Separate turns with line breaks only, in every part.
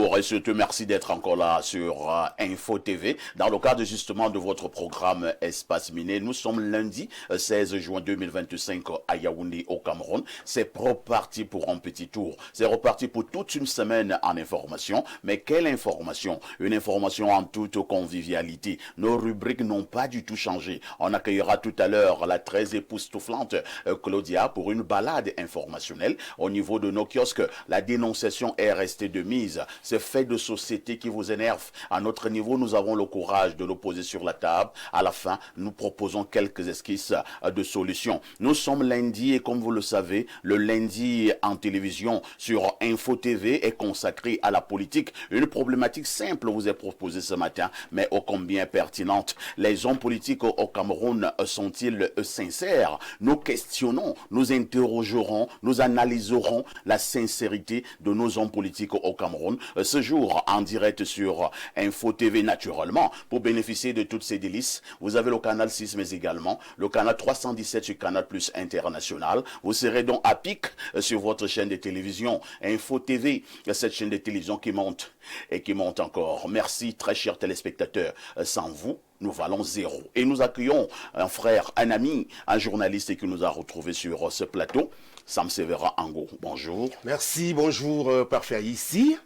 bonjour et surtout merci d'être encore là sur Info TV dans le cadre justement de votre programme Espace Miné. Nous sommes lundi 16 juin 2025 à Yaoundé au Cameroun. C'est reparti pour un petit tour. C'est reparti pour toute une semaine en information. Mais quelle information? Une information en toute convivialité. Nos rubriques n'ont pas du tout changé. On accueillera tout à l'heure la très époustouflante Claudia pour une balade informationnelle. Au niveau de nos kiosques, la dénonciation est restée de mise. Ces faits de société qui vous énervent. À notre niveau, nous avons le courage de le poser sur la table. À la fin, nous proposons quelques esquisses de solutions. Nous sommes lundi et comme vous le savez, le lundi en télévision sur Info TV est consacré à la politique. Une problématique simple vous est proposée ce matin, mais ô combien pertinente. Les hommes politiques au Cameroun sont-ils sincères? Nous questionnons, nous interrogerons, nous analyserons la sincérité de nos hommes politiques au Cameroun. Ce jour, en direct sur Info TV, naturellement, pour bénéficier de toutes ces délices, vous avez le canal 6, mais également le canal 317 sur Canal Plus International. Vous serez donc à pic sur votre chaîne de télévision Info TV, cette chaîne de télévision qui monte et qui monte encore. Merci, très chers téléspectateurs. Sans vous, nous valons zéro. Et nous accueillons un frère, un ami, un journaliste qui nous a retrouvés sur ce plateau, Sam Severa Ango. Bonjour.
Merci, bonjour, parfait ici.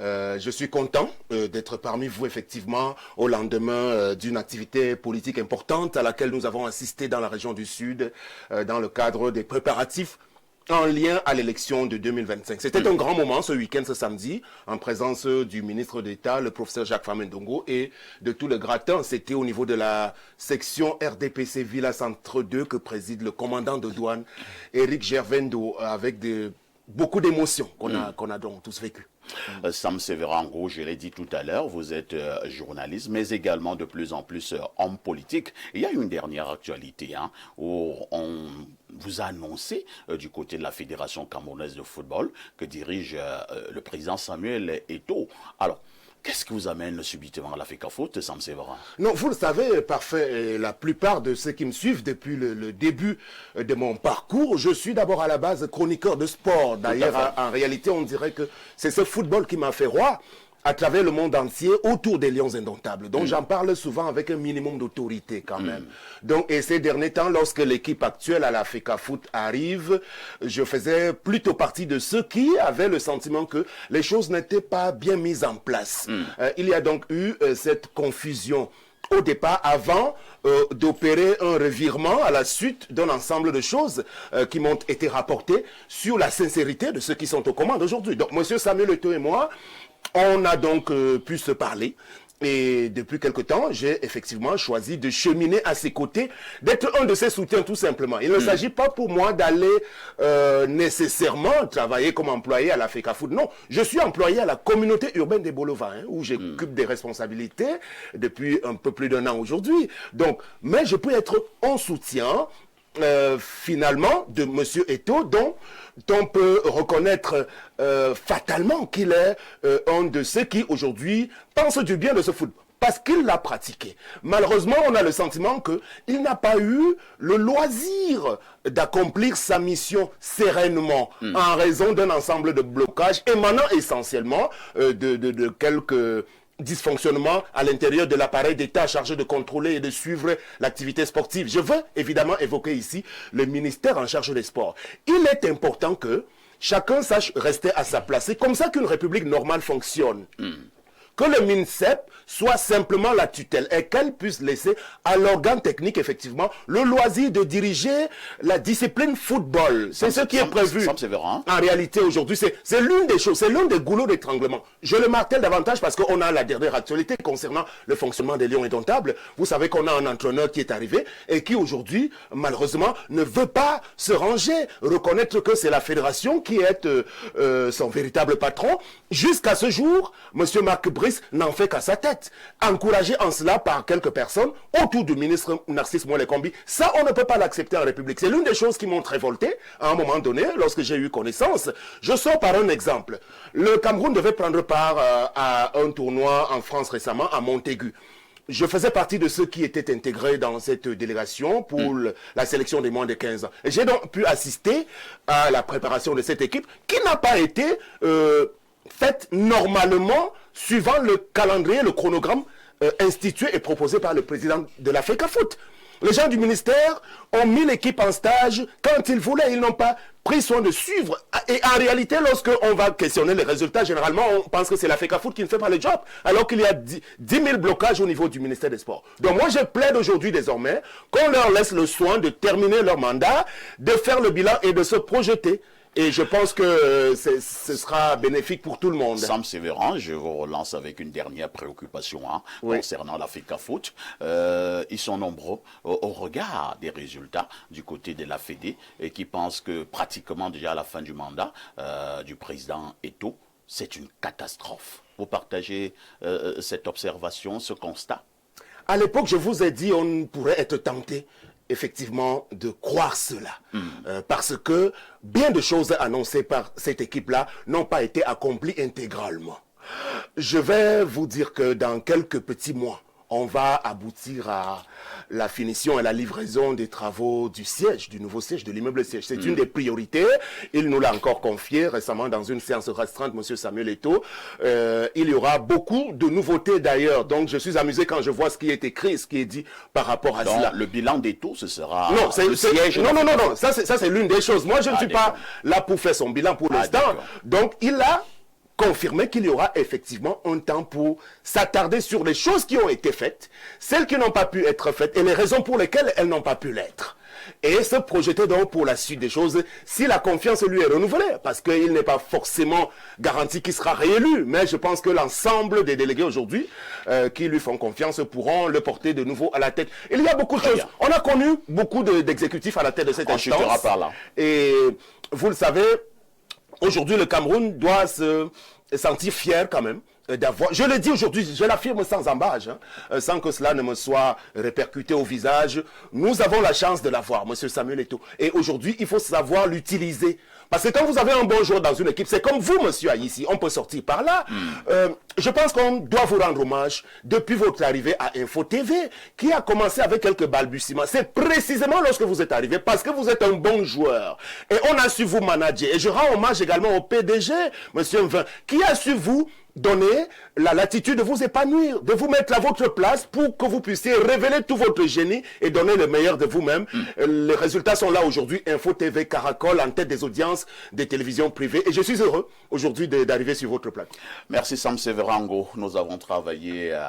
Je suis content d'être parmi vous, effectivement, au lendemain d'une activité politique importante à laquelle nous avons assisté dans la région du Sud, dans le cadre des préparatifs en lien à l'élection de 2025. C'était un grand moment ce week-end, ce samedi, en présence du ministre d'État, le professeur Jacques Famendongo, et de tout le gratin. C'était au niveau de la section RDPC Villa Centre 2 que préside le commandant de douane, Éric Gervendo, avec beaucoup d'émotions qu'on a donc tous vécues.
Sam Severa Ango, je l'ai dit tout à l'heure, vous êtes journaliste, mais également de plus en plus homme politique. Il y a une dernière actualité où on vous a annoncé du côté de la Fédération camerounaise de football que dirige le président Samuel Eto'o. Alors, qu'est-ce qui vous amène subitement à la FECAFOOT, Sam Severa?
Non, vous le savez, parfait, la plupart de ceux qui me suivent depuis le début de mon parcours, je suis d'abord à la base chroniqueur de sport. D'ailleurs, en réalité, on dirait que c'est ce football qui m'a fait roi à travers le monde entier autour des Lions Indomptables. Donc j'en parle souvent avec un minimum d'autorité quand même. Donc, et ces derniers temps, lorsque l'équipe actuelle à la FECAFOOT arrive, je faisais plutôt partie de ceux qui avaient le sentiment que les choses n'étaient pas bien mises en place. Il y a donc eu cette confusion au départ, avant d'opérer un revirement à la suite d'un ensemble de choses qui m'ont été rapportées sur la sincérité de ceux qui sont aux commandes aujourd'hui. Donc, M. Samuel Eto'o et moi, on a donc pu se parler. Et depuis quelque temps, j'ai effectivement choisi de cheminer à ses côtés, d'être un de ses soutiens tout simplement. Il ne s'agit pas pour moi d'aller nécessairement travailler comme employé à la FECAFOOT. Non, je suis employé à la communauté urbaine des Bolova, où j'occupe des responsabilités depuis un peu plus d'un an aujourd'hui. Donc, mais je peux être en soutien finalement de M. Eto'o, dont on peut reconnaître fatalement qu'il est un de ceux qui aujourd'hui pensent du bien de ce football. Parce qu'il l'a pratiqué. Malheureusement, on a le sentiment qu'il n'a pas eu le loisir d'accomplir sa mission sereinement en raison d'un ensemble de blocages émanant essentiellement de quelques dysfonctionnement à l'intérieur de l'appareil d'État chargé de contrôler et de suivre l'activité sportive. Je veux évidemment évoquer ici le ministère en charge des sports. Il est important que chacun sache rester à sa place. C'est comme ça qu'une république normale fonctionne. Que le MINSEP soit simplement la tutelle et qu'elle puisse laisser à l'organe technique, effectivement, le loisir de diriger la discipline football. C'est ce qui est prévu. En réalité, aujourd'hui, c'est l'une des choses, c'est l'un des goulots d'étranglement. Je le martèle davantage parce qu'on a la dernière actualité concernant le fonctionnement des Lions Indomptables. Vous savez qu'on a un entraîneur qui est arrivé et qui, aujourd'hui, malheureusement, ne veut pas se ranger, reconnaître que c'est la fédération qui est son véritable patron. Jusqu'à ce jour, M. Marc Brice n'en fait qu'à sa tête. Encouragé en cela par quelques personnes autour du ministre Narcisse Mouelé-Kombi, ça on ne peut pas l'accepter en République. C'est l'une des choses qui m'ont révolté à un moment donné lorsque j'ai eu connaissance. Je sors par un exemple. Le Cameroun devait prendre part à un tournoi en France récemment à Montaigu. Je faisais partie de ceux qui étaient intégrés dans cette délégation pour la sélection des moins de 15 ans. Et j'ai donc pu assister à la préparation de cette équipe qui n'a pas été faite normalement suivant le calendrier, le chronogramme institué et proposé par le président de la FECAFOOT. Les gens du ministère ont mis l'équipe en stage quand ils voulaient, ils n'ont pas pris soin de suivre. Et en réalité, lorsqu'on va questionner les résultats, généralement, on pense que c'est la FECAFOOT qui ne fait pas le job, alors qu'il y a 10 000 blocages au niveau du ministère des Sports. Donc moi, je plaide aujourd'hui désormais qu'on leur laisse le soin de terminer leur mandat, de faire le bilan et de se projeter. Et je pense que ce sera bénéfique pour tout le monde.
Sam Sévéran, je vous relance avec une dernière préoccupation concernant la FECAFOOT. Ils sont nombreux au regard des résultats du côté de la Fédé et qui pensent que pratiquement déjà à la fin du mandat du président Eto'o, c'est une catastrophe. Vous partagez cette observation, ce constat?
À l'époque, je vous ai dit, on pourrait être tenté effectivement de croire cela. Parce que bien de choses annoncées par cette équipe-là n'ont pas été accomplies intégralement. Je vais vous dire que dans quelques petits mois, on va aboutir à la finition et la livraison des travaux du siège, du nouveau siège, de l'immeuble siège. C'est une des priorités. Il nous l'a encore confié récemment dans une séance restreinte, M. Samuel Eto'o. Il y aura beaucoup de nouveautés d'ailleurs. Donc je suis amusé quand je vois ce qui est écrit, ce qui est dit par rapport à cela.
Le bilan d'Eto'o, ce sera
le siège. Non. Ça c'est l'une des choses. Moi, je ne suis pas là pour faire son bilan pour l'instant. Donc il a confirmer qu'il y aura effectivement un temps pour s'attarder sur les choses qui ont été faites, celles qui n'ont pas pu être faites et les raisons pour lesquelles elles n'ont pas pu l'être. Et se projeter donc pour la suite des choses si la confiance lui est renouvelée, parce qu'il n'est pas forcément garanti qu'il sera réélu, mais je pense que l'ensemble des délégués aujourd'hui qui lui font confiance pourront le porter de nouveau à la tête. Il y a beaucoup de choses. On a connu beaucoup d'exécutifs à la tête de cette instance.
Par là.
Et vous le savez, aujourd'hui, le Cameroun doit se sentir fier quand même d'avoir, je le dis aujourd'hui, je l'affirme sans embâche, sans que cela ne me soit répercuté au visage. Nous avons la chance de l'avoir, M. Samuel Eto'o. Et aujourd'hui, il faut savoir l'utiliser. Parce que quand vous avez un bon joueur dans une équipe, c'est comme vous, monsieur Aïssi, on peut sortir par là. Je pense qu'on doit vous rendre hommage depuis votre arrivée à Info TV, qui a commencé avec quelques balbutiements. C'est précisément lorsque vous êtes arrivé, parce que vous êtes un bon joueur. Et on a su vous manager. Et je rends hommage également au PDG, monsieur Mvin, qui a su vous donner la latitude de vous épanouir, de vous mettre à votre place pour que vous puissiez révéler tout votre génie et donner le meilleur de vous-même. Les résultats sont là aujourd'hui. Info TV caracole en tête des audiences des télévisions privées. Et je suis heureux aujourd'hui d'arriver sur votre plateau.
Merci Sam Sévérango. Nous avons travaillé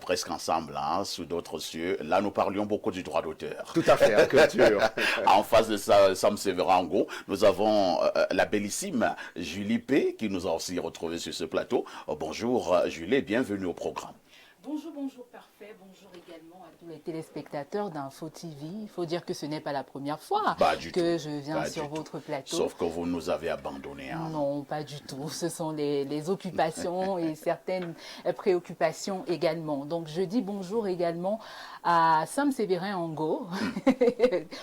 presque ensemble sous d'autres cieux. Là, nous parlions beaucoup du droit d'auteur.
Tout à fait, en culture.
En face de ça, Sam Sévérango, nous avons la bellissime Julie P. qui nous a aussi retrouvés sur ce plateau. Bonjour Julie, bienvenue au programme.
Bonjour parfait, bonjour également à tous les téléspectateurs d'Info TV. Il faut dire que ce n'est pas la première fois que je viens sur votre plateau.
Sauf que vous nous avez abandonnés.
Non, pas du tout. Ce sont les occupations et certaines préoccupations également. Donc je dis bonjour également à Sam Sévérin Ango.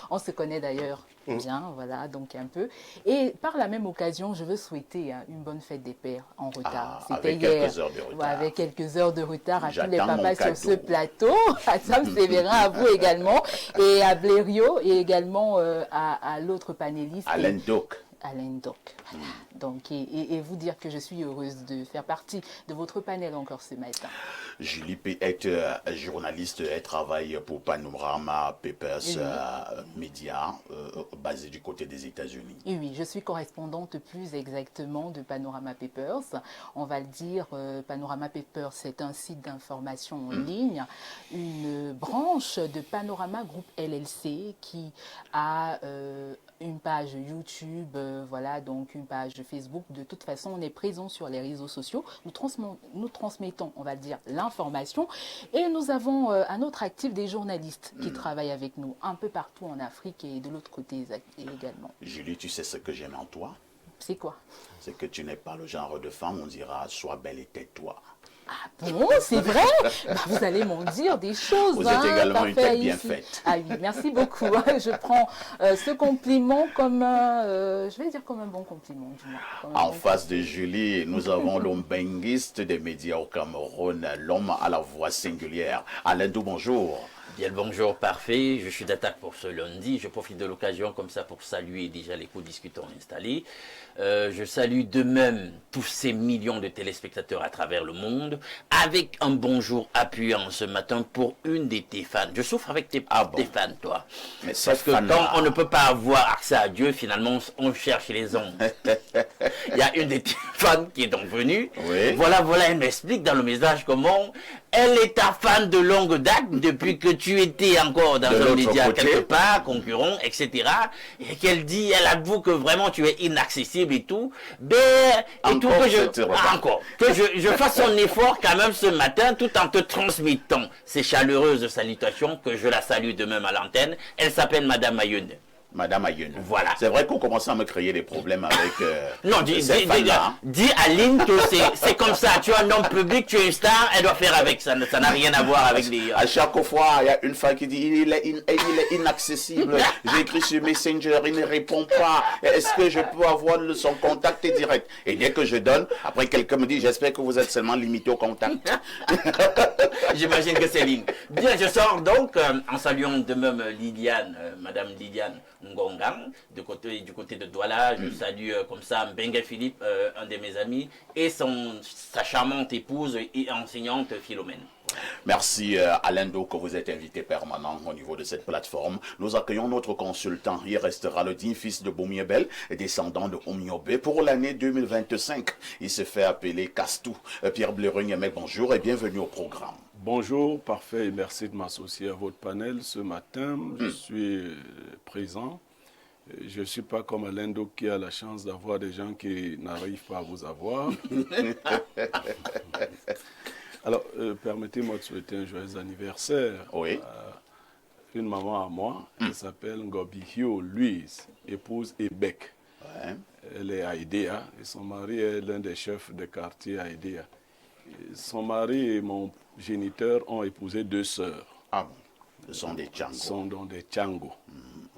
On se connaît d'ailleurs bien, voilà, donc un peu. Et par la même occasion, je veux souhaiter une bonne fête des pères en retard.
C'était hier. Quelques heures de retard.
Avec quelques heures de retard à tous les papas sur ce plateau, à Sam Sévérin, à vous également, et à Blériot, et également à l'autre panéliste.
Alain Doc.
Alain Doc. Donc, et vous dire que je suis heureuse de faire partie de votre panel encore ce matin. Julie
P. est journaliste, elle travaille pour Panorama Papers Media, basé du côté des États-Unis.
Oui, je suis correspondante plus exactement de Panorama Papers. On va le dire, Panorama Papers, c'est un site d'information en ligne, une branche de Panorama Group LLC qui a une page YouTube, voilà, donc une page Facebook. De toute façon, on est présent sur les réseaux sociaux. Nous transmettons, on va dire, l'information. Et nous avons à notre actif des journalistes qui travaillent avec nous un peu partout en Afrique et de l'autre côté également.
Julie, tu sais ce que j'aime en toi?
C'est quoi?
C'est que tu n'es pas le genre de femme, on dira, sois belle et tais-toi.
Ah bon, c'est vrai? Vous allez m'en dire des choses.
Vous êtes également une tête bien faite.
Ah oui, merci beaucoup. Je prends ce compliment comme, je vais dire comme un bon compliment.
En face de Julie, nous avons l'homme benguiste des médias au Cameroun, l'homme à la voix singulière. Alain Dou, bonjour.
Bien le bonjour, parfait. Je suis d'attaque pour ce lundi. Je profite de l'occasion comme ça pour saluer déjà les co-discutants installés. Je salue de même tous ces millions de téléspectateurs à travers le monde avec un bonjour appuyant ce matin pour une de tes fans. Je souffre avec tes fans, toi.
Mais
parce que quand on ne peut pas avoir accès à Dieu, finalement, on cherche les hommes. Il y a une de tes fans qui est donc venue.
Oui.
Voilà, elle m'explique dans le message comment elle est ta fan de longue date depuis que tu étais encore dans un média quelque part, concurrent, etc. Et qu'elle dit, elle avoue que vraiment tu es inaccessible et tout. Que je fasse un effort quand même ce matin tout en te transmettant ces chaleureuses salutations que je la salue de même à l'antenne. Elle s'appelle Madame Mayenne.
Madame Ayun.
Voilà.
C'est vrai qu'on commence à me créer des problèmes avec
non, dis à Lynn que c'est comme ça. Tu es un homme public, tu es une star, elle doit faire avec ça. Ça n'a rien à voir avec les...
À chaque fois, il y a une femme qui dit il est inaccessible. J'ai écrit sur Messenger, il ne répond pas. Est-ce que je peux avoir son contact direct? Et dès que je donne, après quelqu'un me dit j'espère que vous êtes seulement limité au contact.
J'imagine que c'est Lynn. Bien, je sors donc en saluant de même Lydiane, Madame Lydiane Ngongang, du côté de Douala. Je salue comme ça Mbengue Philippe, un de mes amis, et sa charmante épouse et enseignante Philomène.
Merci Alain Do, que vous êtes invité permanent au niveau de cette plateforme. Nous accueillons notre consultant. Il restera le digne fils de Bomiebel, descendant de Omiobe, pour l'année 2025. Il se fait appeler Castou. Pierre Blerigne, bonjour et bienvenue au programme.
Bonjour, parfait, et merci de m'associer à votre panel ce matin. Je suis présent. Je ne suis pas comme Alain Do qui a la chance d'avoir des gens qui n'arrivent pas à vous avoir. Alors, permettez-moi de souhaiter un joyeux anniversaire à une maman à moi. Elle s'appelle Ngobihio Louise, épouse Ebek. Ouais. Elle est à Idea et son mari est l'un des chefs de quartier à Idea. Son mari et mon géniteur ont épousé 2 sœurs.
Ah bon? Ce sont des Tchangos.
Ce sont donc des Tchangos.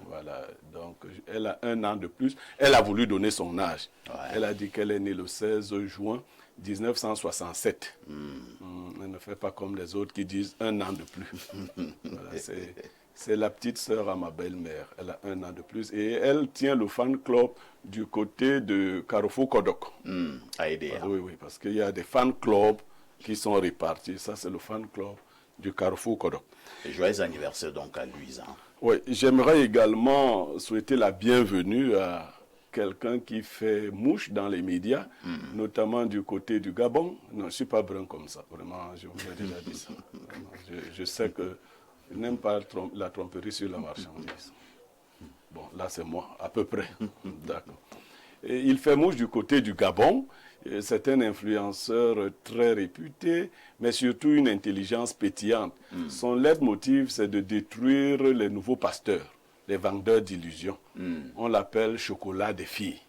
Voilà, donc elle a 1 an de plus. Elle a voulu donner son âge. Ouais. Elle a dit qu'elle est née le 16 juin 1967. Elle ne fait pas comme les autres qui disent 1 an de plus. Voilà, c'est la petite sœur à ma belle-mère. Elle a 1 an de plus. Et elle tient le fan club du côté de Carrefour Kodok.
À Idea.
Oui, parce qu'il y a des fan clubs qui sont répartis. Ça, c'est le fan club du Carrefour Kodok.
Et joyeux anniversaire donc à Louise.
Oui, j'aimerais également souhaiter la bienvenue à quelqu'un qui fait mouche dans les médias, notamment du côté du Gabon. Non, je ne suis pas brun comme ça, vraiment, je vous ai déjà dit ça. Je sais que je n'aime pas la tromperie sur la marchandise. Bon, là c'est moi, à peu près. D'accord. Et il fait mouche du côté du Gabon. C'est un influenceur très réputé, mais surtout une intelligence pétillante. Son leitmotiv, c'est de détruire les nouveaux pasteurs, les vendeurs d'illusions. On l'appelle chocolat des filles.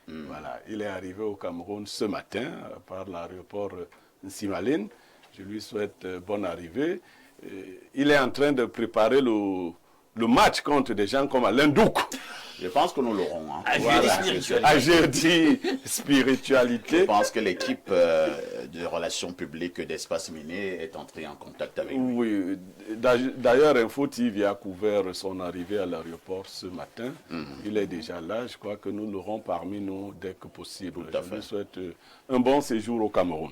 Voilà. Il est arrivé au Cameroun ce matin par l'aéroport Nsimalène. Je lui souhaite bonne arrivée. Il est en train de préparer le match contre des gens comme Alain Douk.
Je pense que nous l'aurons. Hein.
À jeudi spiritualité.
Je pense que l'équipe de relations publiques d'Espace Miné est entrée en contact avec lui.
Oui, d'ailleurs, Info TV a couvert son arrivée à l'aéroport ce matin. Il est déjà là. Je crois que nous l'aurons parmi nous dès que possible. Je lui souhaite un bon séjour au Cameroun.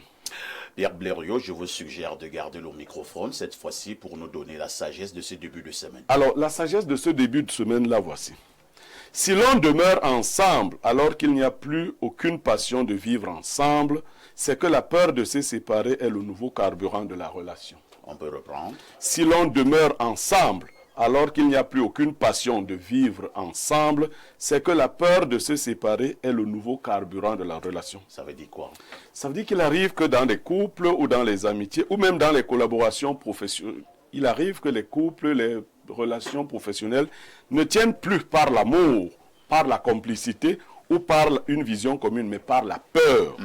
Pierre Blériot, je vous suggère de garder le microphone cette fois-ci pour nous donner la sagesse de ce début de semaine.
Alors, la sagesse de ce début de semaine, la voici. Si l'on demeure ensemble alors qu'il n'y a plus aucune passion de vivre ensemble, c'est que la peur de se séparer est le nouveau carburant de la relation.
On peut reprendre.
Si l'on demeure ensemble alors qu'il n'y a plus aucune passion de vivre ensemble, c'est que la peur de se séparer est le nouveau carburant de la relation.
Ça veut dire quoi?
Ça veut dire qu'il arrive que dans les couples ou dans les amitiés ou même dans les collaborations professionnelles, il arrive que les couples, les relations professionnelles ne tiennent plus par l'amour, par la complicité ou par une vision commune, mais par la peur.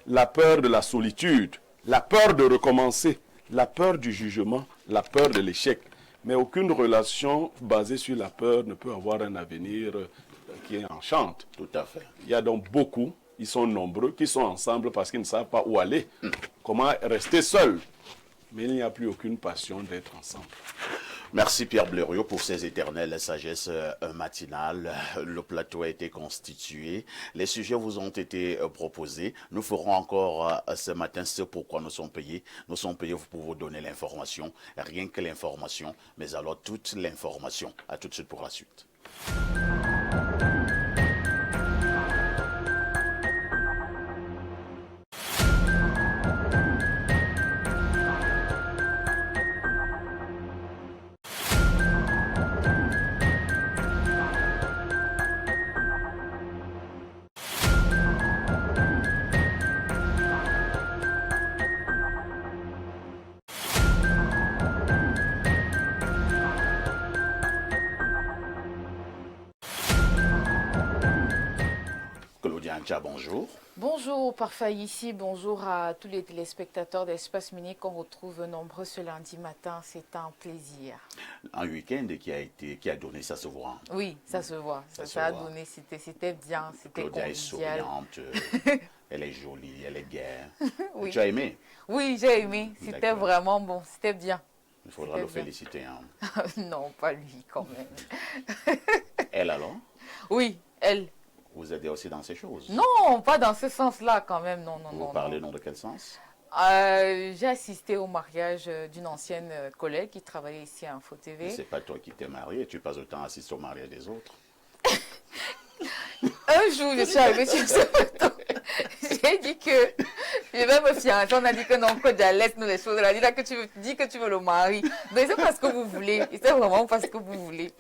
La peur de la solitude, la peur de recommencer, la peur du jugement, la peur de l'échec. Mais aucune relation basée sur la peur ne peut avoir un avenir qui enchante.
Tout à fait.
Il y a donc beaucoup, ils sont nombreux, qui sont ensemble parce qu'ils ne savent pas où aller. Comment rester seuls. Mais il n'y a plus aucune passion d'être ensemble.
Merci Pierre Blériot pour ces éternelles sagesses matinales. Le plateau a été constitué. Les sujets vous ont été proposés. Nous ferons encore ce matin ce pourquoi nous sommes payés. Nous sommes payés pour vous donner l'information. Rien que l'information, mais alors toute l'information. À tout de suite pour la suite. Claudia Ancha, bonjour.
Bonjour Parfait ici, bonjour à tous les téléspectateurs d'Espace Mini qu'on retrouve nombreux ce lundi matin, c'est un plaisir.
Un week-end qui a donné, ça se voit.
Oui, ça se voit, ça a donné, c'était bien, c'était
Claudia
convivial.
est souriante, elle est jolie, elle est gaie.
Oui.
Tu as aimé?
Oui, j'ai aimé, c'était
D'accord.
vraiment bon, c'était bien.
Il faudra le féliciter. Hein.
Non, pas lui quand même.
Elle alors?
Oui, elle.
Vous aidez aussi dans ces choses?
Non, pas dans ce sens-là quand même, non.
Vous parlez dans de quel sens?
J'ai assisté au mariage d'une ancienne collègue qui travaillait ici à Info TV.
C'est pas toi qui t'es marié, tu passes le temps à assister au mariage des autres.
Un jour, je suis arrivée sur ce plateau. J'ai dit que je vais me fiancer. On a dit que non, que laisse-nous les choses. Elle a dit là que tu dis que tu veux le mari. Donc c'est parce que vous voulez. Et c'est vraiment parce que vous voulez.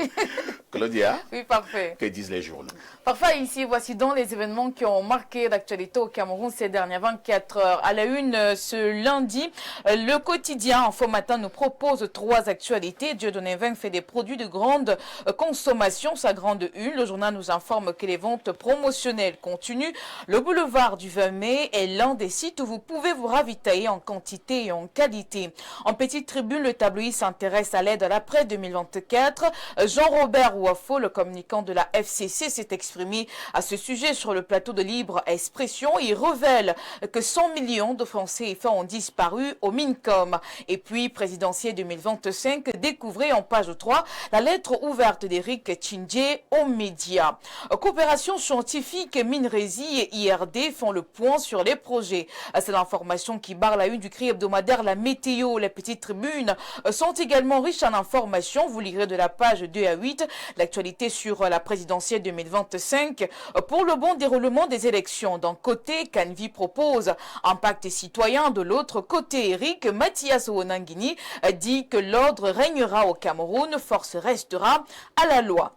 Claudia?
Oui, parfait.
Que disent les journaux?
Parfait, ici, voici donc les événements qui ont marqué l'actualité au Cameroun ces dernières 24 heures. À la une, ce lundi, le quotidien Info Matin nous propose 3 actualités. Dieudonné Veng fait des produits de grande consommation. Sa grande une, le journal nous informe que les ventes promotionnelles continuent. Le boulevard du 20 mai est l'un des sites où vous pouvez vous ravitailler en quantité et en qualité. En petite tribune, le tabloïd s'intéresse à l'aide à l'après 2024. Jean-Robert Ouafo, le communicant de la FCC, s'est exprimé à ce sujet sur le plateau de Libre Expression. Il révèle que 100 millions de francs CFA ont disparu au Mincom. Et puis, présidentiel 2025, découvrez en page 3 la lettre ouverte d'Éric Tchindjé aux médias. Coopération scientifique, Minresi et IRD font le point sur les projets. C'est l'information qui barre la une du cri hebdomadaire La Météo. Les petites tribunes sont également riches en informations. Vous lirez de la page 2 à 8 l'actualité sur la présidentielle 2025 pour le bon déroulement des élections. D'un côté, Canvi propose un pacte citoyen. De l'autre côté, Eric Mathias Ouonangini dit que l'ordre régnera au Cameroun, force restera à la loi.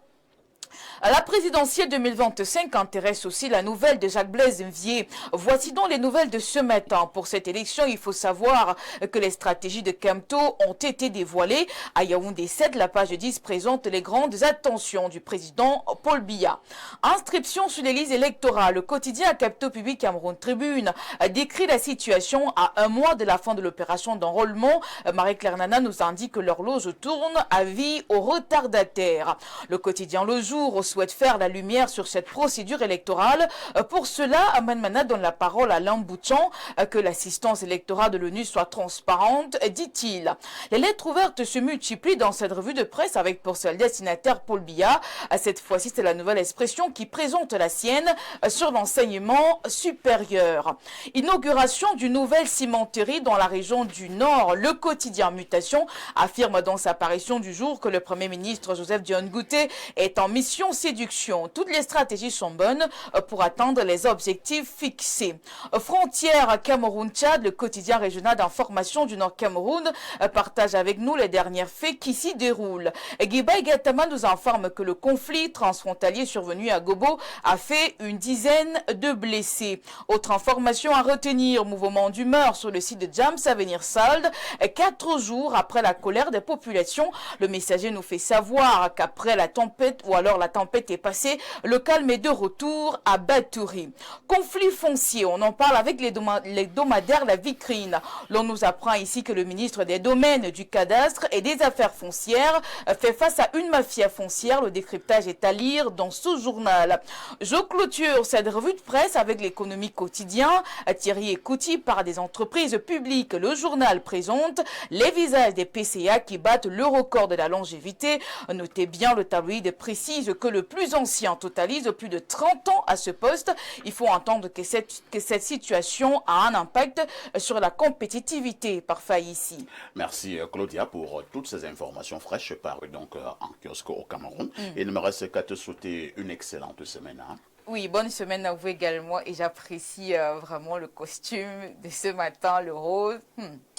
La présidentielle 2025 intéresse aussi la nouvelle de Jacques-Blaise Mvier. Voici donc les nouvelles de ce matin. Pour cette élection, il faut savoir que les stratégies de Kemto ont été dévoilées. À Yaoundé 7, la page 10 présente les grandes attentions du président Paul Biya. Inscription sur les listes électorales. Le quotidien Kemto Public Cameroun Tribune décrit la situation à un mois de la fin de l'opération d'enrôlement. Marie-Claire Nana nous indique que l'horloge tourne, avis aux retardataires. Le quotidien Le Jour souhaite faire la lumière sur cette procédure électorale. Pour cela, Aman Mana donne la parole à Lambouchan, que l'assistance électorale de l'ONU soit transparente, dit-il. Les lettres ouvertes se multiplient dans cette revue de presse avec pour seul destinataire Paul Biya. Cette fois-ci, c'est la Nouvelle Expression qui présente la sienne sur l'enseignement supérieur. Inauguration d'une nouvelle cimenterie dans la région du Nord. Le quotidien Mutation affirme dans sa parution du jour que le Premier ministre Joseph Dion Ngouté est en mission séduction. Toutes les stratégies sont bonnes pour atteindre les objectifs fixés. Frontière Cameroun-Tchad, le quotidien régional d'information du Nord Cameroun partage avec nous les derniers faits qui s'y déroulent. Guibaï Gatama nous informe que le conflit transfrontalier survenu à Gobo a fait une dizaine de blessés. Autre information à retenir, mouvement d'humeur sur le site de Jams Avenir Salde. 4 jours après la colère des populations, le messager nous fait savoir qu'après la tempête ou alors la tempête est passée, le calme est de retour à Batouri. Conflit foncier, on en parle avec les domadaires La Vitrine. L'on nous apprend ici que le ministre des Domaines, du Cadastre et des Affaires foncières fait face à une mafia foncière. Le décryptage est à lire dans ce journal. Je clôture cette revue de presse avec l'économie quotidien. Thierry Écouti par des entreprises publiques. Le journal présente les visages des PCA qui battent le record de la longévité. Notez bien, le tabloïd précise que le plus ancien totalise plus de 30 ans à ce poste. Il faut entendre que cette situation a un impact sur la compétitivité parfois ici.
Merci Claudia pour toutes ces informations fraîches parues donc en kiosque au Cameroun. Il ne me reste qu'à te souhaiter une excellente semaine. Hein.
Oui, bonne semaine à vous également et j'apprécie vraiment le costume de ce matin, le rose.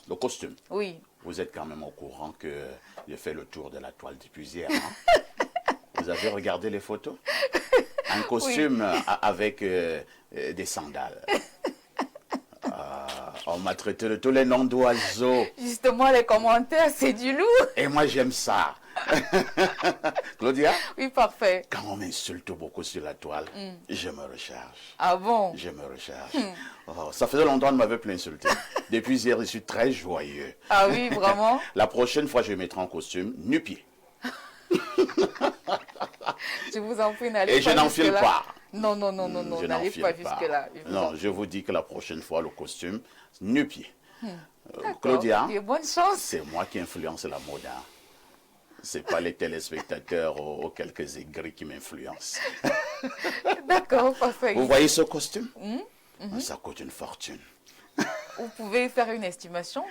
Le costume.
Oui.
Vous êtes quand même au courant que j'ai fait le tour de la toile depuis hier. Hein? Vous avez regardé les photos? Un costume avec des sandales. On m'a traité de tous les noms d'oiseaux.
Justement, les commentaires, c'est du lourd.
Et moi, j'aime ça. Claudia?
Oui, parfait.
Quand on m'insulte beaucoup sur la toile, je me recharge.
Ah bon?
Je me recharge. Oh, ça faisait longtemps qu'on ne m'avait plus insulté. Depuis hier, je suis très joyeux.
Ah oui, vraiment?
La prochaine fois, je mettrai en costume nu-pied.
Je vous en prie, n'allez pas
jusque-là. Et je n'enfile pas.
Non, n'allez pas jusque-là.
Non, je vous dis que la prochaine fois, le costume, nu-pied. Claudia,
bonne chance.
C'est moi qui influence la mode. Hein. C'est pas les téléspectateurs ou quelques aigris qui m'influencent.
D'accord, parfait.
Vous voyez ce costume? Ça coûte une fortune.
Vous pouvez faire une estimation?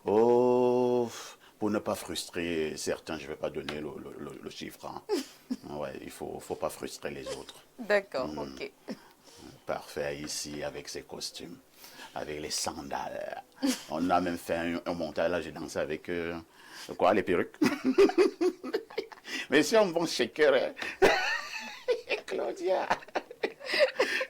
Oh, pour ne pas frustrer certains, je ne vais pas donner le chiffre. Hein. Ouais, il ne faut pas frustrer les autres.
D'accord, ok.
Parfait, ici, avec ces costumes, avec les sandales. On a même fait un montage, là, j'ai dansé avec, quoi, les perruques. Mais c'est un bon shaker, hein. Claudia.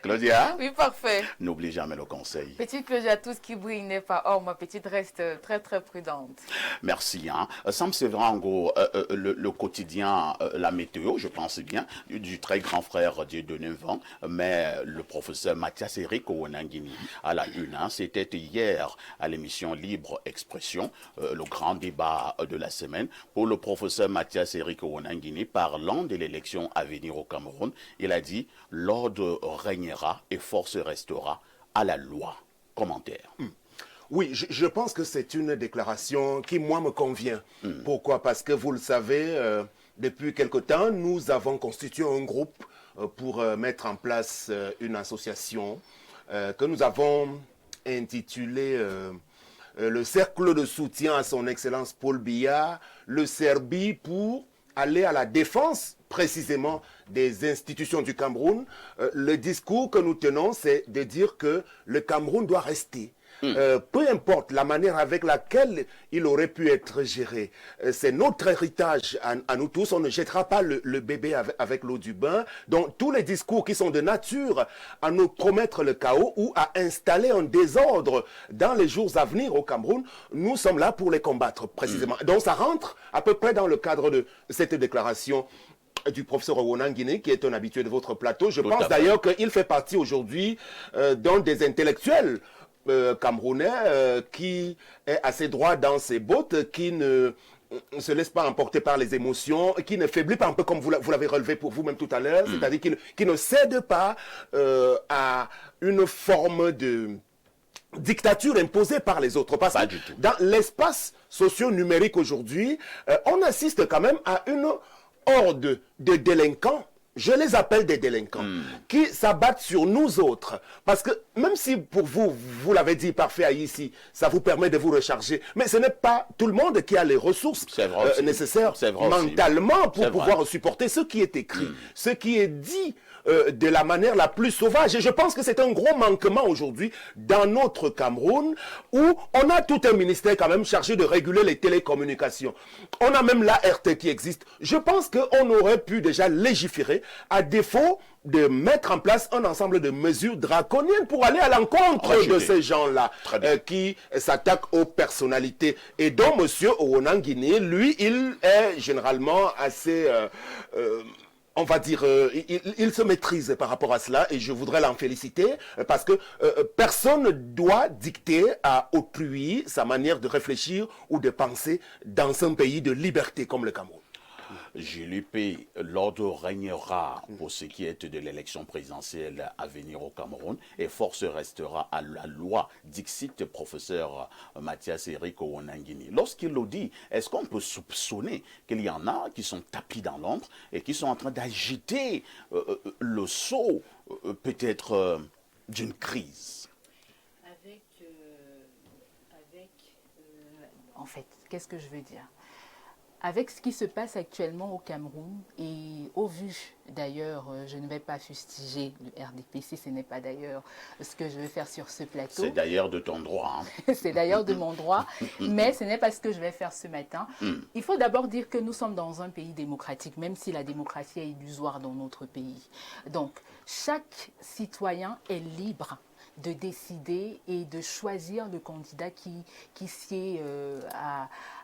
Claudia?
Oui, parfait.
N'oublie jamais le conseil.
Petite Claudia, tout ce qui brille n'est pas or. Ma petite reste très, très prudente.
Merci. Hein. Sam Séverango, le quotidien, la météo, je pense bien, du très grand frère Dieudonné Van, mais le professeur Mathias Eric Ouonangini à la une. Hein. C'était hier à l'émission Libre Expression, le grand débat de la semaine. Pour le professeur Mathias Eric Ouonangini, parlant de l'élection à venir au Cameroun, il a dit « L'ordre régnera et force restera à la loi ». Commentaire.
Oui, je pense que c'est une déclaration qui, moi, me convient. Pourquoi? Parce que, vous le savez, depuis quelque temps, nous avons constitué un groupe pour mettre en place une association que nous avons intitulée le Cercle de soutien à son Excellence Paul Biya, le CERBI, pour aller à la défense précisément des institutions du Cameroun. Le discours que nous tenons, c'est de dire que le Cameroun doit rester. Peu importe la manière avec laquelle il aurait pu être géré. C'est notre héritage à nous tous. On ne jettera pas le bébé avec l'eau du bain. Donc tous les discours qui sont de nature à nous promettre le chaos ou à installer un désordre dans les jours à venir au Cameroun, nous sommes là pour les combattre précisément. Donc ça rentre à peu près dans le cadre de cette déclaration du professeur Ouonangini, qui est un habitué de votre plateau. Je pense d'ailleurs qu'il fait partie aujourd'hui d'un des intellectuels camerounais qui est assez droit dans ses bottes, qui ne se laisse pas emporter par les émotions, qui ne faiblit pas un peu comme vous l'avez relevé pour vous-même tout à l'heure, c'est-à-dire qui ne cède pas à une forme de dictature imposée par les autres. Parce que dans l'espace socio-numérique aujourd'hui, on assiste quand même à une horde de délinquants. Je les appelle des délinquants qui s'abattent sur nous autres. Parce que même si pour vous, vous l'avez dit parfait ici, ça vous permet de vous recharger, mais ce n'est pas tout le monde qui a les ressources nécessaires mentalement pour pouvoir supporter ce qui est écrit, ce qui est dit de la manière la plus sauvage. Et je pense que c'est un gros manquement aujourd'hui dans notre Cameroun, où on a tout un ministère quand même chargé de réguler les télécommunications. On a même l'ART qui existe. Je pense qu'on aurait pu déjà légiférer à défaut de mettre en place un ensemble de mesures draconiennes pour aller à l'encontre de ces gens-là qui s'attaquent aux personnalités. Et donc, M. Ouonangini, lui, il est généralement assez on va dire, il se maîtrise par rapport à cela et je voudrais l'en féliciter parce que personne ne doit dicter à autrui sa manière de réfléchir ou de penser dans un pays de liberté comme le Cameroun.
JLP, l'ordre régnera pour ce qui est de l'élection présidentielle à venir au Cameroun et force restera à la loi, dixit professeur Mathias Eric Ouanangini. Lorsqu'il le dit, est-ce qu'on peut soupçonner qu'il y en a qui sont tapis dans l'ombre et qui sont en train d'agiter le sceau peut-être d'une crise?
En fait, qu'est-ce que je veux dire? Avec ce qui se passe actuellement au Cameroun et au vu, d'ailleurs, je ne vais pas fustiger le RDPC, ce n'est pas d'ailleurs ce que je vais faire sur ce plateau.
C'est d'ailleurs de ton droit. Hein.
C'est d'ailleurs de mon droit, mais ce n'est pas ce que je vais faire ce matin. Il faut d'abord dire que nous sommes dans un pays démocratique, même si la démocratie est illusoire dans notre pays. Donc, chaque citoyen est libre de décider et de choisir le candidat qui sied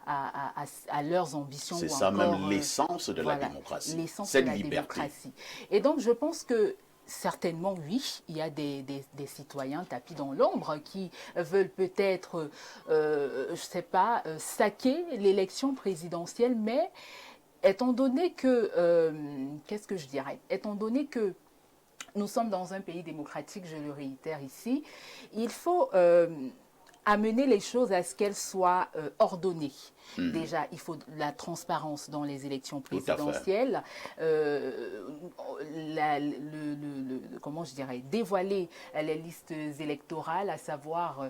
à leurs ambitions.
C'est ça même l'essence de la démocratie.
L'essence de la démocratie. Et donc je pense que certainement, oui, il y a des citoyens tapis dans l'ombre qui veulent peut-être, je ne sais pas, saquer l'élection présidentielle, mais étant donné que, qu'est-ce que je dirais, étant donné que nous sommes dans un pays démocratique, je le réitère ici, il faut amener les choses à ce qu'elles soient ordonnées. Déjà, il faut de la transparence dans les élections présidentielles, comment je dirais, dévoiler les listes électorales, à savoir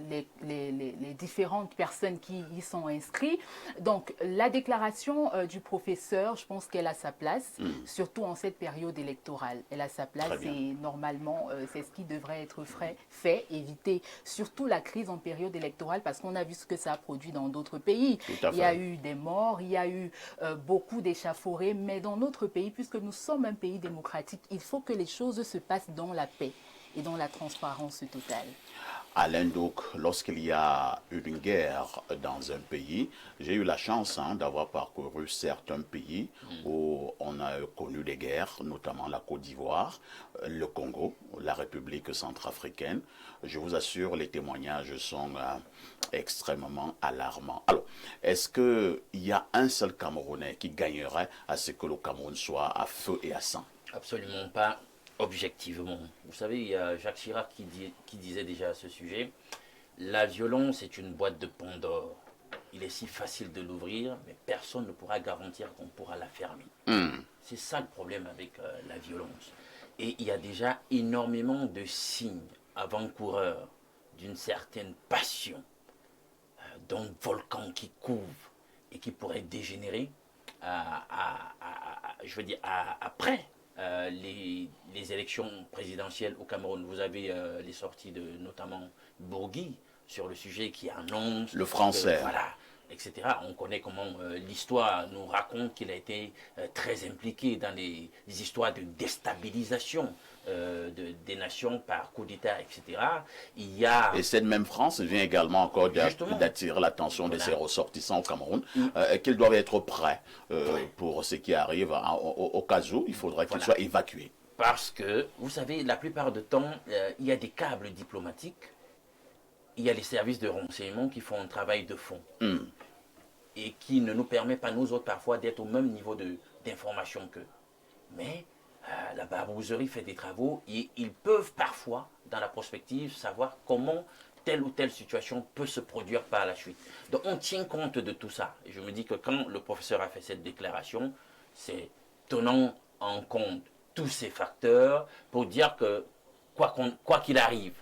les différentes personnes qui y sont inscrites. Donc, la déclaration du professeur, je pense qu'elle a sa place, surtout en cette période électorale. Elle a sa place et normalement, c'est ce qui devrait être fait, éviter surtout la crise en période électorale parce qu'on a vu ce que ça a produit dans d'autres pays. Il y a eu des morts, il y a eu beaucoup d'échafaudés, mais dans notre pays, puisque nous sommes un pays démocratique, il faut que les choses se passent dans la paix et dans la transparence totale.
Alain Douk, lorsqu'il y a une guerre dans un pays, j'ai eu la chance d'avoir parcouru certains pays où on a connu des guerres, notamment la Côte d'Ivoire, le Congo, la République centrafricaine. Je vous assure, les témoignages sont extrêmement alarmants. Alors, est-ce qu'il y a un seul Camerounais qui gagnerait à ce que le Cameroun soit à feu et à sang?
Absolument pas. Objectivement. Vous savez, il y a Jacques Chirac qui disait déjà à ce sujet, la violence est une boîte de Pandore. Il est si facile de l'ouvrir, mais personne ne pourra garantir qu'on pourra la fermer. C'est ça le problème avec la violence. Et il y a déjà énormément de signes avant-coureurs d'une certaine passion, d'un volcan qui couve et qui pourrait dégénérer après les élections présidentielles au Cameroun. Vous avez les sorties de notamment Bourgui sur le sujet qui annonce...
Le français.
Voilà, etc. On connaît comment l'histoire nous raconte qu'il a été très impliqué dans les histoires de déstabilisation des nations par coup d'État, etc. Il y a...
Et cette même France vient également encore d'attirer l'attention de ses ressortissants au Cameroun, qu'ils doivent être prêts pour ce qui arrive au cas où il faudrait qu'ils soient évacués.
Parce que, vous savez, la plupart du temps, il y a des câbles diplomatiques, il y a les services de renseignement qui font un travail de fond et qui ne nous permet pas, nous autres, parfois, d'être au même niveau d'information qu'eux. Mais la barbouzerie fait des travaux et ils peuvent parfois, dans la prospective, savoir comment telle ou telle situation peut se produire par la suite. Donc on tient compte de tout ça. Et je me dis que quand le professeur a fait cette déclaration, c'est tenant en compte tous ces facteurs pour dire que, quoi qu'il arrive,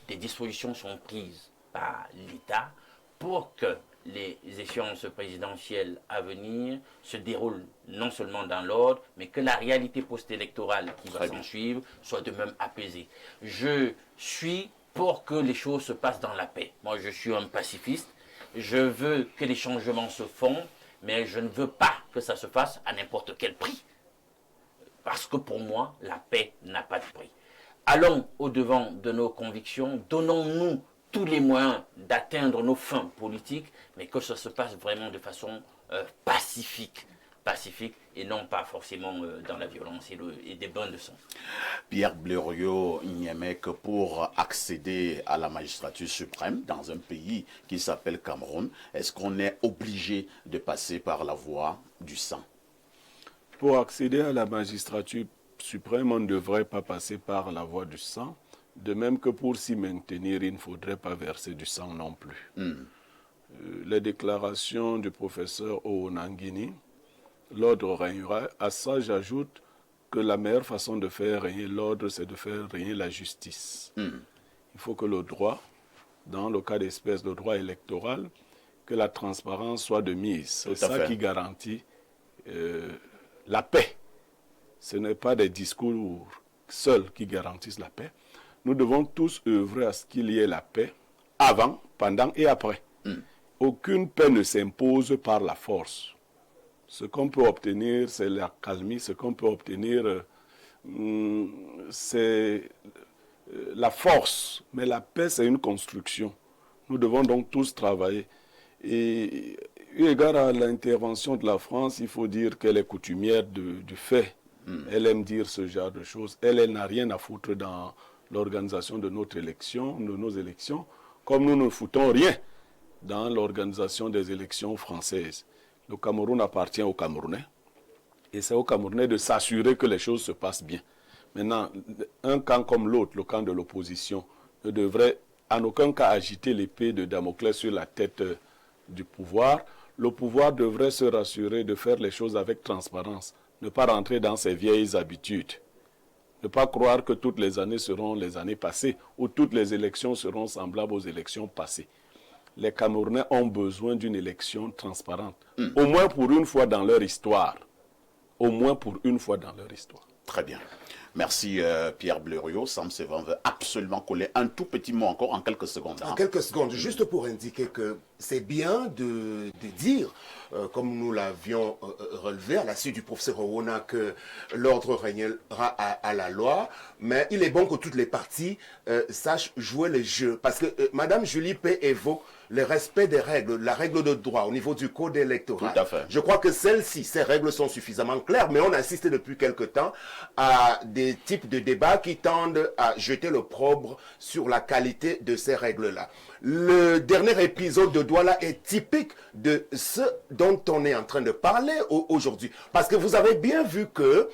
des dispositions sont prises par l'État pour que les échéances présidentielles à venir se déroulent non seulement dans l'ordre, mais que la réalité post-électorale qui va s'en suivre soit de même apaisée. Je suis pour que les choses se passent dans la paix. Moi, je suis un pacifiste. Je veux que les changements se font, mais je ne veux pas que ça se fasse à n'importe quel prix. Parce que pour moi, la paix n'a pas de prix. Allons au-devant de nos convictions, donnons-nous tous les moyens d'atteindre nos fins politiques, mais que ça se passe vraiment de façon pacifique. pacifique et non pas forcément dans la violence et des bains de sang.
Pierre Blériot Niémec, pour accéder à la magistrature suprême dans un pays qui s'appelle Cameroun, est-ce qu'on est obligé de passer par la voie du sang?
Pour accéder à la magistrature suprême, on ne devrait pas passer par la voie du sang. De même que pour s'y maintenir, il ne faudrait pas verser du sang non plus. Les déclarations du professeur Oonangini, l'ordre régnera. À ça, j'ajoute que la meilleure façon de faire régner l'ordre, c'est de faire régner la justice. Il faut que le droit, dans le cas d'espèce de droit électoral, que la transparence soit de mise. C'est ça qui garantit la paix. Ce n'est pas des discours seuls qui garantissent la paix. Nous devons tous œuvrer à ce qu'il y ait la paix avant, pendant et après. Aucune paix ne s'impose par la force. Ce qu'on peut obtenir, c'est la calmie. Ce qu'on peut obtenir, c'est la force. Mais la paix, c'est une construction. Nous devons donc tous travailler. Et eu égard à l'intervention de la France, il faut dire qu'elle est coutumière du fait. Elle aime dire ce genre de choses. Elle n'a rien à foutre dans l'organisation de notre élection, de nos élections, comme nous ne foutons rien dans l'organisation des élections françaises. Le Cameroun appartient aux Camerounais et c'est aux Camerounais de s'assurer que les choses se passent bien. Maintenant, un camp comme l'autre, le camp de l'opposition, ne devrait en aucun cas agiter l'épée de Damoclès sur la tête du pouvoir. Le pouvoir devrait se rassurer de faire les choses avec transparence, ne pas rentrer dans ses vieilles habitudes. Ne pas croire que toutes les années seront les années passées ou toutes les élections seront semblables aux élections passées. Les Camerounais ont besoin d'une élection transparente, au moins pour une fois dans leur histoire. Au moins pour une fois dans leur histoire.
Très bien. Merci Pierre Blériot. Sam Sévan veut absolument coller un tout petit mot encore en quelques secondes.
En quelques secondes, juste pour indiquer que c'est bien de dire, comme nous l'avions relevé à la suite du professeur Owona, que l'ordre régnera à la loi, mais il est bon que toutes les parties sachent jouer le jeu. Parce que Mme Julie P. évoque le respect des règles, la règle de droit au niveau du code électoral.
Tout à fait.
Je crois que ces règles sont suffisamment claires, mais on assiste depuis quelque temps à des types de débats qui tendent à jeter l'opprobre sur la qualité de ces règles-là. Le dernier épisode de Douala est typique de ce dont on est en train de parler aujourd'hui. Parce que vous avez bien vu que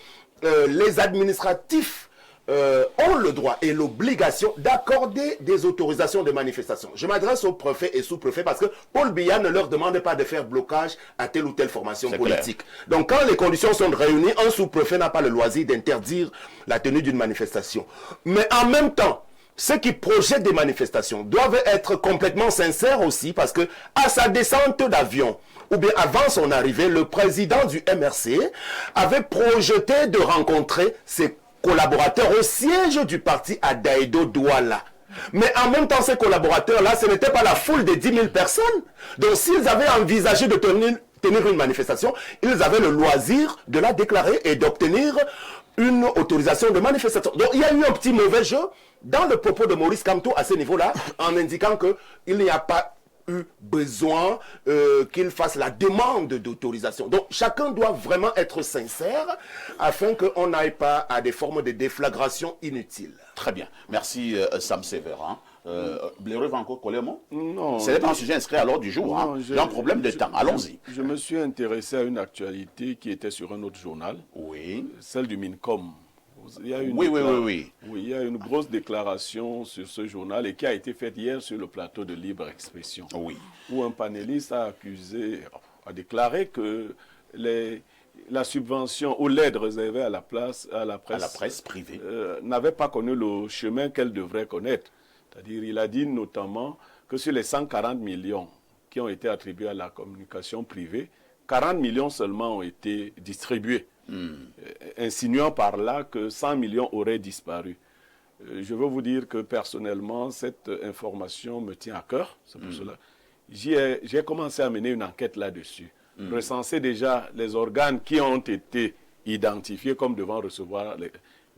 les administratifs ont le droit et l'obligation d'accorder des autorisations de manifestation. Je m'adresse aux préfets et sous-préfets parce que Paul Biya ne leur demande pas de faire blocage à telle ou telle formation politique. Donc quand les conditions sont réunies, un sous-préfet n'a pas le loisir d'interdire la tenue d'une manifestation. Mais en même temps, ceux qui projettent des manifestations doivent être complètement sincères aussi parce que à sa descente d'avion, ou bien avant son arrivée, le président du MRC avait projeté de rencontrer ses collaborateurs au siège du parti à Daïdo Douala. Mais en même temps, ces collaborateurs-là, ce n'était pas la foule de 10 000 personnes. Donc s'ils avaient envisagé de tenir une manifestation, ils avaient le loisir de la déclarer et d'obtenir une autorisation de manifestation. Donc il y a eu un petit mauvais jeu dans le propos de Maurice Kamto à ce niveau-là, en indiquant qu'il n'y a pas eu besoin qu'il fasse la demande d'autorisation. Donc chacun doit vraiment être sincère afin qu'on n'aille pas à des formes de déflagration inutiles.
Très bien. Merci Sam Sévérin. Blériot va encore coller un mot?
Non.
Ce n'est pas un sujet inscrit à l'ordre du jour.
Non,
il y a un problème de temps. Allons-y.
Je me suis intéressé à une actualité qui était sur un autre journal.
Oui.
Celle du MINCOM. Il y a une
Oui,
il y a une grosse déclaration sur ce journal et qui a été faite hier sur le plateau de Libre Expression.
Oui.
Où un panéliste a déclaré que la subvention ou l'aide réservée à la presse
privée
n'avait pas connu le chemin qu'elle devrait connaître. C'est-à-dire, il a dit notamment que sur les 140 millions qui ont été attribués à la communication privée, 40 millions seulement ont été distribués, insinuant par là que 100 millions auraient disparu. Je veux vous dire que personnellement, cette information me tient à cœur. C'est pour cela. J'ai commencé à mener une enquête là-dessus. Recenser déjà les organes qui ont été identifiés comme devant recevoir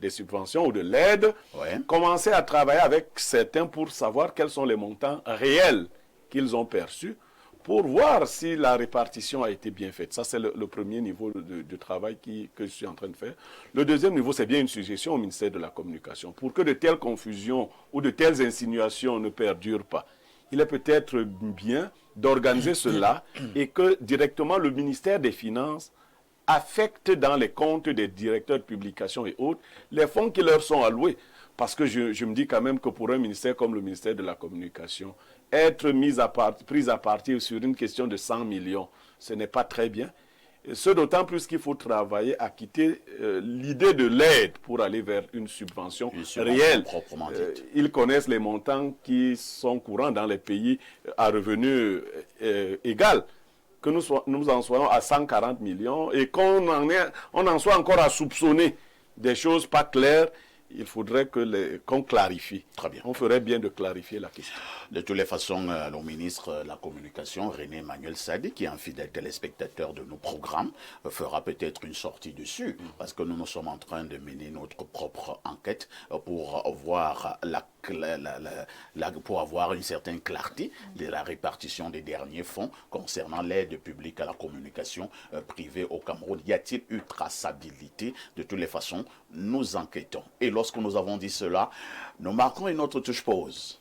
des subventions ou de l'aide.
Ouais.
Commencer à travailler avec certains pour savoir quels sont les montants réels qu'ils ont perçus, pour voir si la répartition a été bien faite. Ça, c'est le premier niveau de travail que je suis en train de faire. Le deuxième niveau, c'est bien une suggestion au ministère de la Communication. Pour que de telles confusions ou de telles insinuations ne perdurent pas, il est peut-être bien d'organiser cela et que directement le ministère des Finances affecte dans les comptes des directeurs de publication et autres les fonds qui leur sont alloués. Parce que je me dis quand même que pour un ministère comme le ministère de la Communication, être pris à partir sur une question de 100 millions, ce n'est pas très bien. Ce d'autant plus qu'il faut travailler à quitter l'idée de l'aide pour aller vers une subvention réelle. Ils connaissent les montants qui sont courants dans les pays à revenus égal. Que nous en soyons à 140 millions et qu'on en soit encore à soupçonner des choses pas claires, il faudrait qu'on clarifie.
Très bien.
On ferait bien de clarifier la question.
De toutes les façons, le ministre de la Communication, René Emmanuel Sadi, qui est un fidèle téléspectateur de nos programmes, fera peut-être une sortie dessus, parce que nous sommes en train de mener notre propre enquête pour voir pour avoir une certaine clarté de la répartition des derniers fonds concernant l'aide publique à la communication privée au Cameroun. Y a-t-il eu traçabilité? De toutes les façons, nous enquêtons. Et lorsque nous avons dit cela, nous marquons une autre touche pause.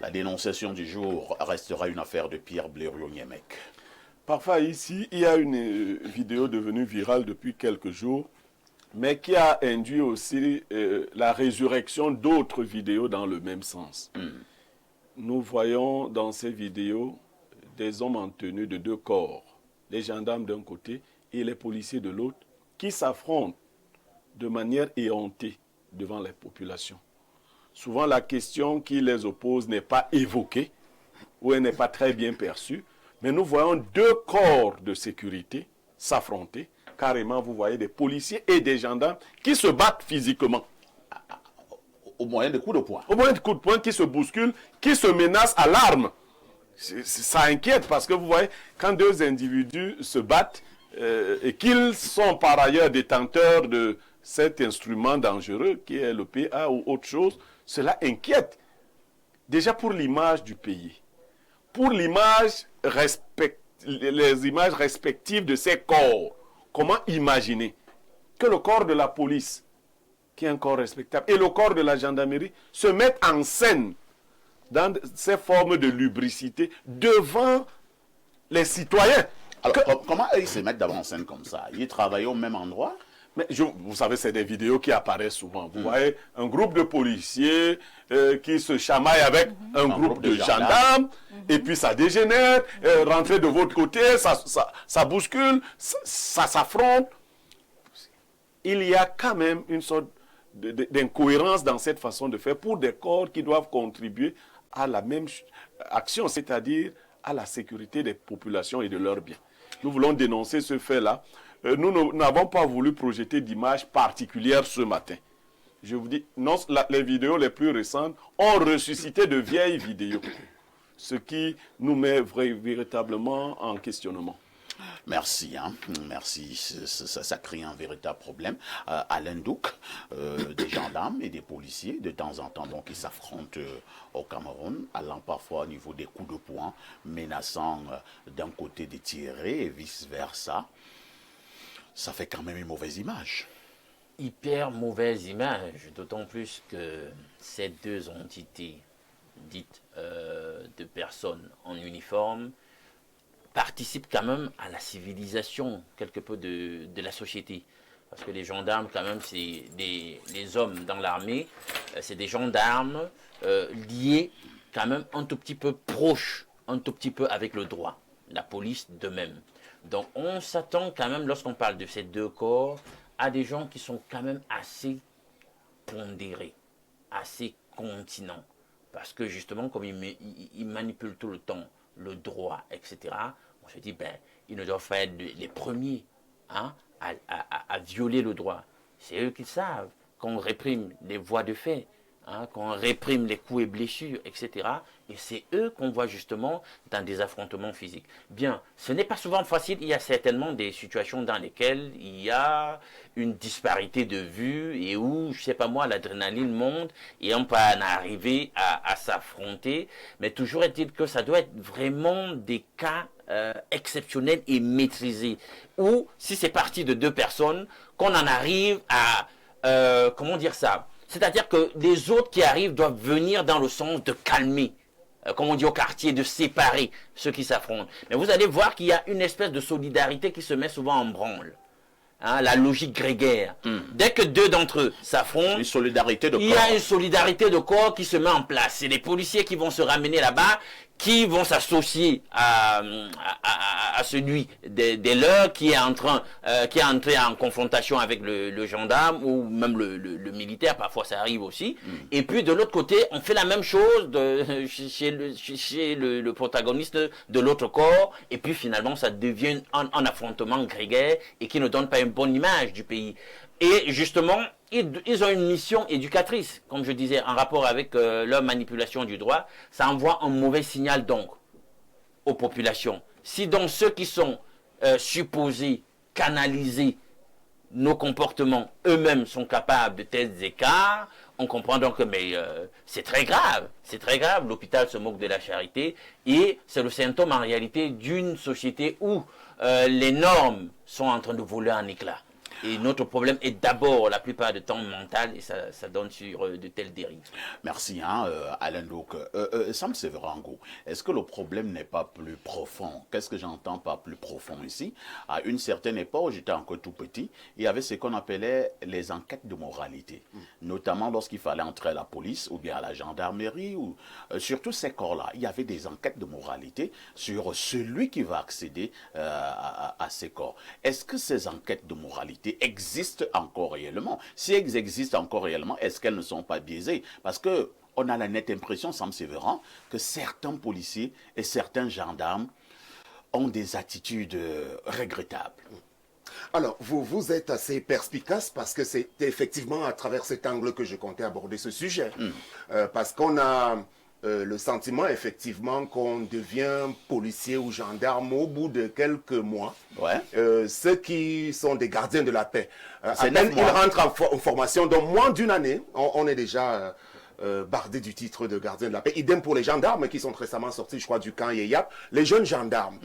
La dénonciation du jour restera une affaire de Pierre Blériot-Niemek.
Parfois ici, il y a une vidéo devenue virale depuis quelques jours, mais qui a induit aussi la résurrection d'autres vidéos dans le même sens. Nous voyons dans ces vidéos des hommes en tenue de deux corps, les gendarmes d'un côté et les policiers de l'autre, qui s'affrontent de manière éhontée devant les populations. Souvent, la question qui les oppose n'est pas évoquée ou elle n'est pas très bien perçue, mais nous voyons deux corps de sécurité s'affronter. Carrément, vous voyez des policiers et des gendarmes qui se battent physiquement.
Au moyen de coups de poing.
Au moyen de coups de poing, qui se bousculent, qui se menacent à l'arme. Ça inquiète parce que vous voyez, quand deux individus se battent et qu'ils sont par ailleurs détenteurs de cet instrument dangereux qui est le PA ou autre chose, cela inquiète. Déjà pour l'image du pays, pour l'image les images respectives de ces corps. Comment imaginer que le corps de la police, qui est un corps respectable, et le corps de la gendarmerie se mettent en scène dans ces formes de lubricité devant les citoyens?
Alors, comment ils se mettent d'abord en scène comme ça? Ils travaillent au même endroit?
Mais vous savez, c'est des vidéos qui apparaissent souvent. Vous voyez un groupe de policiers qui se chamaille avec un groupe de gendarmes, et puis ça dégénère, rentrez de votre côté, ça bouscule, ça s'affronte. Il y a quand même une sorte d'incohérence dans cette façon de faire pour des corps qui doivent contribuer à la même action, c'est-à-dire à la sécurité des populations et de leurs biens. Nous voulons dénoncer ce fait-là. Nous n'avons pas voulu projeter d'image particulière ce matin. Je vous dis, non, les vidéos les plus récentes ont ressuscité de vieilles vidéos, ce qui nous met véritablement en questionnement.
Merci, merci. Ça crée un véritable problème. Alain Douk, des gendarmes et des policiers, de temps en temps, donc, ils s'affrontent au Cameroun, allant parfois au niveau des coups de poing, menaçant d'un côté de tirer et vice-versa. Ça fait quand même une mauvaise image.
Hyper mauvaise image, d'autant plus que ces deux entités dites de personnes en uniforme participent quand même à la civilisation quelque peu de la société. Parce que les gendarmes, quand même, c'est les hommes dans l'armée, c'est des gendarmes liés quand même un tout petit peu proches, un tout petit peu avec le droit. La police de même. Donc on s'attend quand même, lorsqu'on parle de ces deux corps, à des gens qui sont quand même assez pondérés, assez continents. Parce que justement, comme ils manipulent tout le temps le droit, etc., on se dit, ben, ils ne doivent pas être les premiers hein, à violer le droit. C'est eux qui savent qu'on réprime les voies de fait, hein, qu'on réprime les coups et blessures, etc. Et c'est eux qu'on voit justement dans des affrontements physiques. Bien, ce n'est pas souvent facile. Il y a certainement des situations dans lesquelles il y a une disparité de vue et où, je ne sais pas moi, l'adrénaline monte et on peut en arriver à s'affronter. Mais toujours est-il que ça doit être vraiment des cas exceptionnels et maîtrisés. Ou, si c'est parti de 2 personnes, qu'on en arrive à, comment dire ça? C'est-à-dire que les autres qui arrivent doivent venir dans le sens de calmer, comme on dit au quartier, de séparer ceux qui s'affrontent. Mais vous allez voir qu'il y a une espèce de solidarité qui se met souvent en branle. Hein, la logique grégaire. Dès que 2 d'entre eux s'affrontent,
Une solidarité de corps.
il y a une solidarité de corps qui se met en place. C'est les policiers qui vont se ramener là-bas, qui vont s'associer à celui des leurs qui est entré en confrontation avec le gendarme ou même le militaire, parfois ça arrive aussi. Et puis de l'autre côté, on fait la même chose chez le protagoniste de l'autre corps, et puis finalement ça devient un affrontement grégaire et qui ne donne pas une bonne image du pays. Et justement, ils ont une mission éducatrice, comme je disais, en rapport avec leur manipulation du droit. Ça envoie un mauvais signal donc aux populations. Si donc ceux qui sont supposés canaliser nos comportements eux-mêmes sont capables de tels écarts, on comprend donc que c'est très grave. C'est très grave. L'hôpital se moque de la charité et c'est le symptôme en réalité d'une société où les normes sont en train de voler en éclats. Et notre problème est d'abord, la plupart du temps, mental, et ça donne sur de telles dérives.
Merci, Alain Douk. Sam Severango, est-ce que le problème n'est pas plus profond? Qu'est-ce que j'entends par plus profond ici? À une certaine époque, j'étais encore tout petit, il y avait ce qu'on appelait les enquêtes de moralité, notamment lorsqu'il fallait entrer à la police ou bien à la gendarmerie, ou surtout ces corps-là. Il y avait des enquêtes de moralité sur celui qui va accéder à ces corps. Est-ce que ces enquêtes de moralité existent encore réellement? Si elles existent encore réellement, est-ce qu'elles ne sont pas biaisées? Parce que on a la nette impression, Sam Severan, que certains policiers et certains gendarmes ont des attitudes regrettables.
Alors, vous êtes assez perspicace parce que c'est effectivement à travers cet angle que je comptais aborder ce sujet. Parce qu'on a le sentiment effectivement qu'on devient policier ou gendarme au bout de quelques mois.
Ouais.
Ceux qui sont des gardiens de la paix, à peine ils rentrent en formation, donc moins d'une année, on est déjà bardé du titre de gardien de la paix. Idem pour les gendarmes qui sont récemment sortis, je crois, du camp Yeyap, les jeunes gendarmes.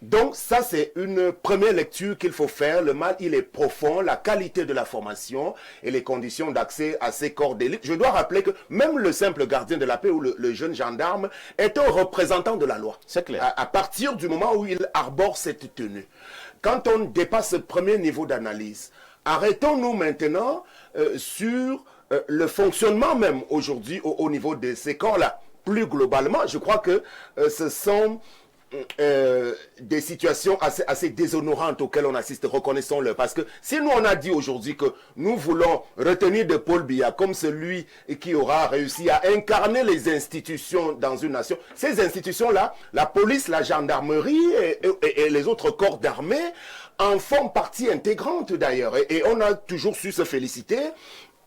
Donc ça, c'est une première lecture qu'il faut faire. Le mal, il est profond, la qualité de la formation et les conditions d'accès à ces corps d'élite. Je dois rappeler que même le simple gardien de la paix ou le jeune gendarme est un représentant de la loi.
C'est clair.
À partir du moment où il arbore cette tenue. Quand on dépasse ce premier niveau d'analyse, arrêtons-nous maintenant sur le fonctionnement même aujourd'hui au niveau de ces corps-là. Plus globalement, je crois que ce sont des situations assez déshonorantes auxquelles on assiste, reconnaissons-le. Parce que si nous on a dit aujourd'hui que nous voulons retenir de Paul Biya comme celui qui aura réussi à incarner les institutions dans une nation, ces institutions-là, la police, la gendarmerie et les autres corps d'armée en font partie intégrante d'ailleurs. Et on a toujours su se féliciter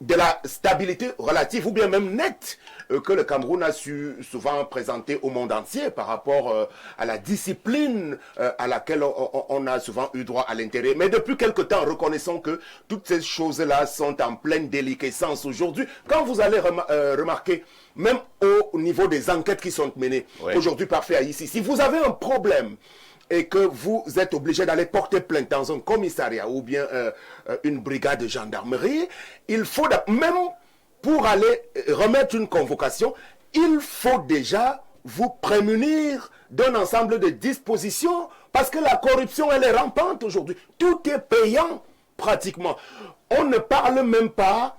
de la stabilité relative ou bien même nette que le Cameroun a su souvent présenter au monde entier par rapport à la discipline à laquelle on a souvent eu droit à l'intérieur. Mais depuis quelque temps, reconnaissons que toutes ces choses-là sont en pleine déliquescence aujourd'hui. Quand vous allez remarquer, même au niveau des enquêtes qui sont menées, aujourd'hui parfait à ici, si vous avez un problème et que vous êtes obligé d'aller porter plainte dans un commissariat ou bien une brigade de gendarmerie, il faut, même pour aller remettre une convocation, il faut déjà vous prémunir d'un ensemble de dispositions parce que la corruption, elle est rampante aujourd'hui. Tout est payant pratiquement. On ne parle même pas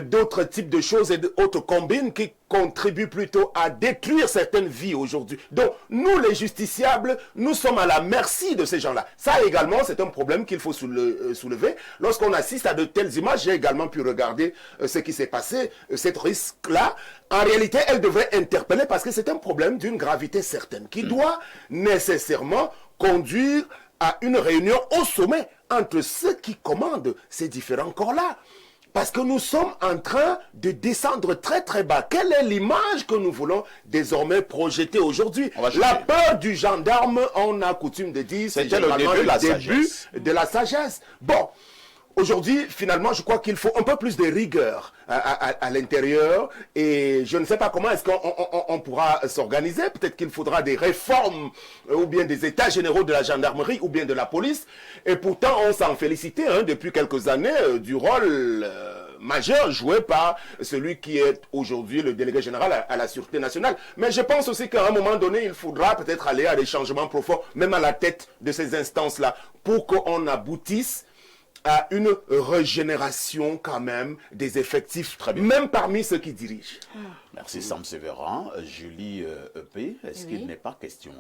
d'autres types de choses et d'autres combines qui contribuent plutôt à détruire certaines vies aujourd'hui. Donc, nous, les justiciables, nous sommes à la merci de ces gens-là. Ça également, c'est un problème qu'il faut soulever. Lorsqu'on assiste à de telles images, j'ai également pu regarder ce qui s'est passé, cette risque-là. En réalité, elle devrait interpeller parce que c'est un problème d'une gravité certaine qui doit nécessairement conduire à une réunion au sommet entre ceux qui commandent ces différents corps-là. Parce que nous sommes en train de descendre très très bas. Quelle est l'image que nous voulons désormais projeter aujourd'hui? La peur du gendarme, on a coutume de dire, c'est
le début
de la sagesse. Bon, aujourd'hui, finalement, je crois qu'il faut un peu plus de rigueur à l'intérieur. Et je ne sais pas comment est-ce qu'on pourra s'organiser. Peut-être qu'il faudra des réformes ou bien des états généraux de la gendarmerie ou bien de la police. Et pourtant, on s'en félicitait depuis quelques années du rôle majeur joué par celui qui est aujourd'hui le délégué général à la Sûreté nationale. Mais je pense aussi qu'à un moment donné, il faudra peut-être aller à des changements profonds, même à la tête de ces instances-là, pour qu'on aboutisse à une régénération quand même des effectifs, même parmi ceux qui dirigent.
Merci Sam Sévérin. Julie EP, est-ce qu'il n'est pas question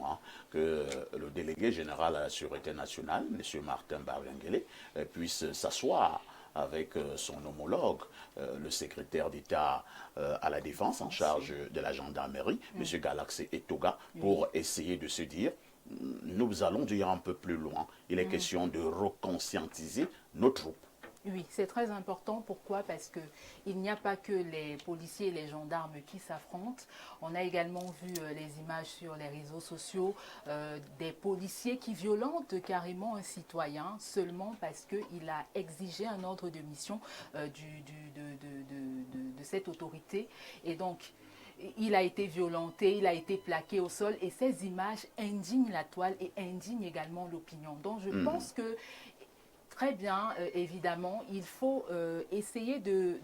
que le délégué général à la Sûreté nationale, M. Martin Barbenguele, puisse s'asseoir avec son homologue, le secrétaire d'État à la Défense en charge de la gendarmerie, M. Galaxé Etoga, pour essayer de se dire nous allons dire un peu plus loin. Il est question de reconscientiser nos troupes.
Oui, c'est très important. Pourquoi? Parce qu'il n'y a pas que les policiers et les gendarmes qui s'affrontent. On a également vu les images sur les réseaux sociaux des policiers qui violentent carrément un citoyen seulement parce qu'il a exigé un ordre de mission de cette autorité. Et donc, il a été violenté, il a été plaqué au sol et ces images indignent la toile et indignent également l'opinion. Donc je pense que, très bien, évidemment, il faut essayer de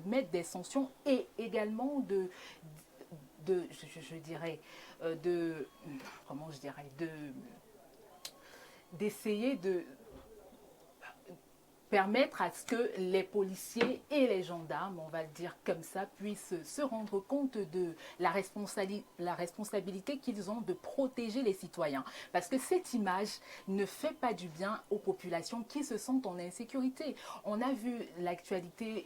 mettre des sanctions et également d'essayer de permettre à ce que les policiers et les gendarmes, on va le dire comme ça, puissent se rendre compte de la responsabilité qu'ils ont de protéger les citoyens. Parce que cette image ne fait pas du bien aux populations qui se sentent en insécurité. On a vu l'actualité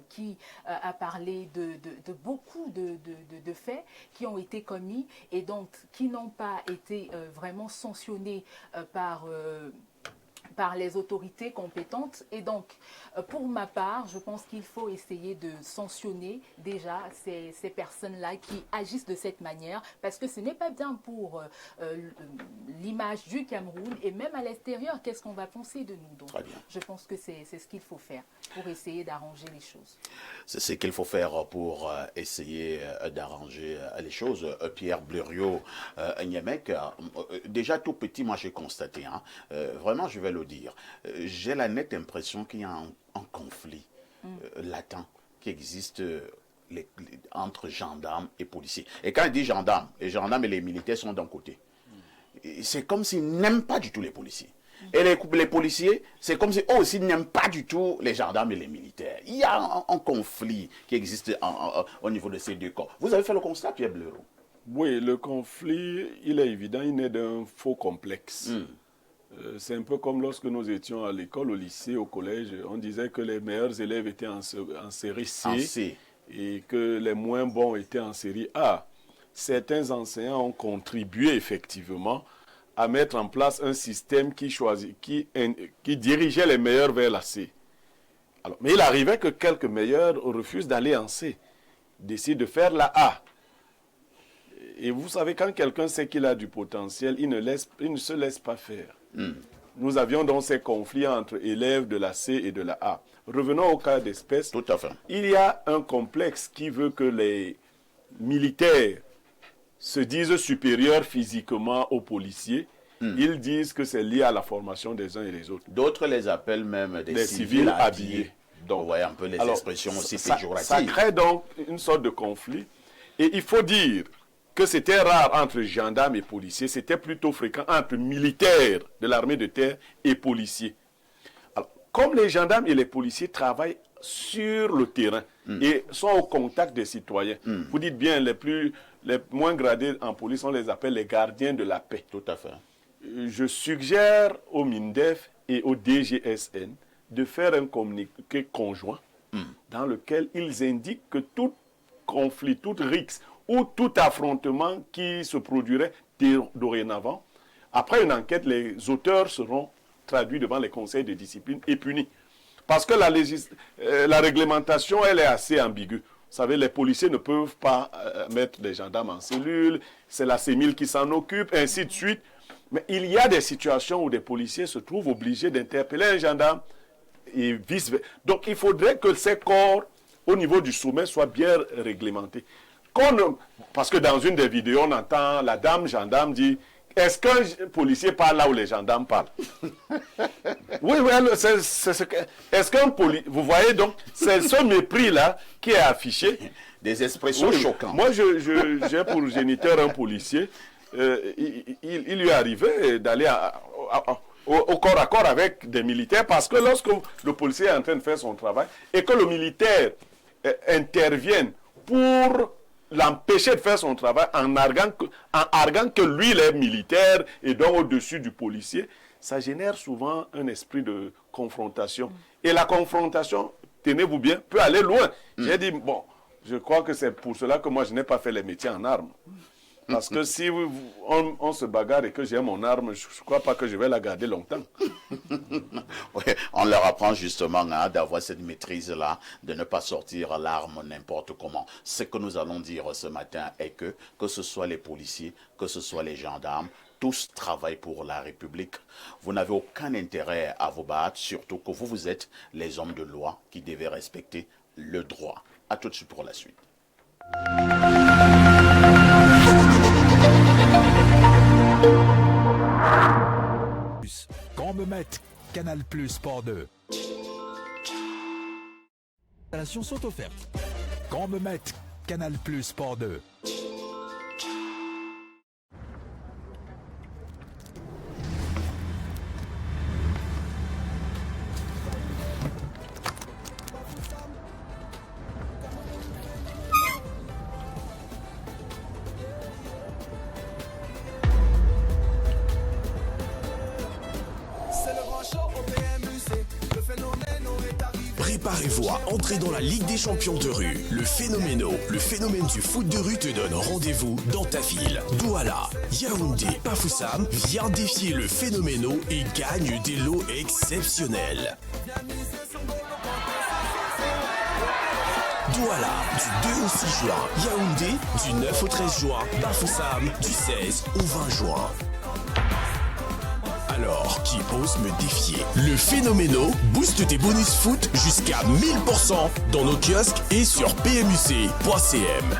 qui a parlé de beaucoup de faits qui ont été commis et donc qui n'ont pas été vraiment sanctionnés par les autorités compétentes. Et donc, pour ma part, je pense qu'il faut essayer de sanctionner déjà ces personnes-là qui agissent de cette manière, parce que ce n'est pas bien pour l'image du Cameroun, et même à l'extérieur, qu'est-ce qu'on va penser de nous? Donc, je pense que c'est ce qu'il faut faire pour essayer d'arranger les choses.
C'est ce qu'il faut faire pour essayer d'arranger les choses. Pierre Blériot, Nyemek, déjà tout petit, moi j'ai constaté, vraiment je vais le dire, j'ai la nette impression qu'il y a un conflit latent qui existe entre gendarmes et policiers. Et quand il dit gendarmes, les gendarmes et les militaires sont d'un côté. C'est comme s'ils n'aiment pas du tout les policiers. Et les policiers, c'est comme si eux aussi n'aiment pas du tout les gendarmes et les militaires. Il y a un conflit qui existe au niveau de ces deux corps. Vous avez fait le constat, Pierre Blériot?
Oui, le conflit, il est évident, il naît d'un faux complexe. C'est un peu comme lorsque nous étions à l'école, au lycée, au collège, on disait que les meilleurs élèves étaient en série C et que les moins bons étaient en série A. Certains enseignants ont contribué effectivement à mettre en place un système qui dirigeait les meilleurs vers la C. Alors, mais il arrivait que quelques meilleurs refusent d'aller en C, décident de faire la A. Et vous savez, quand quelqu'un sait qu'il a du potentiel, il ne se laisse pas faire. Nous avions donc ces conflits entre élèves de la C et de la A. Revenons au cas d'espèce.
Tout à fait.
Il y a un complexe qui veut que les militaires se disent supérieurs physiquement aux policiers. Ils disent que c'est lié à la formation des uns et des autres.
D'autres les appellent même des civils habillés. Donc, vous voyez un peu les expressions aussi péjoratives.
Ça crée donc une sorte de conflit. Et il faut dire que c'était rare entre gendarmes et policiers, c'était plutôt fréquent entre militaires de l'armée de terre et policiers. Alors, comme les gendarmes et les policiers travaillent sur le terrain et sont au contact des citoyens, vous dites bien, les moins gradés en police, on les appelle les gardiens de la paix.
Tout à fait.
Je suggère au MINDEF et au DGSN de faire un communiqué conjoint dans lequel ils indiquent que tout conflit, toute rixe ou tout affrontement qui se produirait dorénavant Après une enquête, les auteurs seront traduits devant les conseils de discipline et punis. Parce que la réglementation, elle est assez ambiguë. Vous savez, les policiers ne peuvent pas mettre des gendarmes en cellule, c'est la CEMIL qui s'en occupe, ainsi de suite. Mais il y a des situations où des policiers se trouvent obligés d'interpeller un gendarme et vice-versa. Donc il faudrait que ces corps, au niveau du sommet, soient bien réglementés. Parce que dans une des vidéos, on entend la dame gendarme dire « Est-ce qu'un policier parle là où les gendarmes parlent ?» Oui, est-ce qu'un policier... Vous voyez donc, c'est ce mépris-là qui est affiché.
Des expressions choquantes.
Moi, j'ai pour géniteur un policier. Il lui est arrivé d'aller au corps à corps avec des militaires parce que lorsque le policier est en train de faire son travail et que le militaire intervienne pour l'empêcher de faire son travail en arguant que lui, il est militaire et donc au-dessus du policier, ça génère souvent un esprit de confrontation. Et la confrontation, tenez-vous bien, peut aller loin. J'ai dit, bon, je crois que c'est pour cela que moi, je n'ai pas fait les métiers en armes. Parce que si on se bagarre et que j'ai mon arme, je ne crois pas que je vais la garder longtemps.
Oui, on leur apprend justement d'avoir cette maîtrise-là, de ne pas sortir l'arme n'importe comment. Ce que nous allons dire ce matin est que ce soit les policiers, que ce soit les gendarmes, tous travaillent pour la République. Vous n'avez aucun intérêt à vous battre, surtout que vous êtes les hommes de loi qui devez respecter le droit. À tout de suite pour la suite.
Quand me mettre Canal Plus Sport 2. Les installations sont offertes. Quand me mettre Canal Plus Sport 2.
Préparez-vous à entrer dans la Ligue des champions de rue. Le phénomène du foot de rue te donne rendez-vous dans ta ville. Douala, Yaoundé, Bafoussam, viens défier le phénomène et gagne des lots exceptionnels. Douala, du 2 au 6 juin. Yaoundé, du 9 au 13 juin. Bafoussam, du 16 au 20 juin. Alors, qui ose me défier? Le Phénoméno booste tes bonus foot jusqu'à 1000% dans nos kiosques et sur pmuc.cm.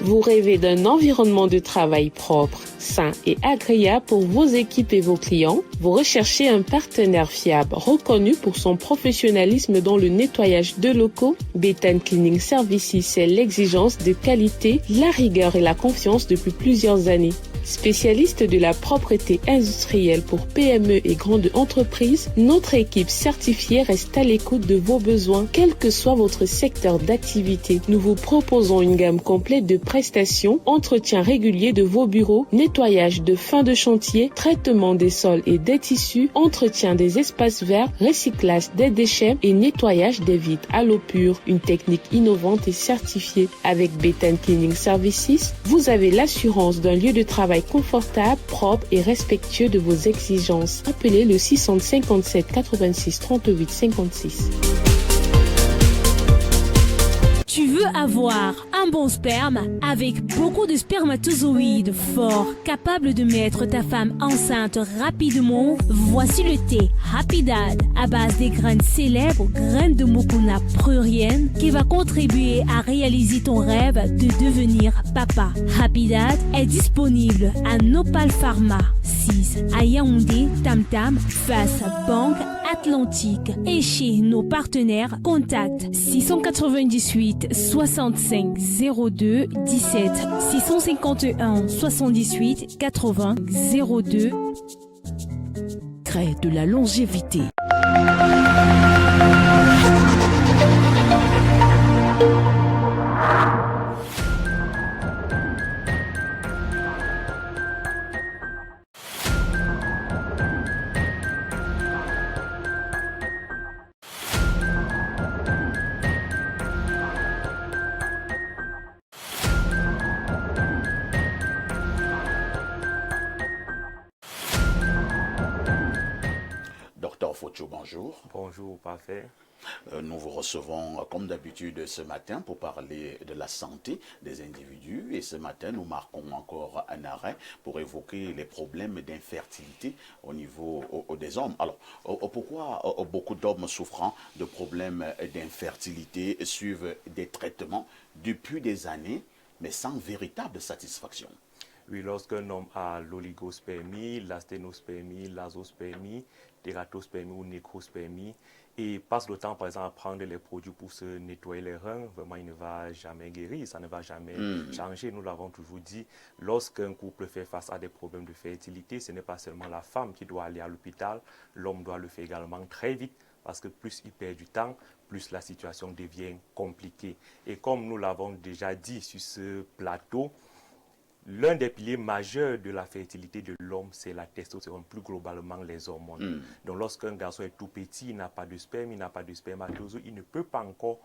Vous rêvez d'un environnement de travail propre, sain et agréable pour vos équipes et vos clients? Vous recherchez un partenaire fiable, reconnu pour son professionnalisme dans le nettoyage de locaux? Béthane Cleaning Services, c'est l'exigence de qualité, la rigueur et la confiance depuis plusieurs années. Spécialiste de la propreté industrielle pour PME et grandes entreprises, notre équipe certifiée reste à l'écoute de vos besoins, quel que soit votre secteur d'activité. Nous vous proposons une gamme complète de prestations, entretien régulier de vos bureaux, nettoyage de fin de chantier, traitement des sols et des tissus, entretien des espaces verts, recyclage des déchets et nettoyage des vitres à l'eau pure. Une technique innovante et certifiée. Avec Béthane Cleaning Services, vous avez l'assurance d'un lieu de travail confortable, propre et respectueux de vos exigences. Appelez le 657 86 38 56.
Tu veux avoir un bon sperme avec beaucoup de spermatozoïdes forts, capables de mettre ta femme enceinte rapidement? Voici le thé Happy Dad à base des graines célèbres, graines de mucuna prurienne, qui va contribuer à réaliser ton rêve de devenir papa. Happy Dad est disponible à Nopal Pharma 6 à Yaoundé, Tam Tam, face Banque Atlantique et chez nos partenaires. Contact 698 65 02 17 651 78 80 02. Crée de la longévité.
Fotio, bonjour.
Bonjour, parfait.
Nous vous recevons comme d'habitude ce matin pour parler de la santé des individus et ce matin nous marquons encore un arrêt pour évoquer les problèmes d'infertilité au niveau des hommes. Alors pourquoi beaucoup d'hommes souffrant de problèmes d'infertilité suivent des traitements depuis des années mais sans véritable satisfaction?
Oui, lorsqu'un homme a l'oligospermie, l'asténospermie, l'azospermie, tératospermie ou nécrospermie et passe le temps, par exemple, à prendre les produits pour se nettoyer les reins, vraiment, il ne va jamais guérir, ça ne va jamais changer. Nous l'avons toujours dit, lorsqu'un couple fait face à des problèmes de fertilité, ce n'est pas seulement la femme qui doit aller à l'hôpital, l'homme doit le faire également très vite, parce que plus il perd du temps, plus la situation devient compliquée. Et comme nous l'avons déjà dit sur ce plateau, l'un des piliers majeurs de la fertilité de l'homme, c'est la testostérone, plus globalement les hormones. Donc lorsqu'un garçon est tout petit, il n'a pas de sperme, il n'a pas de spermatozoïdes, il ne peut pas encore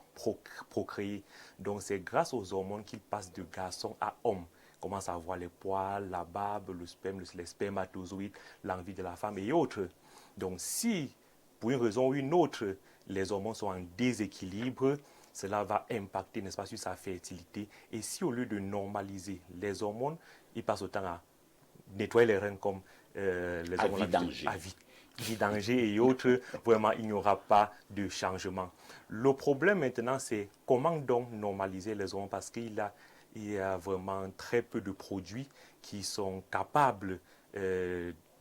procréer. Donc c'est grâce aux hormones qu'il passe de garçon à homme. Il commence à avoir les poils, la barbe, le sperme, les spermatozoïdes, l'envie de la femme et autres. Donc si, pour une raison ou une autre, les hormones sont en déséquilibre, cela va impacter, n'est-ce pas, sur sa fertilité. Et si au lieu de normaliser les hormones, il passe autant à nettoyer les reins comme les hormones à vidanger et autres, vraiment il n'y aura pas de changement. Le problème maintenant, c'est comment donc normaliser les hormones, parce qu'il y a vraiment très peu de produits qui sont capables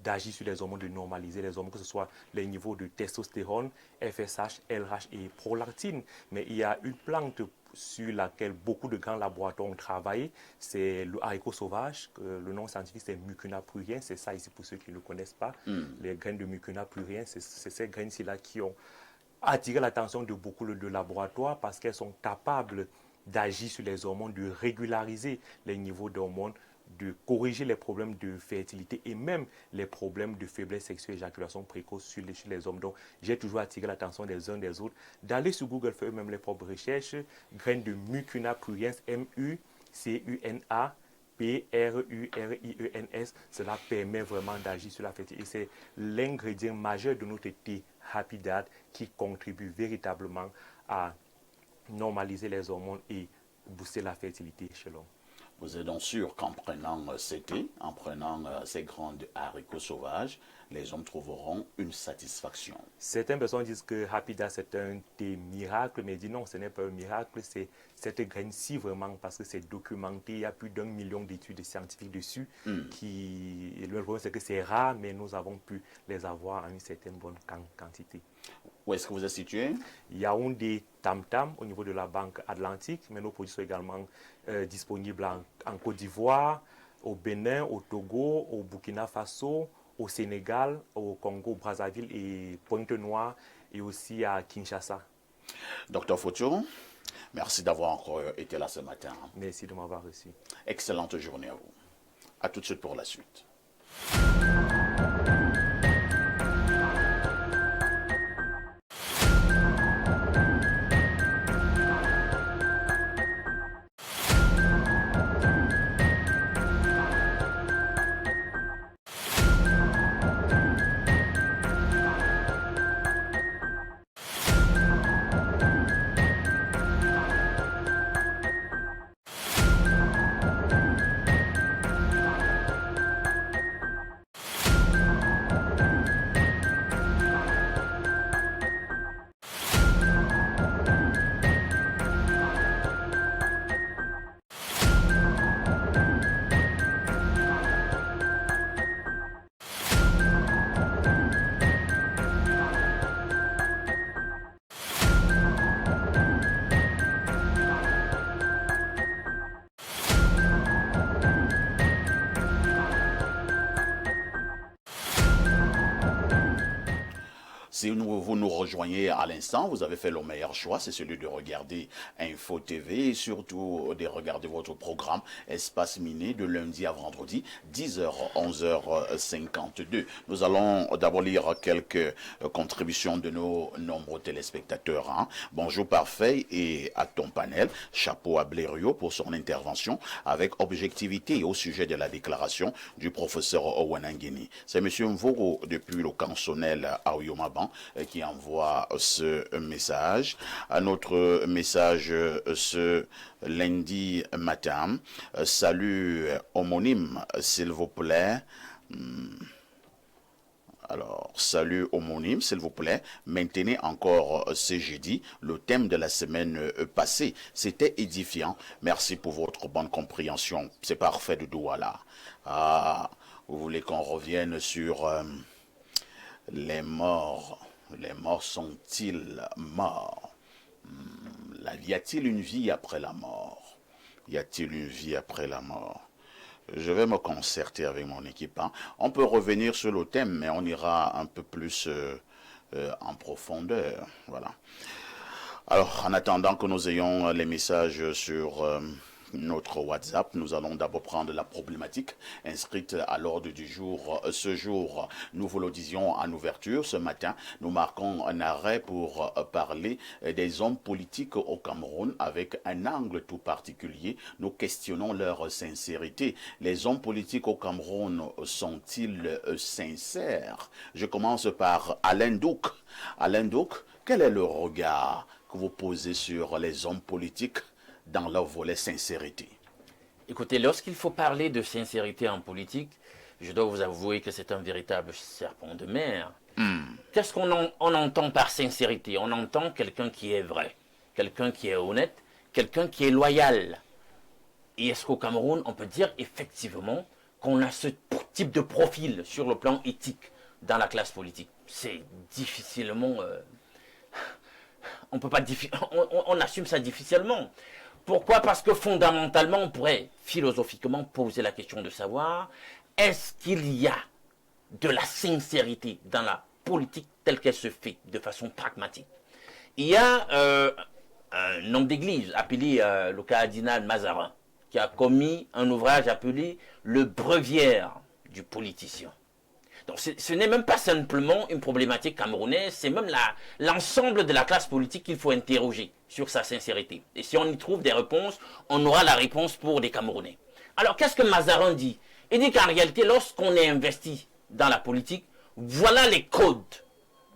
d'agir sur les hormones, de normaliser les hormones, que ce soit les niveaux de testostérone, FSH, LH et prolactine. Mais il y a une plante sur laquelle beaucoup de grands laboratoires ont travaillé, c'est le haricot sauvage, le nom scientifique c'est Mucuna pruriens, c'est ça ici pour ceux qui ne le connaissent pas. Les graines de Mucuna pruriens, c'est ces graines-ci là qui ont attiré l'attention de beaucoup de laboratoires parce qu'elles sont capables d'agir sur les hormones, de régulariser les niveaux d'hormones, de corriger les problèmes de fertilité et même les problèmes de faiblesse sexuelle, éjaculation précoce sur les hommes. Donc, j'ai toujours attiré l'attention des uns des autres d'aller sur Google faire eux-mêmes les propres recherches. Graines de Mucuna pruriens, M-U-C-U-N-A-P-R-U-R-I-E-N-S. Cela permet vraiment d'agir sur la fertilité. Et c'est l'ingrédient majeur de notre thé Happy Dad qui contribue véritablement à normaliser les hormones et booster la fertilité chez l'homme.
Vous êtes donc sûr qu'en prenant ces thés, en prenant ces grands haricots sauvages, les hommes trouveront une satisfaction?
Certaines personnes disent que Happy Dad c'est un thé miracle, mais disent non, ce n'est pas un miracle, c'est cette graine-ci vraiment, parce que c'est documenté, il y a plus d'1 million d'études scientifiques dessus, et le problème c'est que c'est rare, mais nous avons pu les avoir en une certaine bonne quantité.
Où est-ce que vous êtes situé?
Yaoundé Tam-Tam, au niveau de la Banque Atlantique, mais nos produits sont également disponibles en Côte d'Ivoire, au Bénin, au Togo, au Burkina Faso, au Sénégal, au Congo, Brazzaville et Pointe-Noire, et aussi à Kinshasa.
Docteur Fotio, merci d'avoir encore été là ce matin.
Merci de m'avoir reçu.
Excellente journée à vous. À tout de suite pour la suite. Si vous nous rejoignez à l'instant, vous avez fait le meilleur choix, c'est celui de regarder Info TV et surtout de regarder votre programme Espace Miné de lundi à vendredi, 10h, 11h52. Nous allons d'abord lire quelques contributions de nos nombreux téléspectateurs. Bonjour Parfait et à ton panel. Chapeau à Blériot pour son intervention avec objectivité au sujet de la déclaration du professeur Owen Ngueni. C'est M. Mvoro depuis le cantonel à Oyumaban qui envoie ce message. Un autre message ce lundi matin. Salut homonyme, s'il vous plaît. Alors, salut homonyme, s'il vous plaît. Maintenez encore ce jeudi le thème de la semaine passée. C'était édifiant. Merci pour votre bonne compréhension. C'est parfait de Douala. Ah, vous voulez qu'on revienne sur les morts. Les morts sont-ils morts? Y a-t-il une vie après la mort? Y a-t-il une vie après la mort? Je vais me concerter avec mon équipe. On peut revenir sur le thème, mais on ira un peu plus en profondeur. Voilà. Alors, en attendant que nous ayons les messages sur notre WhatsApp, nous allons d'abord prendre la problématique inscrite à l'ordre du jour. Ce jour, nous vous le disions en ouverture, ce matin, nous marquons un arrêt pour parler des hommes politiques au Cameroun avec un angle tout particulier. Nous questionnons leur sincérité. Les hommes politiques au Cameroun sont-ils sincères? Je commence par Alain Douk. Alain Douk, quel est le regard que vous posez sur les hommes politiques dans leur volet sincérité?
Écoutez, lorsqu'il faut parler de sincérité en politique, je dois vous avouer que c'est un véritable serpent de mer. Qu'est-ce qu'on entend par sincérité? On entend quelqu'un qui est vrai, quelqu'un qui est honnête, quelqu'un qui est loyal. Et est-ce qu'au Cameroun, on peut dire effectivement qu'on a ce type de profil sur le plan éthique dans la classe politique? C'est difficilement... on assume ça difficilement. Pourquoi? Parce que fondamentalement, on pourrait philosophiquement poser la question de savoir, est-ce qu'il y a de la sincérité dans la politique telle qu'elle se fait de façon pragmatique? Il y a un homme d'église appelé le cardinal Mazarin qui a commis un ouvrage appelé Le Breviaire du politicien. Donc ce n'est même pas simplement une problématique camerounaise, c'est même l'ensemble de la classe politique qu'il faut interroger sur sa sincérité. Et si on y trouve des réponses, on aura la réponse pour des Camerounais. Alors qu'est-ce que Mazarin dit? Il dit qu'en réalité, lorsqu'on est investi dans la politique, voilà les codes,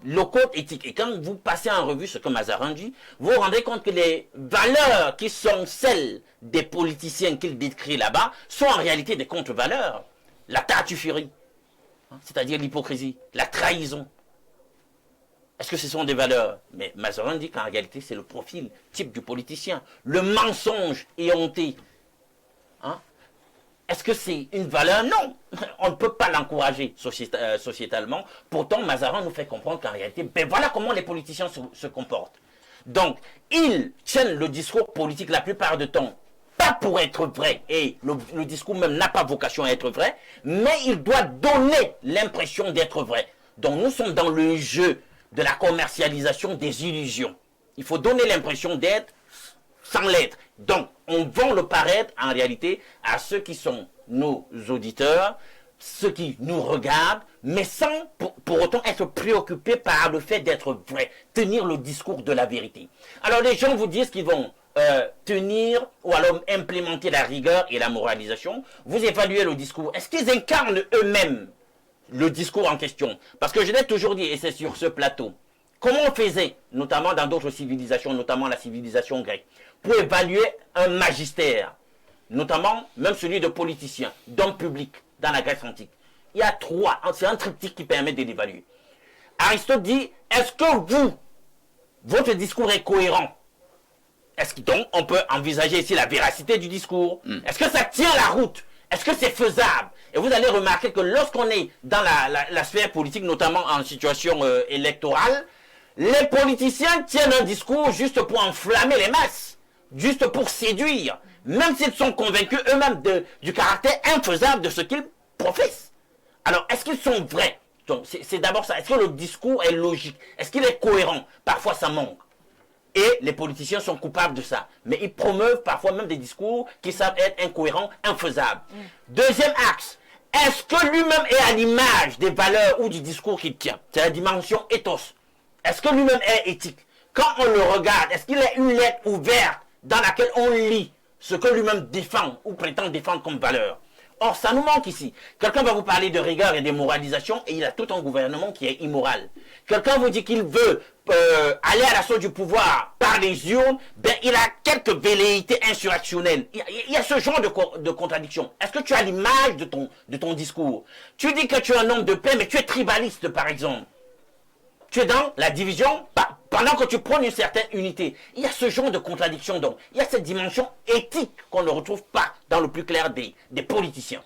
le code éthique. Et quand vous passez en revue ce que Mazarin dit, vous vous rendez compte que les valeurs qui sont celles des politiciens qu'il décrit là-bas sont en réalité des contre-valeurs. La tartufferie, c'est-à-dire l'hypocrisie, la trahison. Est-ce que ce sont des valeurs? Mais Mazarin dit qu'en réalité, c'est le profil type du politicien. Le mensonge éhonté. Est-ce que c'est une valeur? Non. On ne peut pas l'encourager sociétalement. Pourtant, Mazarin nous fait comprendre qu'en réalité, ben voilà comment les politiciens se comportent. Donc, ils tiennent le discours politique la plupart du temps pas pour être vrai, et le discours même n'a pas vocation à être vrai, mais il doit donner l'impression d'être vrai. Donc nous sommes dans le jeu de la commercialisation des illusions. Il faut donner l'impression d'être sans l'être. Donc on vend le paraître en réalité à ceux qui sont nos auditeurs, ceux qui nous regardent, mais sans pour autant être préoccupés par le fait d'être vrai, tenir le discours de la vérité. Alors les gens vous disent qu'ils vont tenir ou alors implémenter la rigueur et la moralisation. Vous évaluez le discours. Est-ce qu'ils incarnent eux-mêmes le discours en question? Parce que je l'ai toujours dit, et c'est sur ce plateau, comment on faisait, notamment dans d'autres civilisations, notamment la civilisation grecque, pour évaluer un magistère, notamment même celui de politicien, d'homme public dans la Grèce antique? Il y a trois, c'est un triptyque qui permet de l'évaluer. Aristote dit, est-ce que votre discours est cohérent? Est-ce que donc on peut envisager ici la véracité du discours? Est-ce que ça tient la route? Est-ce que c'est faisable? Et vous allez remarquer que lorsqu'on est dans la sphère politique, notamment en situation électorale, les politiciens tiennent un discours juste pour enflammer les masses, juste pour séduire, même s'ils sont convaincus eux-mêmes du caractère infaisable de ce qu'ils professent. Alors, est-ce qu'ils sont vrais? Donc, c'est d'abord ça. Est-ce que le discours est logique? Est-ce qu'il est cohérent? Parfois, ça manque. Et les politiciens sont coupables de ça. Mais ils promeuvent parfois même des discours qui savent être incohérents, infaisables. Deuxième axe, est-ce que lui-même est à l'image des valeurs ou du discours qu'il tient? C'est la dimension ethos. Est-ce que lui-même est éthique? Quand on le regarde, est-ce qu'il est une lettre ouverte dans laquelle on lit ce que lui-même défend ou prétend défendre comme valeur? Or, ça nous manque ici. Quelqu'un va vous parler de rigueur et de moralisation et il a tout un gouvernement qui est immoral. Quelqu'un vous dit qu'il veut aller à l'assaut du pouvoir par les urnes, ben, il a quelques velléités insurrectionnelles. Il y a ce genre de contradiction. Est-ce que tu as l'image de ton discours? Tu dis que tu es un homme de paix, mais tu es tribaliste, par exemple. Tu es dans la division pendant que tu prônes une certaine unité. Il y a ce genre de contradiction. Donc, il y a cette dimension éthique qu'on ne retrouve pas dans le plus clair des politiciens.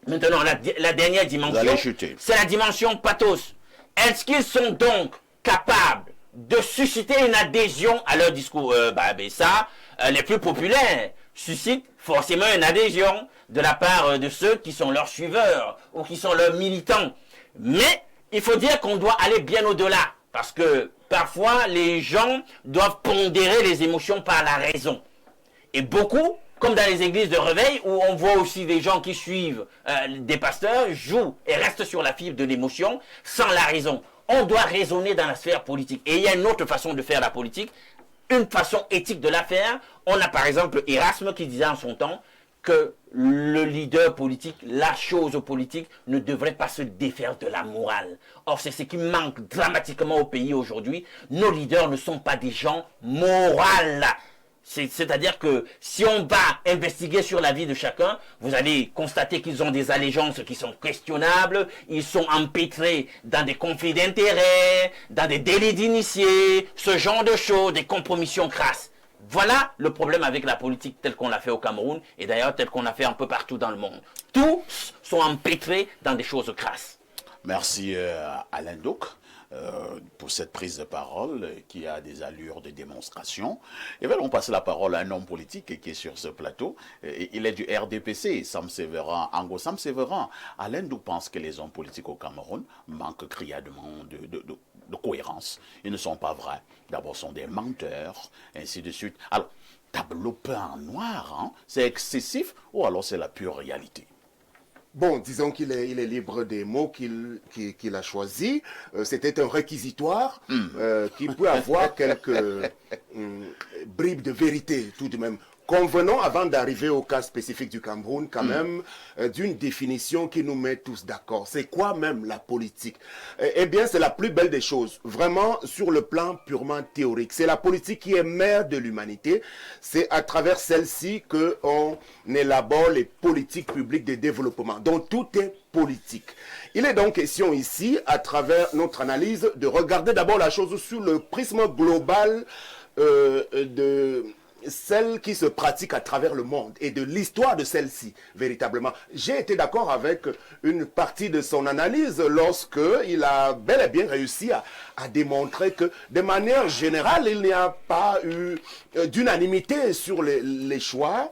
Maintenant, la dernière dimension, c'est la dimension pathos. Est-ce qu'ils sont donc capables de susciter une adhésion à leur discours? Les plus populaires suscitent forcément une adhésion de la part de ceux qui sont leurs suiveurs ou qui sont leurs militants. Mais il faut dire qu'on doit aller bien au-delà, parce que parfois les gens doivent pondérer les émotions par la raison. Et beaucoup, comme dans les églises de réveil, où on voit aussi des gens qui suivent des pasteurs, jouent et restent sur la fibre de l'émotion sans la raison. On doit raisonner dans la sphère politique. Et il y a une autre façon de faire la politique, une façon éthique de la faire. On a par exemple Erasme qui disait en son temps que le leader politique, la chose politique, ne devrait pas se défaire de la morale. Or, c'est ce qui manque dramatiquement au pays aujourd'hui. Nos leaders ne sont pas des gens moraux. C'est-à-dire que si on va investiguer sur la vie de chacun, vous allez constater qu'ils ont des allégeances qui sont questionnables, ils sont empêtrés dans des conflits d'intérêts, dans des délits d'initiés, ce genre de choses, des compromissions crasses. Voilà le problème avec la politique telle qu'on l'a fait au Cameroun et d'ailleurs telle qu'on a fait un peu partout dans le monde. Tous sont empêtrés dans des choses crasses.
Merci Alain Douk pour cette prise de parole qui a des allures de démonstration. Et bien on passe la parole à un homme politique qui est sur ce plateau. Il est du RDPC, Sam Sévéran, Ango Sam Sévéran. Alain Douk pense que les hommes politiques au Cameroun manquent criardement de cohérence. Ils ne sont pas vrais. D'abord, sont des menteurs, ainsi de suite. Alors, tableau peint en noir, hein? C'est excessif ou alors c'est la pure réalité?
Bon, disons qu'il est libre des mots qu'il a choisis. C'était un réquisitoire qui peut avoir quelques bribes de vérité tout de même. Convenons, avant d'arriver au cas spécifique du Cameroun, quand même, d'une définition qui nous met tous d'accord. C'est quoi même la politique? Eh bien, c'est la plus belle des choses, vraiment sur le plan purement théorique. C'est la politique qui est mère de l'humanité. C'est à travers celle-ci qu'on élabore les politiques publiques de développement. Donc, tout est politique. Il est donc question ici, à travers notre analyse, de regarder d'abord la chose sur le prisme global de celle qui se pratique à travers le monde et de l'histoire de celle-ci, véritablement. J'ai été d'accord avec une partie de son analyse lorsque il a bel et bien réussi à démontrer que, de manière générale, il n'y a pas eu d'unanimité sur les choix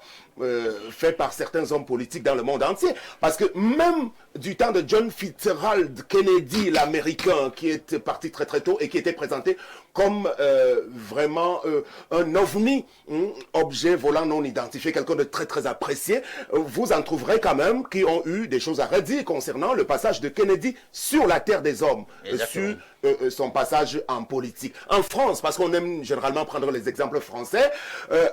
faits par certains hommes politiques dans le monde entier. Parce que même du temps de John Fitzgerald Kennedy, l'Américain, qui était parti très très tôt et qui était présenté comme vraiment un ovni, objet volant non identifié, quelqu'un de très très apprécié, vous en trouverez quand même qui ont eu des choses à redire concernant le passage de Kennedy sur la terre des hommes, sur son passage en politique. En France, parce qu'on aime généralement prendre les exemples français,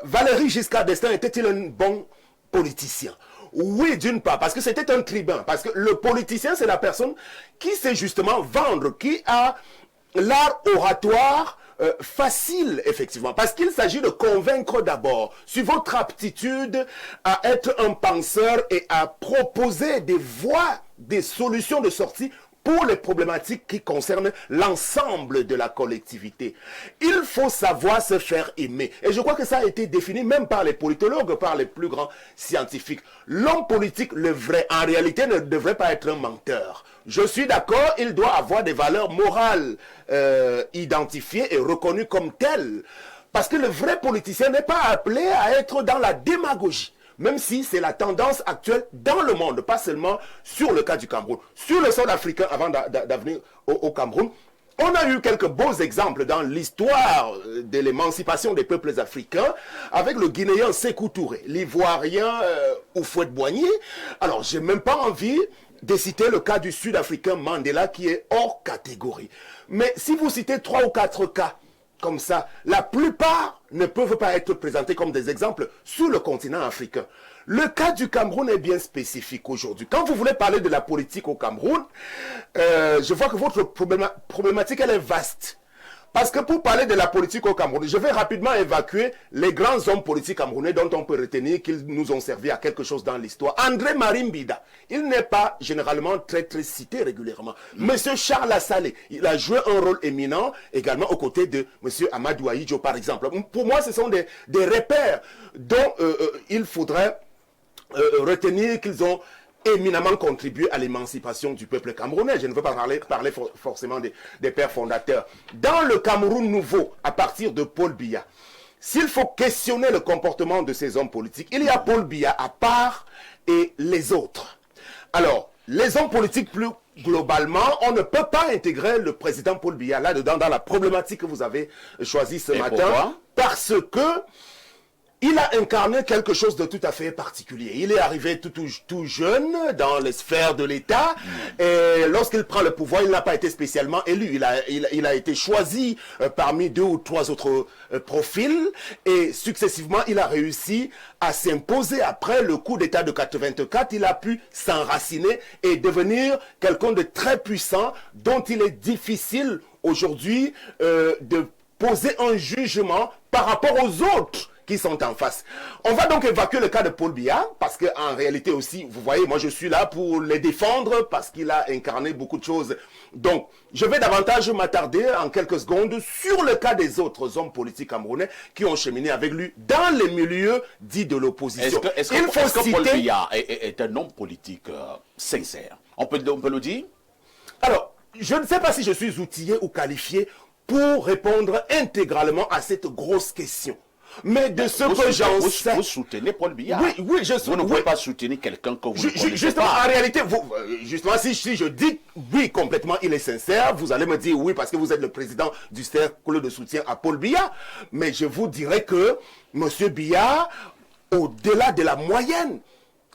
Valéry Giscard d'Estaing était-il un bon politicien? Oui, d'une part, parce que c'était un tribun, parce que le politicien, c'est la personne qui sait justement vendre, qui a l'art oratoire facile, effectivement, parce qu'il s'agit de convaincre d'abord sur votre aptitude à être un penseur et à proposer des voies, des solutions de sortie pour les problématiques qui concernent l'ensemble de la collectivité. Il faut savoir se faire aimer. Et je crois que ça a été défini même par les politologues, par les plus grands scientifiques. L'homme politique, le vrai, en réalité, ne devrait pas être un menteur. Je suis d'accord, il doit avoir des valeurs morales identifiées et reconnues comme telles. Parce que le vrai politicien n'est pas appelé à être dans la démagogie. Même si c'est la tendance actuelle dans le monde, pas seulement sur le cas du Cameroun. Sur le sol africain, avant d'avenir au Cameroun, on a eu quelques beaux exemples dans l'histoire de l'émancipation des peuples africains, avec le Guinéen Sékou Touré, l'Ivoirien Houphouët-Boigny. Alors, j'ai même pas envie de citer le cas du Sud-Africain Mandela, qui est hors catégorie. Mais si vous citez 3 ou 4 cas, comme ça, la plupart ne peuvent pas être présentés comme des exemples sur le continent africain. Le cas du Cameroun est bien spécifique aujourd'hui. Quand vous voulez parler de la politique au Cameroun, je vois que votre problématique, elle est vaste. Parce que pour parler de la politique au Cameroun, je vais rapidement évacuer les grands hommes politiques camerounais dont on peut retenir qu'ils nous ont servi à quelque chose dans l'histoire. André-Marie Mbida, il n'est pas généralement très cité régulièrement. Monsieur Charles Assalé, il a joué un rôle éminent également aux côtés de monsieur Amadou Ahidjo par exemple. Pour moi, ce sont des repères dont il faudrait retenir qu'ils ont éminemment contribué à l'émancipation du peuple camerounais. Je ne veux pas parler forcément des pères fondateurs. Dans le Cameroun nouveau, à partir de Paul Biya, s'il faut questionner le comportement de ces hommes politiques, il y a Paul Biya à part et les autres. Alors, les hommes politiques plus globalement, on ne peut pas intégrer le président Paul Biya là-dedans dans la problématique que vous avez choisie ce matin. Pourquoi? Parce que il a incarné quelque chose de tout à fait particulier. Il est arrivé tout jeune dans les sphères de l'État. Et lorsqu'il prend le pouvoir, il n'a pas été spécialement élu. Il a été choisi parmi 2 ou 3 autres profils. Et successivement, il a réussi à s'imposer. Après le coup d'État de 84, il a pu s'enraciner et devenir quelqu'un de très puissant dont il est difficile aujourd'hui de poser un jugement par rapport aux autres qui sont en face. On va donc évacuer le cas de Paul Biya, parce qu'en réalité aussi, vous voyez, moi je suis là pour les défendre, parce qu'il a incarné beaucoup de choses. Donc, je vais davantage m'attarder en quelques secondes sur le cas des autres hommes politiques camerounais qui ont cheminé avec lui dans les milieux dits de l'opposition.
Est-ce que Paul Biya est un homme politique sincère? On peut le dire?
Alors, je ne sais pas si je suis outillé ou qualifié pour répondre intégralement à cette grosse question. Mais de ce que j'en sais...
Vous soutenez Paul Biya?
Oui, je soutiens.
Vous ne pouvez pas soutenir quelqu'un que vous ne connaissez
justement,
pas.
En réalité, justement, si je dis oui, complètement, il est sincère, vous allez me dire oui, parce que vous êtes le président du cercle de soutien à Paul Biya. Mais je vous dirais que M. Biya, au-delà de la moyenne,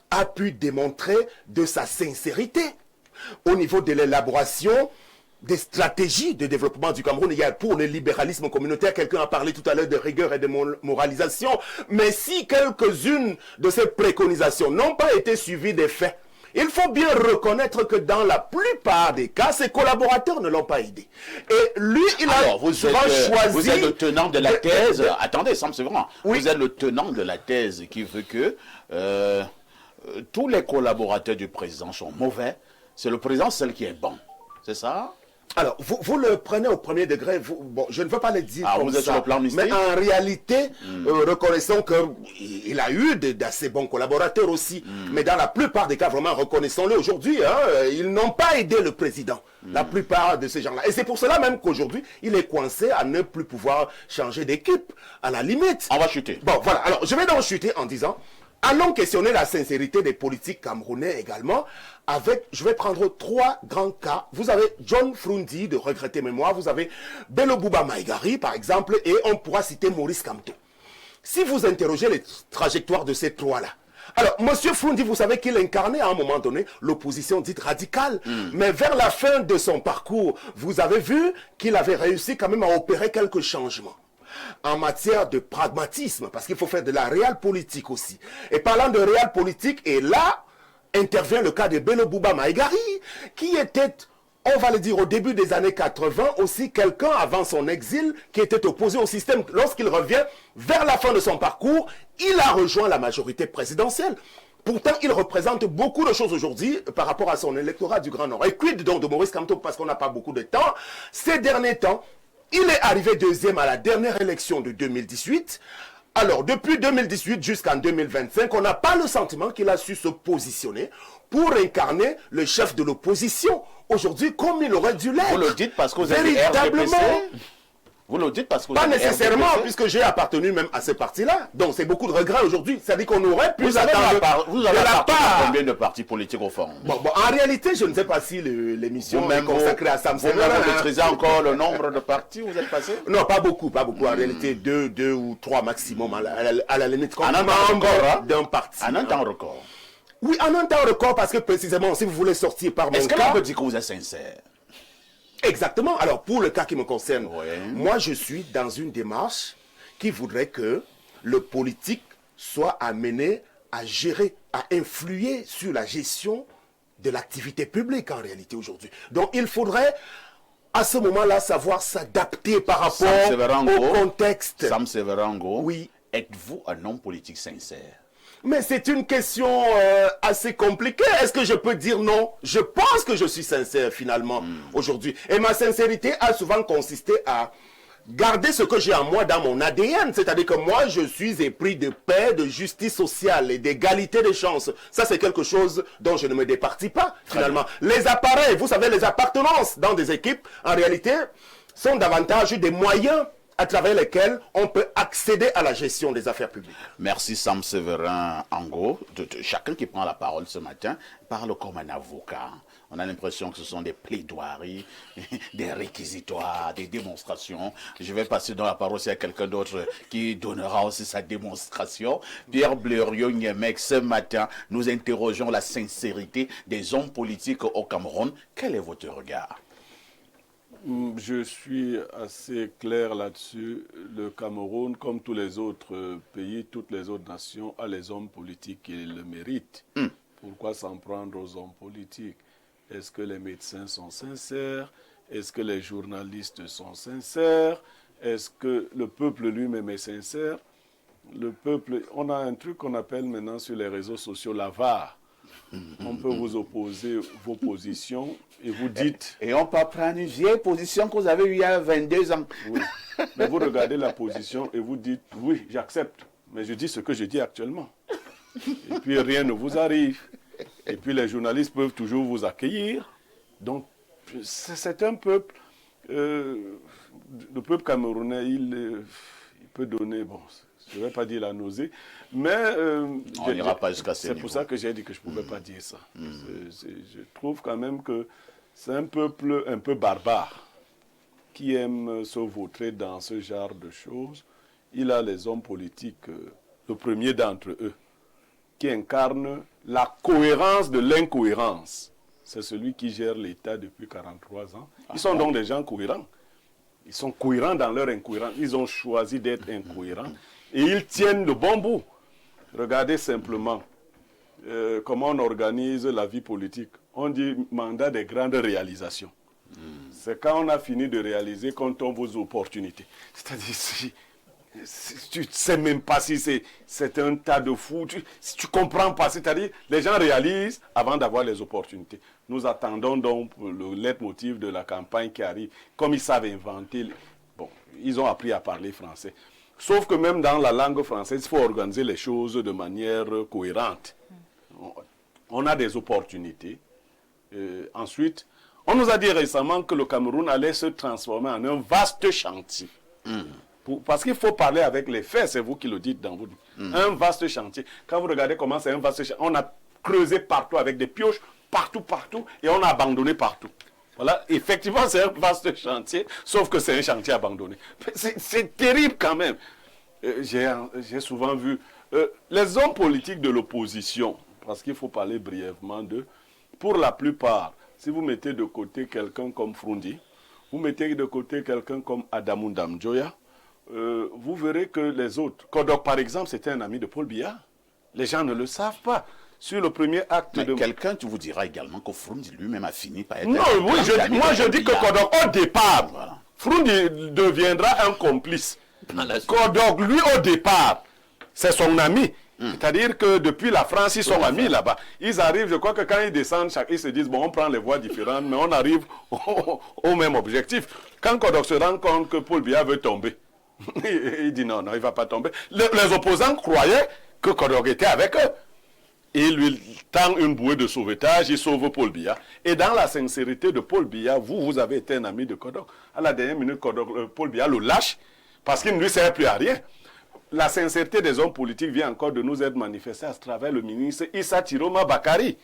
a pu démontrer de sa sincérité au niveau de l'élaboration des stratégies de développement du Cameroun. Il y a pour le libéralisme communautaire, quelqu'un a parlé tout à l'heure de rigueur et de moralisation, mais si quelques-unes de ces préconisations n'ont pas été suivies des faits, il faut bien reconnaître que dans la plupart des cas, ses collaborateurs ne l'ont pas aidé. Et lui, il a choisi...
Vous êtes le tenant de la thèse... Attendez, Sam Sevran. Oui. Vous êtes le tenant de la thèse qui veut que tous les collaborateurs du président sont mauvais. C'est le président seul qui est bon. C'est ça?
Alors, vous le prenez au premier degré, bon, je ne veux pas le dire comme
vous êtes
ça,
sur le plan mystique.
mais en réalité, reconnaissons qu'il a eu d'assez bons collaborateurs aussi, mais dans la plupart des cas, vraiment, reconnaissons-le aujourd'hui, ils n'ont pas aidé le président, la plupart de ces gens-là. Et c'est pour cela même qu'aujourd'hui, il est coincé à ne plus pouvoir changer d'équipe, à la limite.
On va chuter.
Bon, voilà, alors je vais donc chuter en disant... Allons questionner la sincérité des politiques camerounais également avec, je vais prendre 3 grands cas. Vous avez John Frundi de regrettée mémoire, vous avez Bello Bouba Maïgari par exemple, et on pourra citer Maurice Kamto. Si vous interrogez les trajectoires de ces 3-là, alors, M. Frundi, vous savez qu'il incarnait à un moment donné l'opposition dite radicale, mais vers la fin de son parcours, vous avez vu qu'il avait réussi quand même à opérer quelques changements en matière de pragmatisme, parce qu'il faut faire de la réelle politique aussi. Et parlant de réelle politique, et là, intervient le cas de Bello Bouba Maïgari, qui était, on va le dire, au début des années 80, aussi quelqu'un avant son exil, qui était opposé au système. Lorsqu'il revient vers la fin de son parcours, il a rejoint la majorité présidentielle. Pourtant, il représente beaucoup de choses aujourd'hui par rapport à son électorat du Grand Nord. Et quid donc de Maurice Kamto, parce qu'on n'a pas beaucoup de temps, ces derniers temps, il est arrivé deuxième à la dernière élection de 2018. Alors, depuis 2018 jusqu'en 2025, on n'a pas le sentiment qu'il a su se positionner pour incarner le chef de l'opposition. Aujourd'hui, comme il aurait dû l'être.
Vous le dites parce que vous êtes
véritablement.
Vous le dites parce que vous
pas
êtes
nécessairement, puisque j'ai appartenu même à ces partis-là. Donc, c'est beaucoup de regrets aujourd'hui. C'est-à-dire qu'on aurait pu
attendre. Vous avez appartenu à combien de partis politiques au fond?
Bon, en réalité, je ne sais pas si l'émission est consacrée à Sam Sevran.
Vous maîtrisez encore le nombre de partis où vous êtes passé?
Non, pas beaucoup. En réalité, 2 ou 3 maximum à la limite.
En un temps record,
d'un parti.
En un temps record.
Oui, en un temps record, parce que précisément, si vous voulez sortir par mon cas...
Est-ce que l'on peut dire que vous êtes sincère?
Exactement. Alors, pour le cas qui me concerne, moi, je suis dans une démarche qui voudrait que le politique soit amené à gérer, à influer sur la gestion de l'activité publique en réalité aujourd'hui. Donc il faudrait à ce moment-là savoir s'adapter par rapport au contexte.
Sam Severango,
oui.
Êtes-vous un homme politique sincère?
Mais c'est une question assez compliquée. Est-ce que je peux dire non? Je pense que je suis sincère finalement aujourd'hui. Et ma sincérité a souvent consisté à garder ce que j'ai en moi dans mon ADN. C'est-à-dire que moi, je suis épris de paix, de justice sociale et d'égalité des chances. Ça, c'est quelque chose dont je ne me départis pas finalement. Les appareils, vous savez, les appartenances dans des équipes, en réalité, sont davantage des moyens à travers lesquels on peut accéder à la gestion des affaires publiques.
Merci Sam Severin Ango. Chacun qui prend la parole ce matin parle comme un avocat. On a l'impression que ce sont des plaidoiries, des réquisitoires, des démonstrations. Je vais passer dans la parole à quelqu'un d'autre qui donnera aussi sa démonstration. Pierre Blériot-Niemek, ce matin, nous interrogeons la sincérité des hommes politiques au Cameroun. Quel est votre regard?
Je suis assez clair là-dessus. Le Cameroun, comme tous les autres pays, toutes les autres nations, a les hommes politiques qui le méritent. Pourquoi s'en prendre aux hommes politiques? Est-ce que les médecins sont sincères? Est-ce que les journalistes sont sincères? Est-ce que le peuple lui-même est sincère? Le peuple, on a un truc qu'on appelle maintenant sur les réseaux sociaux la VAR. On peut vous opposer vos positions et vous dites...
Et on peut prendre une vieille position que vous avez eue il y a 22 ans.
Oui. Mais vous regardez la position et vous dites, oui, j'accepte. Mais je dis ce que je dis actuellement. Et puis rien ne vous arrive. Et puis les journalistes peuvent toujours vous accueillir. Donc c'est un peuple... le peuple camerounais, il peut donner... Bon, je ne vais pas dire la nausée, mais
on n'ira pas jusqu'à ce niveau.
C'est pour ça que j'ai dit que je ne pouvais pas dire ça. Je trouve quand même que c'est un peuple un peu barbare qui aime se vautrer dans ce genre de choses. Il a les hommes politiques, le premier d'entre eux, qui incarne la cohérence de l'incohérence. C'est celui qui gère l'État depuis 43 ans. Ils sont donc des gens cohérents. Ils sont cohérents dans leur incohérence. Ils ont choisi d'être incohérents. Et ils tiennent le bon bout. Regardez simplement comment on organise la vie politique. On dit mandat des grandes réalisations. C'est quand on a fini de réaliser qu'on tombe aux opportunités. C'est-à-dire, si tu ne sais même pas si c'est un tas de fous, si tu ne comprends pas, c'est-à-dire les gens réalisent avant d'avoir les opportunités. Nous attendons donc le leitmotiv de la campagne qui arrive. Comme ils savent inventer, bon, ils ont appris à parler français. Sauf que même dans la langue française, il faut organiser les choses de manière cohérente. On a des opportunités. Ensuite, on nous a dit récemment que le Cameroun allait se transformer en un vaste chantier. Parce qu'il faut parler avec les faits, c'est vous qui le dites dans vos... Un vaste chantier. Quand vous regardez comment c'est un vaste chantier, on a creusé partout avec des pioches, partout, et on a abandonné partout. Voilà, effectivement, c'est un vaste chantier, sauf que c'est un chantier abandonné. C'est terrible quand même. J'ai souvent vu les hommes politiques de l'opposition, parce qu'il faut parler brièvement d'eux, pour la plupart, si vous mettez de côté quelqu'un comme Frundi, vous mettez de côté quelqu'un comme Adamou Ndamjoya, vous verrez que les autres... Kodok, par exemple, c'était un ami de Paul Biya. Les gens ne le savent pas. Sur le premier acte
de... Quelqu'un vous dira également que Frundi lui-même a fini par être...
Non, oui, moi je dis que Kodok, au départ, voilà. Frundi deviendra un complice. Kodok, lui, au départ, c'est son ami. C'est-à-dire que depuis la France, ils sont amis là-bas. Ils arrivent, je crois que quand ils descendent, ils se disent, bon, on prend les voies différentes, mais on arrive au même objectif. Quand Kodok se rend compte que Paul Biya veut tomber, il dit non, il ne va pas tomber. Les opposants croyaient que Kodok était avec eux. Il lui tend une bouée de sauvetage, il sauve Paul Biya. Et dans la sincérité de Paul Biya, vous avez été un ami de Kodok. À la dernière minute, Paul Biya le lâche parce qu'il ne lui sert plus à rien. La sincérité des hommes politiques vient encore de nous être manifestée à travers le ministre Issa Tiroma Bakari,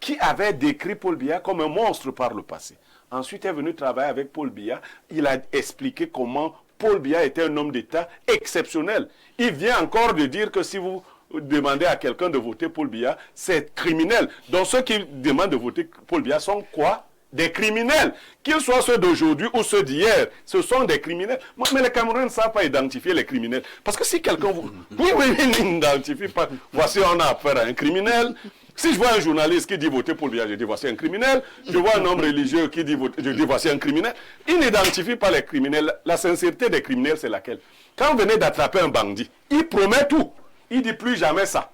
qui avait décrit Paul Biya comme un monstre par le passé. Ensuite est venu travailler avec Paul Biya. Il a expliqué comment Paul Biya était un homme d'État exceptionnel. Il vient encore de dire que si vous demandez à quelqu'un de voter Paul Biya, c'est criminel. Donc ceux qui demandent de voter Paul Biya sont quoi? des criminels, qu'ils soient ceux d'aujourd'hui ou ceux d'hier, ce sont des criminels. Mais les Camerounais ne savent pas identifier les criminels. Parce que si quelqu'un vous... Oui, ils n'identifient pas. Voici, on a affaire à un criminel. Si je vois un journaliste qui dit voter pour lui, je dis voici un criminel. Je vois un homme religieux qui dit voter, je dis voici un criminel. Ils n'identifient pas les criminels. La sincérité des criminels, c'est laquelle? Quand vous venez d'attraper un bandit, il promet tout. Il dit plus jamais ça.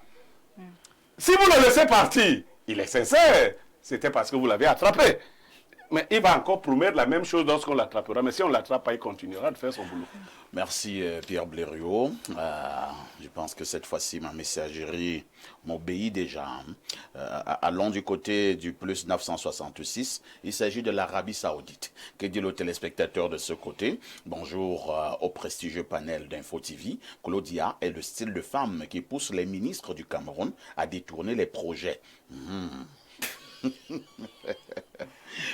Si vous le laissez partir, il est sincère. C'était parce que vous l'avez attrapé. Mais il va encore promettre la même chose lorsqu'on l'attrapera. Mais si on ne l'attrape pas, il continuera de faire son boulot.
Merci Pierre Blériot. Je pense que cette fois-ci, ma messagerie m'obéit déjà. Allons du côté du plus 966. Il s'agit de l'Arabie Saoudite. Que dit le téléspectateur de ce côté? Bonjour au prestigieux panel d'Info TV. Claudia est le style de femme qui pousse les ministres du Cameroun à détourner les projets.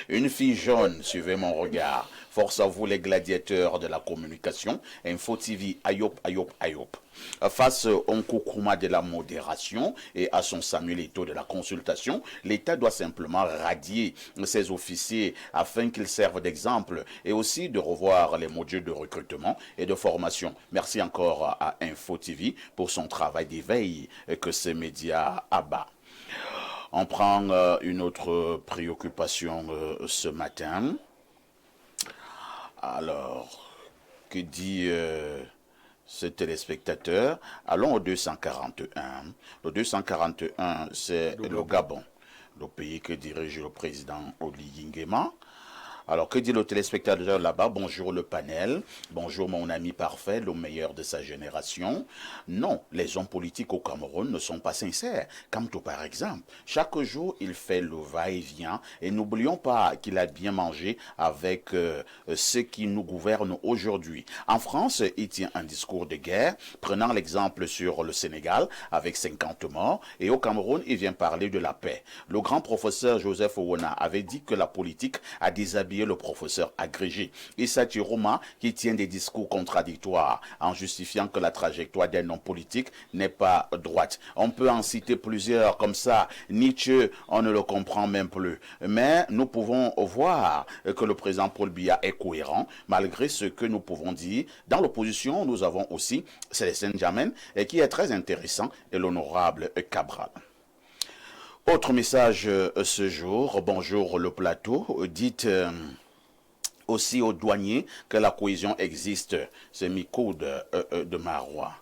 Une fille jaune, suivez mon regard. Force à vous les gladiateurs de la communication. Info TV, Ayop, Ayop, Ayop. Face au Nkoukouma de la modération et à son Samuel Eto'o de la consultation, l'État doit simplement radier ses officiers afin qu'ils servent d'exemple et aussi de revoir les modules de recrutement et de formation. Merci encore à Info TV pour son travail d'éveil que ces médias abattent. On prend une autre préoccupation ce matin. Alors, que dit ce téléspectateur? Allons au 241. Le 241, c'est le Gabon, le pays que dirige le président Oligui Nguema. Alors, que dit le téléspectateur là-bas? Bonjour le panel, bonjour mon ami parfait, le meilleur de sa génération. Non, les hommes politiques au Cameroun ne sont pas sincères. Kamto par exemple, chaque jour il fait le va-et-vient et n'oublions pas qu'il a bien mangé avec ceux qui nous gouvernent aujourd'hui. En France, il tient un discours de guerre, prenant l'exemple sur le Sénégal avec 50 morts et au Cameroun, il vient parler de la paix. Le grand professeur Joseph Owona avait dit que la politique a déshabillé le professeur agrégé. Issa Tiroma qui tient des discours contradictoires en justifiant que la trajectoire d'un homme politique n'est pas droite. On peut en citer plusieurs comme ça. Nietzsche, on ne le comprend même plus. Mais nous pouvons voir que le président Paul Biya est cohérent malgré ce que nous pouvons dire. Dans l'opposition, nous avons aussi Célestin Jamen qui est très intéressant et l'honorable Cabral. Autre message ce jour, bonjour le plateau, dites aussi aux douaniers que la cohésion existe, c'est Miko de Marois.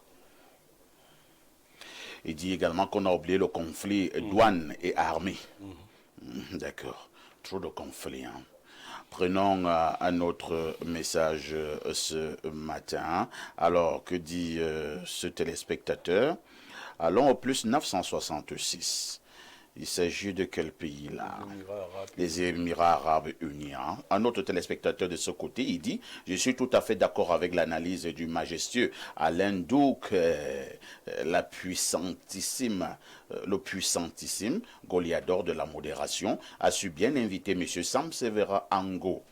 Il dit également qu'on a oublié le conflit douane et armée. D'accord, trop de conflits. Hein. Prenons un autre message ce matin. Alors, que dit ce téléspectateur? Allons au plus 966. Il s'agit de quel pays là? Les Émirats Arabes Unis. Hein? Un autre téléspectateur de ce côté, il dit « Je suis tout à fait d'accord avec l'analyse du majestueux Alain Douk, le puissantissime Goliador de la modération, a su bien inviter M. Sam Sévéran Ango. »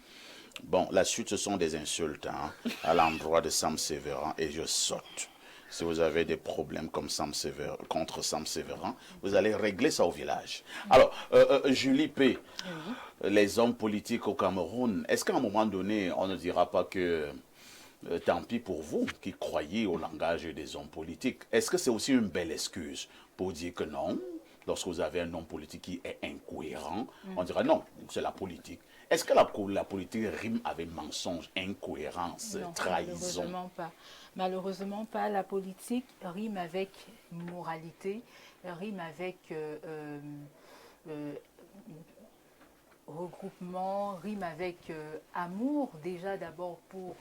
Bon, la suite, ce sont des insultes hein, à l'endroit de Sam Sévéran et je saute. Si vous avez des problèmes comme contre Sam Sévéran, vous allez régler ça au village. Alors, Julie P., les hommes politiques au Cameroun, est-ce qu'à un moment donné, on ne dira pas que tant pis pour vous qui croyez au langage des hommes politiques? Est-ce que c'est aussi une belle excuse pour dire que non, lorsque vous avez un homme politique qui est incohérent, on dira non, c'est la politique. Est-ce que la politique rime avec mensonge, incohérence, non, trahison?
Malheureusement pas. Malheureusement pas. La politique rime avec moralité, rime avec regroupement, rime avec amour déjà d'abord pour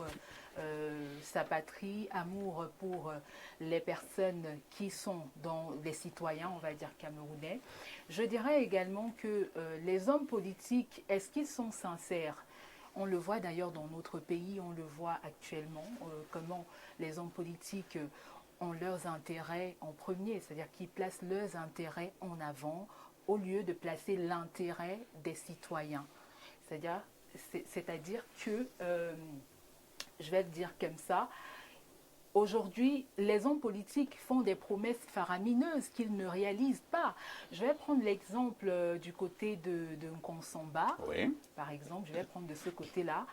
sa patrie, amour pour les personnes qui sont dans les citoyens, on va dire camerounais. Je dirais également que les hommes politiques, est-ce qu'ils sont sincères? On le voit d'ailleurs dans notre pays, on le voit actuellement, comment les hommes politiques ont leurs intérêts en premier, c'est-à-dire qu'ils placent leurs intérêts en avant au lieu de placer l'intérêt des citoyens. C'est-à-dire que, je vais le dire comme ça, Aujourd'hui, les hommes politiques font des promesses faramineuses qu'ils ne réalisent pas. Je vais prendre l'exemple du côté de Nkonsamba.
Oui.
Par exemple, je vais prendre de ce côté-là,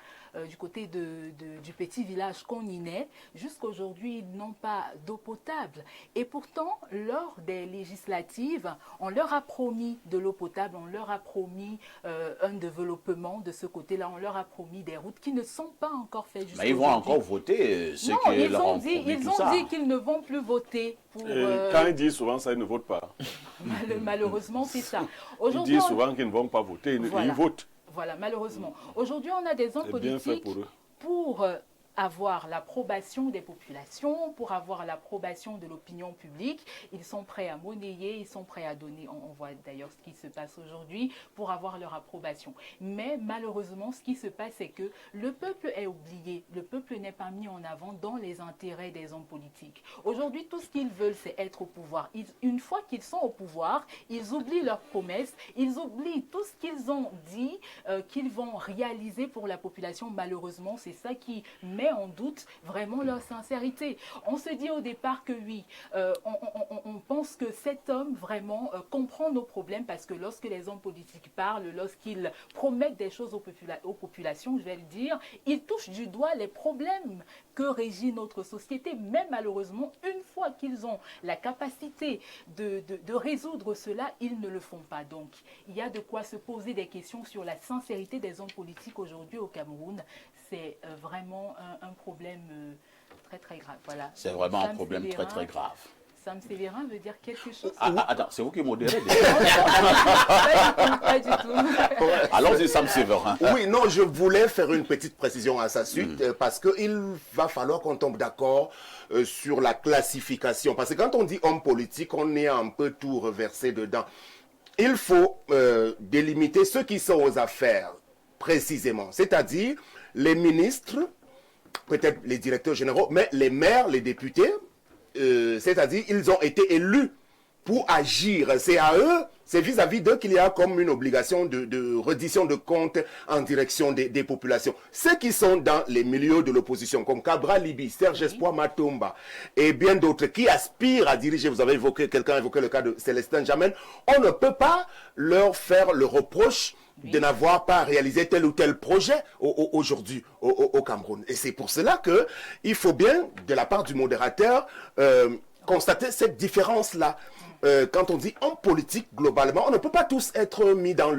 du côté du petit village Koniné. Jusqu'aujourd'hui, ils n'ont pas d'eau potable. Et pourtant, lors des législatives, on leur a promis de l'eau potable, on leur a promis un développement de ce côté-là, on leur a promis des routes qui ne sont pas encore faites jusqu'à
Mais ils vont encore voter
non, ils ont dit qu'ils ne vont plus voter.
Quand ils disent souvent ça, ils ne votent pas.
Malheureusement, c'est ça.
Ils disent souvent qu'ils ne vont pas voter, ils votent.
Voilà, malheureusement. Aujourd'hui, on a des hommes politiques pour avoir l'approbation des populations, pour avoir l'approbation de l'opinion publique. Ils sont prêts à monnayer, ils sont prêts à donner. On voit d'ailleurs ce qui se passe aujourd'hui pour avoir leur approbation. Mais malheureusement, ce qui se passe, c'est que le peuple est oublié. Le peuple n'est pas mis en avant dans les intérêts des hommes politiques. Aujourd'hui, tout ce qu'ils veulent, c'est être au pouvoir. Une fois qu'ils sont au pouvoir, ils oublient leurs promesses, ils oublient tout ce qu'ils ont dit, qu'ils vont réaliser pour la population. Malheureusement, c'est ça qui met en doute vraiment leur sincérité. On se dit au départ que oui, on pense que cet homme vraiment comprend nos problèmes parce que lorsque les hommes politiques parlent, lorsqu'ils promettent des choses aux populations, je vais le dire, ils touchent du doigt les problèmes que régit notre société. Mais malheureusement, une fois qu'ils ont la capacité de résoudre cela, ils ne le font pas. Donc, il y a de quoi se poser des questions sur la sincérité des hommes politiques aujourd'hui au Cameroun. C'est vraiment un problème très très grave. Voilà.
C'est vraiment un problème très très grave.
Sam Sévérin veut dire quelque chose.
Attends, c'est vous qui modérez.
Pas du tout.
Allons-y, Sam Sévérin.
Oui, non, je voulais faire une petite précision à sa suite parce qu'il va falloir qu'on tombe d'accord sur la classification. Parce que quand on dit homme politique, on est un peu tout reversé dedans. Il faut délimiter ceux qui sont aux affaires précisément, c'est-à-dire les ministres, peut-être les directeurs généraux, mais les maires, les députés, c'est-à-dire ils ont été élus pour agir. C'est à eux, c'est vis-à-vis d'eux qu'il y a comme une obligation de reddition de comptes en direction des populations. Ceux qui sont dans les milieux de l'opposition, comme Cabral Libi, Serge Espoir Matomba et bien d'autres qui aspirent à diriger, vous avez évoqué, quelqu'un a évoqué le cas de Célestin Jamel, on ne peut pas leur faire le reproche de n'avoir pas réalisé tel ou tel projet aujourd'hui au Cameroun. Et c'est pour cela qu'il faut bien, de la part du modérateur, constater cette différence-là. Quand on dit homme politique, globalement, on ne peut pas tous être mis dans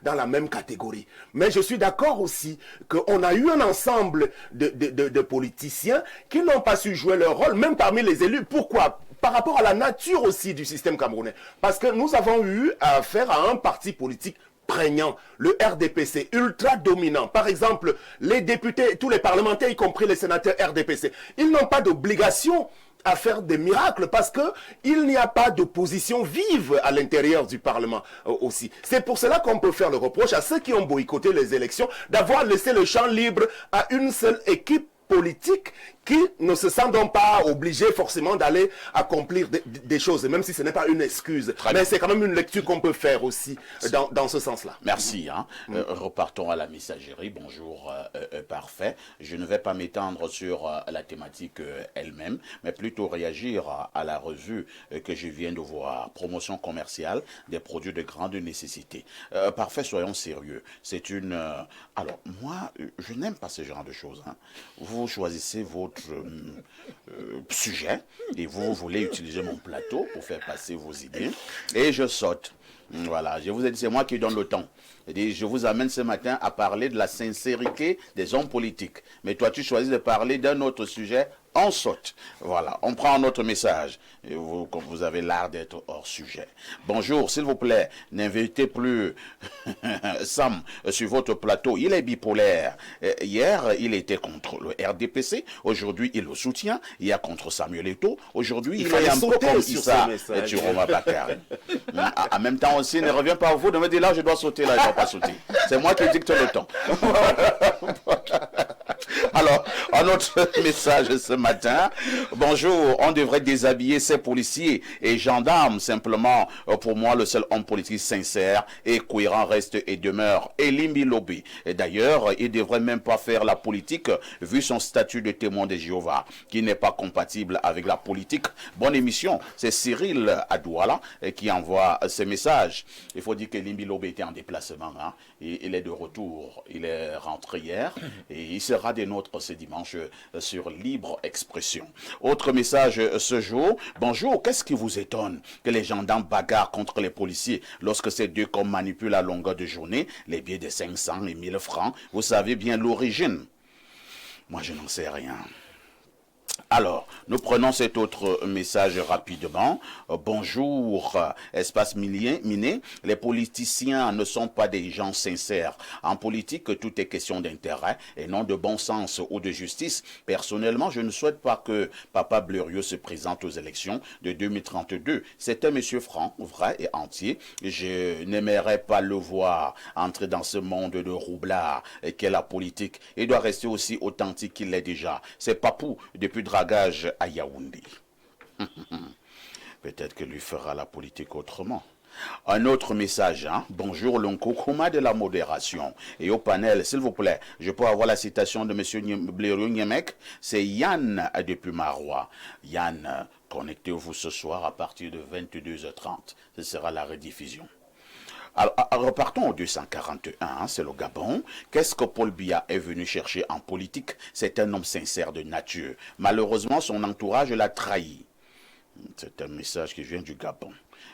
la même catégorie. Mais je suis d'accord aussi qu'on a eu un ensemble de politiciens qui n'ont pas su jouer leur rôle, même parmi les élus. Pourquoi ? Par rapport à la nature aussi du système camerounais. Parce que nous avons eu affaire à un parti politique prégnant, le RDPC, ultra dominant. Par exemple, les députés, tous les parlementaires, y compris les sénateurs RDPC, ils n'ont pas d'obligation à faire des miracles parce qu'il n'y a pas d'opposition vive à l'intérieur du Parlement aussi. C'est pour cela qu'on peut faire le reproche à ceux qui ont boycotté les élections d'avoir laissé le champ libre à une seule équipe politique qui ne se sent donc pas obligé forcément d'aller accomplir des choses, même si ce n'est pas une excuse. Mais c'est quand même une lecture qu'on peut faire aussi dans ce sens-là.
Merci. Repartons à la messagerie. Bonjour, parfait. Je ne vais pas m'étendre sur la thématique elle-même, mais plutôt réagir à la revue que je viens de voir. Promotion commerciale des produits de grande nécessité. Parfait, soyons sérieux. C'est une... Alors, moi, je n'aime pas ce genre de choses. Vous choisissez votre sujet et vous voulez utiliser mon plateau pour faire passer vos idées et je saute. Voilà, je vous ai dit, c'est moi qui donne le temps. Je vous amène ce matin à parler de la sincérité des hommes politiques. Mais toi, tu choisis de parler d'un autre sujet, on saute. Voilà, on prend un autre message. Et vous avez l'art d'être hors sujet. Bonjour, s'il vous plaît, n'invitez plus Sam sur votre plateau. Il est bipolaire. Hier, il était contre le RDPC. Aujourd'hui, il le soutient. Hier, contre Samuel Eto'o. Aujourd'hui, il est un peu comme Issa et Turoma Bakary. En même temps aussi, ne reviens pas à vous de me dire là, je dois sauter, là, je ne dois pas sauter. C'est moi qui dicte le temps. Alors, on Un autre message ce matin. Bonjour, on devrait déshabiller ces policiers et gendarmes. Simplement, pour moi, le seul homme politique sincère et cohérent reste et demeure Elimbi Lobé. Et d'ailleurs, il ne devrait même pas faire la politique vu son statut de témoin de Jéhovah, qui n'est pas compatible avec la politique. Bonne émission. C'est Cyril à Douala qui envoie ce message. Il faut dire que Elimbi Lobé était en déplacement. Hein. Et il est de retour. Il est rentré hier et il sera des nôtres ce dimanche sur Libre Expression. Autre message ce jour. Bonjour, qu'est-ce qui vous étonne que les gendarmes bagarrent contre les policiers lorsque ces deux corps manipulent à longueur de journée les billets de 500 et 1000 francs? Vous savez bien l'origine. Moi, je n'en sais rien. Alors, nous prenons cet autre message rapidement. Bonjour, espace miné. Les politiciens ne sont pas des gens sincères. En politique, tout est question d'intérêt et non de bon sens ou de justice. Personnellement, je ne souhaite pas que Papa Blériot se présente aux élections de 2032. C'est un monsieur franc, vrai et entier. Je n'aimerais pas le voir entrer dans ce monde de roublard qu'est la politique. Il doit rester aussi authentique qu'il l'est déjà. C'est Papou, depuis dragage à Yaoundé. Peut-être que lui fera la politique autrement. Un autre message, hein? Bonjour l'Onkokoma de la modération. Et au panel, s'il vous plaît, je peux avoir la citation de M. Blériot Niemek. C'est Yann depuis Marois. Yann, connectez-vous ce soir à partir de 22h30. Ce sera la rediffusion. Alors, repartons au 241, c'est le Gabon. Qu'est-ce que Paul Biya est venu chercher en politique? C'est un homme sincère de nature. Malheureusement, son entourage l'a trahi. C'est un message qui vient du Gabon.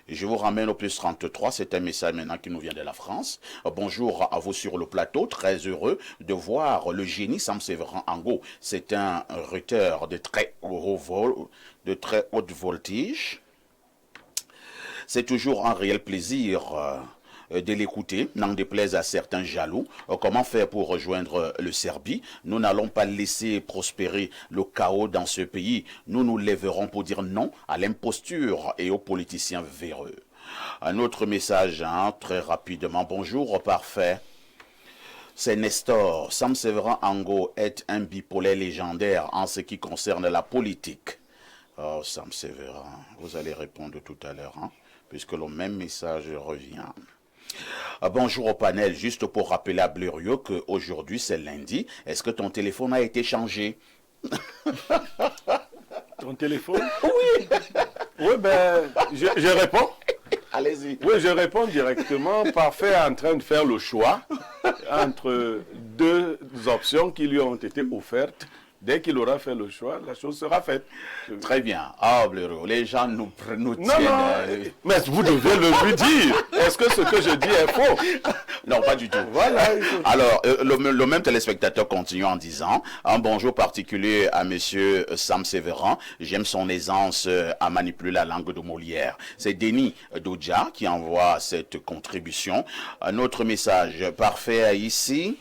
Et je vous ramène au plus 33, c'est un message maintenant qui nous vient de la France. Bonjour à vous sur le plateau, très heureux de voir le génie Sam Séverin Ango. C'est un rutteur de très haute voltige. C'est toujours un réel plaisir de l'écouter, n'en déplaise à certains jaloux. Comment faire pour rejoindre le Serbie? Nous n'allons pas laisser prospérer le chaos dans ce pays. Nous nous lèverons pour dire non à l'imposture et aux politiciens véreux. Un autre message, hein, très rapidement. Bonjour, parfait. C'est Nestor. Sam Séverin Ango est un bipolaire légendaire en ce qui concerne la politique. Oh, Sam Séverin, vous allez répondre tout à l'heure, hein, puisque le même message revient. Bonjour au panel, juste pour rappeler à Blériot qu'aujourd'hui c'est lundi. Est-ce que ton téléphone a été changé?
Ton téléphone?
Oui.
Oui, ben, je réponds.
Allez-y.
Oui, je réponds directement. Parfait est en train de faire le choix entre deux options qui lui ont été offertes. Dès qu'il aura fait le choix, la chose sera faite.
Très bien. Ah, Blériot, les gens nous tiennent.
Non, mais vous devez le lui dire. Est-ce que ce que je dis est faux?
Non, pas du tout.
Voilà.
Alors, le même téléspectateur continue en disant un bonjour particulier à monsieur Sam Séverin. J'aime son aisance à manipuler la langue de Molière. C'est Denis Dodja qui envoie cette contribution. Un autre message parfait ici.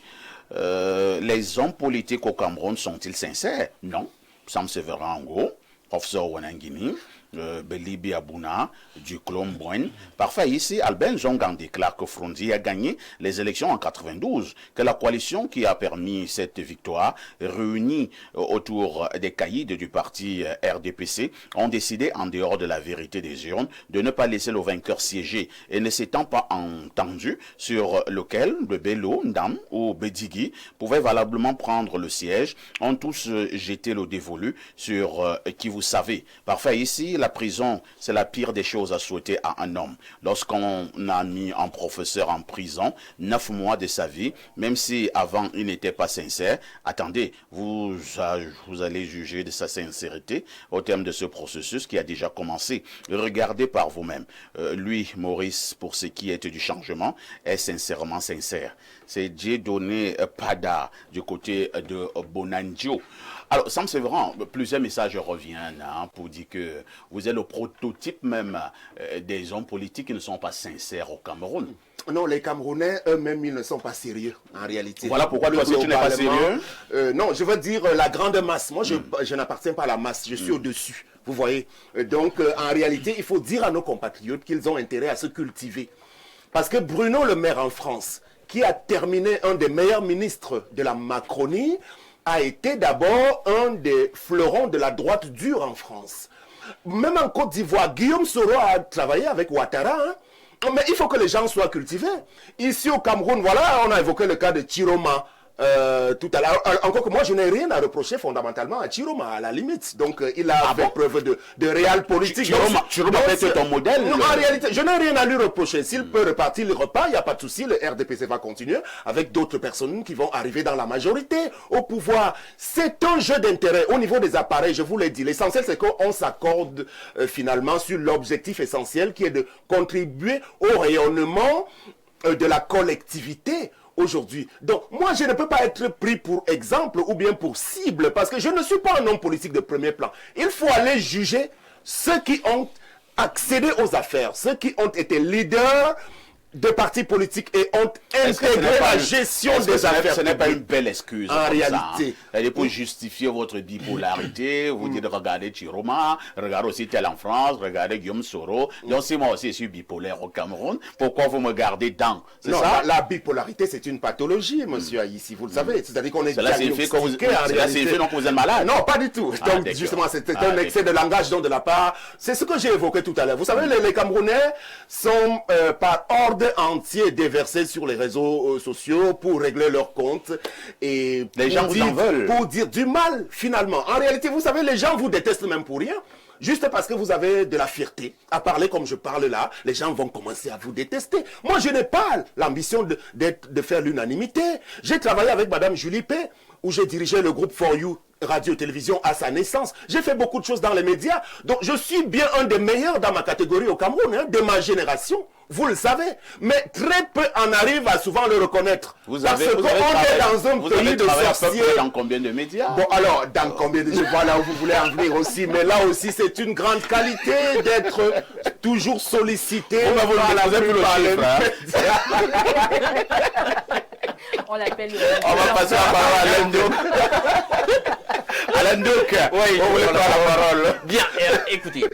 Les hommes politiques au Cameroun sont-ils sincères? Non. Sam Séverin Ango, professeur Wanangini, Belibi Abouna, Duclom Bouen. Parfait, ici, Albert Zongan déclare que Frondi a gagné les élections en 92, que la coalition qui a permis cette victoire, réunie autour des caïds du parti RDPC, ont décidé, en dehors de la vérité des urnes, de ne pas laisser le vainqueur siéger et ne s'étant pas entendu sur lequel le Bello, Ndam ou Bedigui pouvaient valablement prendre le siège, ont tous jeté le dévolu sur qui vous savez. Parfait, ici, la prison, c'est la pire des choses à souhaiter à un homme. Lorsqu'on a mis un professeur en prison, 9 mois de sa vie, même si avant il n'était pas sincère, attendez, vous allez juger de sa sincérité au terme de ce processus qui a déjà commencé. Regardez par vous-même. Lui, Maurice, pour ce qui est du changement, est sincèrement sincère. C'est Dieudonné Pada du côté de Bonandio. Alors, Sam Séverin, plusieurs messages reviennent pour dire que vous êtes le prototype même des hommes politiques qui ne sont pas sincères au Cameroun.
Non, les Camerounais eux-mêmes, ils ne sont pas sérieux, en réalité.
Voilà pourquoi toi aussi tu n'es pas sérieux.
Non, je veux dire la grande masse. Moi, je n'appartiens pas à la masse, je suis au-dessus. Vous voyez. Donc, en réalité, il faut dire à nos compatriotes qu'ils ont intérêt à se cultiver. Parce que Bruno Le Maire en France, qui a terminé un des meilleurs ministres de la Macronie, a été d'abord un des fleurons de la droite dure en France. Même en Côte d'Ivoire, Guillaume Soro a travaillé avec Ouattara. Hein. Mais il faut que les gens soient cultivés. Ici au Cameroun, voilà, on a évoqué le cas de Chiroma. Tout à l'heure, encore que moi je n'ai rien à reprocher fondamentalement à Chiroma à la limite, donc il a fait preuve de réel politique.
Chiroma peut être ton modèle.
Non, en réalité, je n'ai rien à lui reprocher. S'il peut repartir le repas, il n'y a pas de souci, le RDPC va continuer avec d'autres personnes qui vont arriver dans la majorité au pouvoir. C'est un jeu d'intérêt au niveau des appareils, je vous l'ai dit. L'essentiel c'est qu'on s'accorde finalement sur l'objectif essentiel qui est de contribuer au rayonnement de la collectivité aujourd'hui. Donc, moi, je ne peux pas être pris pour exemple ou bien pour cible parce que je ne suis pas un homme politique de premier plan. Il faut aller juger ceux qui ont accédé aux affaires, ceux qui ont été leaders de partis politiques et ont intégré la gestion des affaires.
Ce n'est pas une belle excuse.
En réalité.
Elle est pour justifier votre bipolarité. Vous dites, regardez Chiroma, regardez aussi tel en France, regardez Guillaume Soro. Donc, si moi aussi je suis bipolaire au Cameroun, pourquoi vous me gardez dans? C'est ça?
La bipolarité, c'est une pathologie, monsieur Aïssi, vous le savez. C'est-à-dire qu'on est diagnostiqué en réalité.
Cela signifie donc que vous êtes malade?
Non, pas du tout. Donc, justement, c'était un excès de langage donc de la part. C'est ce que j'ai évoqué tout à l'heure. Vous savez, les Camerounais sont par ordre entier déversés sur les réseaux sociaux pour régler leurs comptes et
les gens vous en veulent
pour dire du mal finalement. En réalité, vous savez, les gens vous détestent même pour rien. Juste parce que vous avez de la fierté à parler comme je parle là, les gens vont commencer à vous détester. Moi, je n'ai pas l'ambition de faire l'unanimité. J'ai travaillé avec Madame Julie P, où j'ai dirigé le groupe For You Radio-Télévision à sa naissance. J'ai fait beaucoup de choses dans les médias. Donc, je suis bien un des meilleurs dans ma catégorie au Cameroun, hein, de ma génération. Vous le savez. Mais très peu en arrivent à souvent le reconnaître.
Vous avez travaillé
dans un pays de sorciers.
Dans combien de médias?
Bon, alors, dans combien de... Je vois là où vous voulez en venir aussi. Mais là aussi, c'est une grande qualité d'être toujours sollicité.
Vous avez vu le chiffre,
On l'appelle...
On va passer la parole à Lendouk. Alain Douk,
oui,
on voulait prendre la parole.
Bien, écoutez,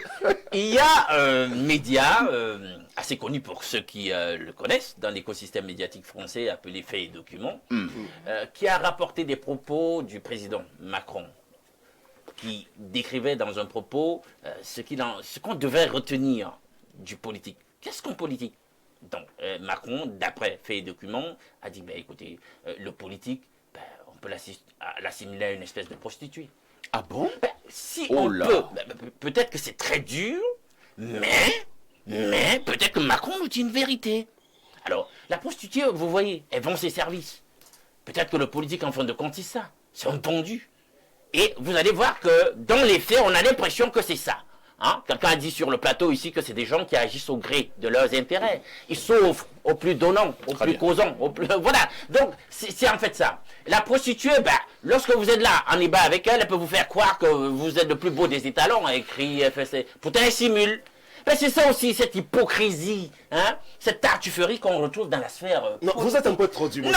il y a un média assez connu pour ceux qui le connaissent dans l'écosystème médiatique français appelé Faits et Documents, qui a rapporté des propos du président Macron, qui décrivait dans un propos ce qu'on devait retenir du politique. Qu'est-ce qu'un politique? Donc, Macron, d'après Faits et Documents, a dit, écoutez, le politique, on peut l'assimiler à une espèce de prostituée.
Ah bon?
Si on peut, peut-être que c'est très dur, mais peut-être que Macron nous dit une vérité. Alors, la prostituée, vous voyez, elle vend ses services. Peut-être que le politique, en fin de compte, c'est ça. C'est un tendu. Et vous allez voir que, dans les faits, on a l'impression que c'est ça. Hein? Quelqu'un a dit sur le plateau ici que c'est des gens qui agissent au gré de leurs intérêts. Ils s'offrent au plus donnant, au plus causant, au plus... Voilà. Donc, c'est en fait ça. La prostituée, lorsque vous êtes là, en débat avec elle, elle peut vous faire croire que vous êtes le plus beau des étalons, elle crie, elle fait... Pourtant, elle simule. Mais c'est ça aussi, cette hypocrisie, hein, cette tartufferie qu'on retrouve dans la sphère...
Non, vous êtes un peu trop dur.
Non,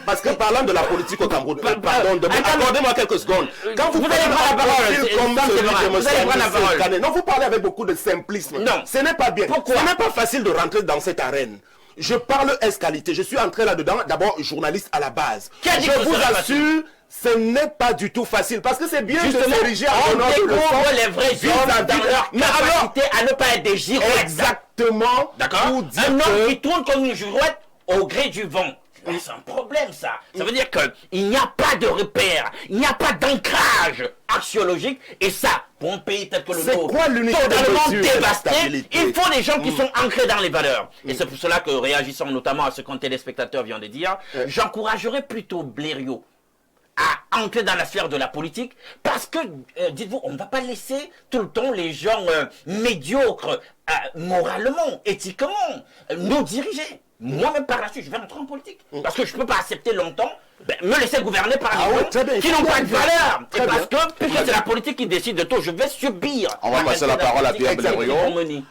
parce que parlant de la politique au Cameroun, accordez-moi quelques secondes. Quand vous allez prendre la parole, vous allez prendre la parole. Non, vous parlez avec beaucoup de simplisme.
Non.
Ce n'est pas bien.
Pourquoi?
Ce n'est pas facile de rentrer dans cette arène. Je parle escalité. Je suis entré là-dedans, d'abord journaliste à la base. Je vous assure... Ce n'est pas du tout facile parce que c'est bien
justement,
de s'ériger en
on découvre les vrais hommes dans leur capacité à ne pas être des girouettes.
Exactement.
D'accord. Un homme qui tourne comme une girouette au gré du vent. C'est un problème ça. Ça veut dire qu'il n'y a pas de repère, il n'y a pas d'ancrage axiologique et ça, pour un pays tel que le nôtre, totalement dévasté, il faut des gens qui sont ancrés dans les valeurs. Et c'est pour cela que, réagissant notamment à ce qu'un téléspectateur vient de dire, j'encouragerais plutôt Blériot à entrer dans la sphère de la politique parce que, dites-vous, on ne va pas laisser tout le temps les gens médiocres, moralement, éthiquement, nous diriger. Moi-même, par la suite, je vais entrer en politique. Parce que je ne peux pas accepter longtemps me laisser gouverner par des gens qui n'ont pas de valeur. Et parce que, puisque c'est la politique qui décide de tout, je vais subir.
On va passer la parole à Pierre Blériot.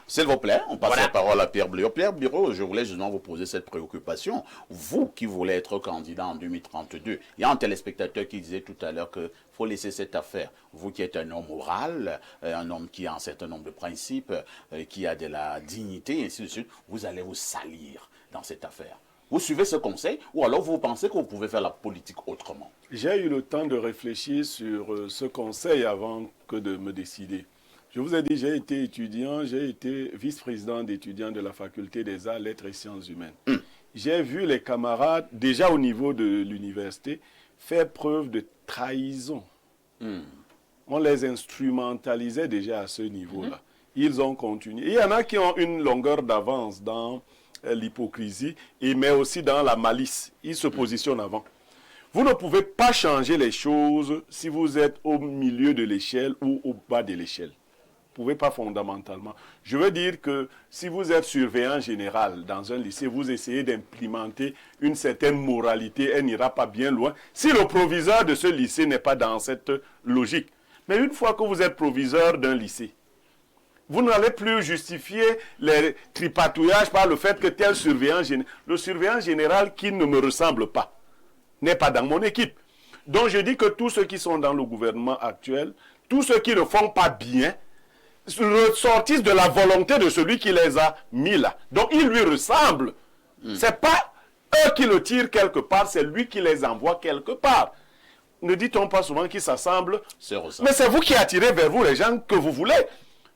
S'il vous plaît, on passe la parole à Pierre Blériot. Pierre Blériot, je voulais justement vous poser cette préoccupation. Vous qui voulez être candidat en 2032, il y a un téléspectateur qui disait tout à l'heure qu'il faut laisser cette affaire. Vous qui êtes un homme moral, un homme qui a un certain nombre de principes, qui a de la dignité, et ainsi de suite, vous allez vous salir dans cette affaire. Vous suivez ce conseil ou alors vous pensez que vous pouvez faire la politique autrement?
J'ai eu le temps de réfléchir sur ce conseil avant que de me décider. Je vous ai dit, j'ai été étudiant, j'ai été vice-président d'étudiants de la faculté des arts, lettres et sciences humaines. J'ai vu les camarades, déjà au niveau de l'université, faire preuve de trahison. On les instrumentalisait déjà à ce niveau-là. Ils ont continué. Il y en a qui ont une longueur d'avance dans l'hypocrisie, mais aussi dans la malice. Ils se positionnent avant. Vous ne pouvez pas changer les choses si vous êtes au milieu de l'échelle ou au bas de l'échelle. Vous ne pouvez pas fondamentalement. Je veux dire que si vous êtes surveillant général dans un lycée, vous essayez d'implémenter une certaine moralité, elle n'ira pas bien loin si le proviseur de ce lycée n'est pas dans cette logique. Mais une fois que vous êtes proviseur d'un lycée, vous n'allez plus justifier les tripatouillages par le fait que tel surveillant général, le surveillant général qui ne me ressemble pas, n'est pas dans mon équipe. Donc je dis que tous ceux qui sont dans le gouvernement actuel, tous ceux qui ne font pas bien, ressortissent de la volonté de celui qui les a mis là. Donc ils lui ressemblent. C'est pas eux qui le tirent quelque part, c'est lui qui les envoie quelque part. Ne dit-on pas souvent qu'ils s'assemblent? Mais c'est vous qui attirez vers vous les gens que vous voulez.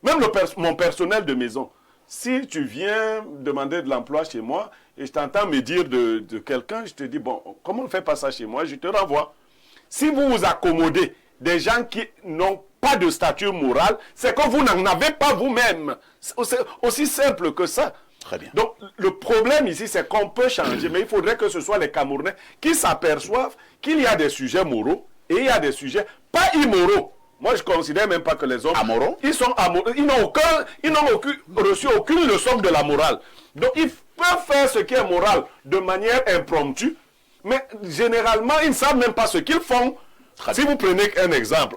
Même mon personnel de maison. Si tu viens demander de l'emploi chez moi et je t'entends me dire de quelqu'un, je te dis, bon, comment on ne fait pas ça chez moi? Je te renvoie. Si vous vous accommodez des gens qui n'ont pas de statut moral, c'est que vous n'en avez pas vous-même. C'est aussi simple que ça.
Très bien.
Donc, le problème ici, c'est qu'on peut changer, mais il faudrait que ce soit les Camerounais qui s'aperçoivent qu'il y a des sujets moraux et il y a des sujets pas immoraux. Moi, je ne considère même pas que les hommes...
Amoraux?
Ils sont amoraux. Ils n'ont reçu aucune leçon de la morale. Donc, ils peuvent faire ce qui est moral de manière impromptue, mais généralement, ils ne savent même pas ce qu'ils font. Si vous prenez un exemple,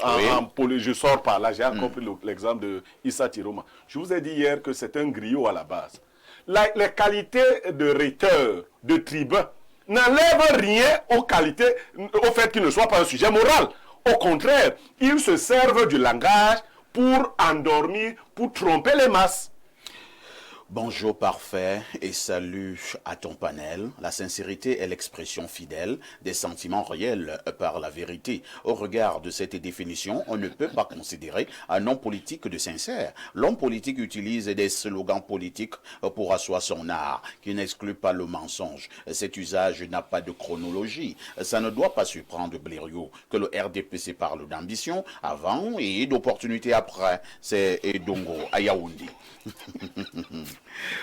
je sors par là, j'ai encore pris l'exemple de Issa Tiroma. Je vous ai dit hier que c'est un griot à la base. Les qualités de rhéteur, de tribun, n'enlèvent rien aux qualités, au fait qu'il ne soit pas un sujet moral. Au contraire, ils se servent du langage pour endormir, pour tromper les masses.
Bonjour parfait et salut à ton panel. La sincérité est l'expression fidèle des sentiments réels par la vérité. Au regard de cette définition, on ne peut pas considérer un homme politique de sincère. L'homme politique utilise des slogans politiques pour asseoir son art, qui n'exclut pas le mensonge. Cet usage n'a pas de chronologie. Ça ne doit pas surprendre Blériot que le RDPC parle d'ambition avant et d'opportunité après. C'est Edongo à Yaoundé.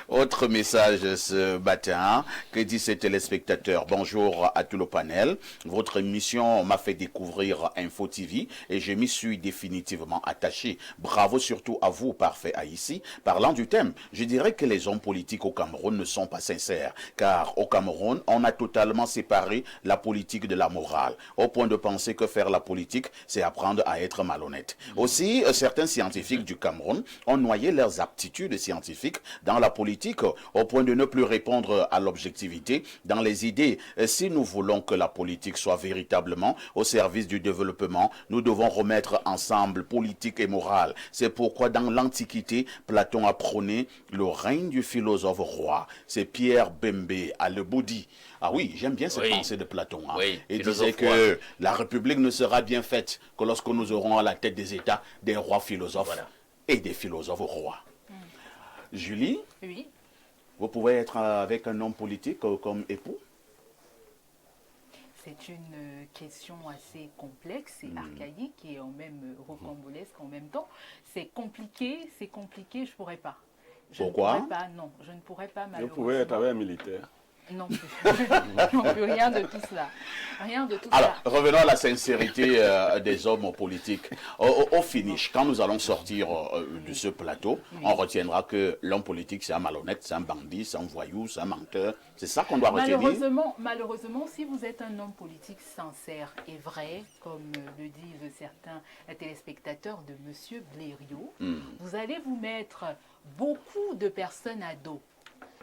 Autre message ce matin, que dit ces téléspectateurs? Bonjour à tout le panel. Votre émission m'a fait découvrir Info TV et je m'y suis définitivement attaché. Bravo surtout à vous, parfait Haïti. Parlant du thème, je dirais que les hommes politiques au Cameroun ne sont pas sincères, car au Cameroun, on a totalement séparé la politique de la morale, au point de penser que faire la politique, c'est apprendre à être malhonnête. Aussi, certains scientifiques du Cameroun ont noyé leurs aptitudes scientifiques dans la politique au point de ne plus répondre à l'objectivité dans les idées. Si nous voulons que la politique soit véritablement au service du développement, nous devons remettre ensemble politique et morale. C'est pourquoi dans l'Antiquité, Platon a prôné le règne du philosophe roi. C'est Pierre Bembe à le Boudi. Ah oui, j'aime bien cette pensée de Platon. Hein.
Oui,
il disait que la République ne sera bien faite que lorsque nous aurons à la tête des États des rois philosophes et des philosophes rois. Julie,
oui.
Vous pouvez être avec un homme politique comme époux?
C'est une question assez complexe et archaïque et en même rocambolesque en même temps. C'est compliqué, je ne pourrais pas.
Pourquoi?
Ne pourrais pas, non, je ne pourrais pas malheureusement.
Vous pouvez être avec un militaire.
Non plus. Non plus, rien de tout cela. Rien de tout
Alors,
cela.
revenons à la sincérité des hommes politiques. Au finish, quand nous allons sortir de ce plateau, on retiendra que l'homme politique, c'est un malhonnête, c'est un bandit, c'est un voyou, c'est un menteur. C'est ça qu'on doit retenir.
Malheureusement, si vous êtes un homme politique sincère et vrai, comme le disent certains téléspectateurs de M. Blériot, vous allez vous mettre beaucoup de personnes à dos.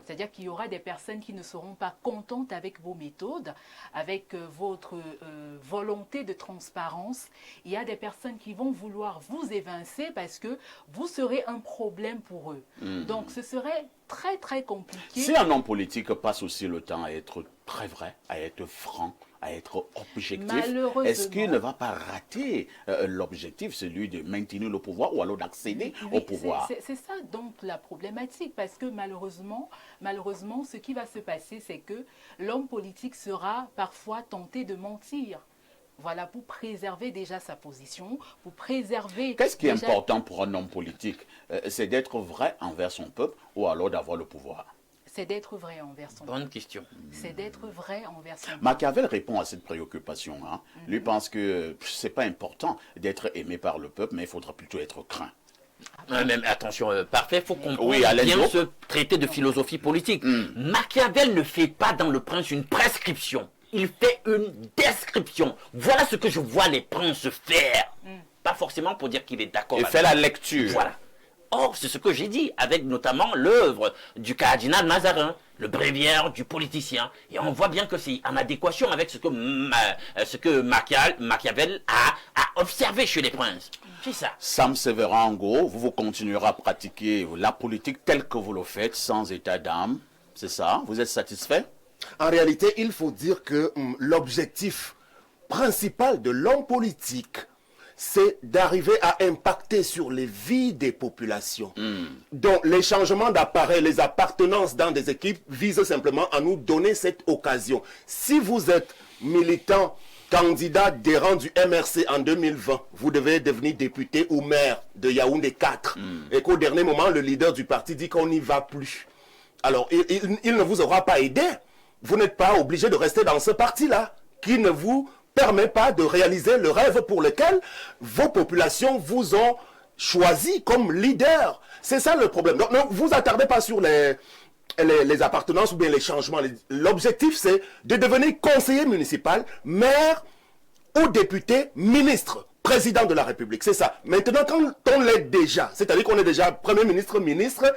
C'est-à-dire qu'il y aura des personnes qui ne seront pas contentes avec vos méthodes, avec votre volonté de transparence. Il y a des personnes qui vont vouloir vous évincer parce que vous serez un problème pour eux. Donc ce serait très très compliqué.
Si un homme politique passe aussi le temps à être très vrai, à être franc, à être objectif, est-ce qu'il ne va pas rater l'objectif, celui de maintenir le pouvoir ou alors d'accéder au pouvoir?
C'est ça donc la problématique, parce que malheureusement, ce qui va se passer, c'est que l'homme politique sera parfois tenté de mentir. Voilà, pour préserver déjà sa position, pour préserver...
Qu'est-ce qui est important pour un homme politique? C'est d'être vrai envers son peuple ou alors d'avoir le pouvoir?
C'est d'être vrai envers son peuple.
Bonne question.
C'est d'être vrai envers son peuple.
Machiavel répond à cette préoccupation. Lui pense que c'est pas important d'être aimé par le peuple, mais il faudra plutôt être craint.
Mais attention, parfait, il faut comprendre
Alain
bien
Diop.
ce traité de philosophie politique. Machiavel ne fait pas dans Le Prince une prescription, il fait une description. Voilà ce que je vois les princes faire. Pas forcément pour dire qu'il est d'accord.
Il fait la lecture.
Voilà. Or, c'est ce que j'ai dit, avec notamment l'œuvre du cardinal Mazarin, le bréviaire du politicien. Et on voit bien que c'est en adéquation avec ce que Machiavel a observé chez les princes. C'est ça.
Sam Sévérin, en gros, vous continuerez à pratiquer la politique telle que vous le faites, sans état d'âme. C'est ça? Vous êtes satisfait?
En réalité, il faut dire que l'objectif principal de l'homme politique, c'est d'arriver à impacter sur les vies des populations. Donc, les changements d'appareil, les appartenances dans des équipes visent simplement à nous donner cette occasion. Si vous êtes militant, candidat des rangs du MRC en 2020, vous devez devenir député ou maire de Yaoundé 4. Et qu'au dernier moment, le leader du parti dit qu'on n'y va plus. Alors, il ne vous aura pas aidé. Vous n'êtes pas obligé de rester dans ce parti-là, qui ne vous permet pas de réaliser le rêve pour lequel vos populations vous ont choisi comme leader. C'est ça le problème. Donc, ne vous attardez pas sur les appartenances ou bien les changements. L'objectif, c'est de devenir conseiller municipal, maire ou député, ministre, président de la République. C'est ça. Maintenant, quand on l'est déjà, c'est-à-dire qu'on est déjà Premier ministre, ministre,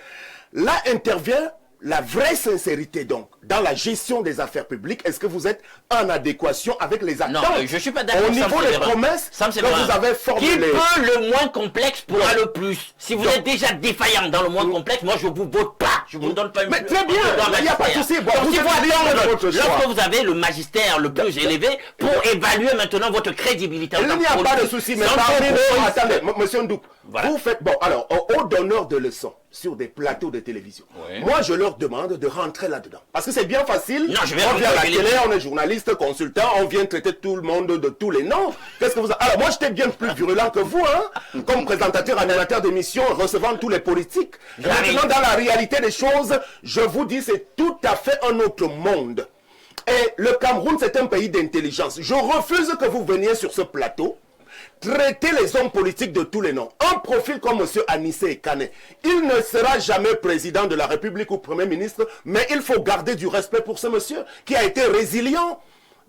là intervient la vraie sincérité, donc, dans la gestion des affaires publiques. Est-ce que vous êtes en adéquation avec les attentes?
Non, je ne suis pas d'accord.
Au niveau des promesses que vous avez formulées.
Qui peut le moins complexe pourra le plus. Si vous êtes déjà défaillant dans le moins complexe, moi je ne vous vote pas. Je ne vous donne pas une...
Mais très bien, il n'y a pas de souci. Bon,
donc il faut attendre lorsque vous avez le magistère le plus élevé pour évaluer maintenant votre crédibilité.
Il n'y a pas de souci, mais attendez, monsieur Ndouk, vous faites... Bon, alors, aux donneurs de leçons sur des plateaux de télévision, moi je leur demande de rentrer là-dedans. Parce que c'est bien facile.
Non, je vais
on vient à la télé, on est journaliste, consultant, on vient traiter tout le monde de tous les noms. Qu'est-ce que vous... Alors moi j'étais bien plus virulent que vous, hein, comme présentateur, animateur d'émission, recevant tous les politiques. Maintenant, dans la réalité des choses, je vous dis, c'est tout à fait un autre monde. Et le Cameroun, c'est un pays d'intelligence. Je refuse que vous veniez sur ce plateau traiter les hommes politiques de tous les noms. Un profil comme M. Anissé Kane, il ne sera jamais président de la République ou Premier ministre, mais il faut garder du respect pour ce monsieur qui a été résilient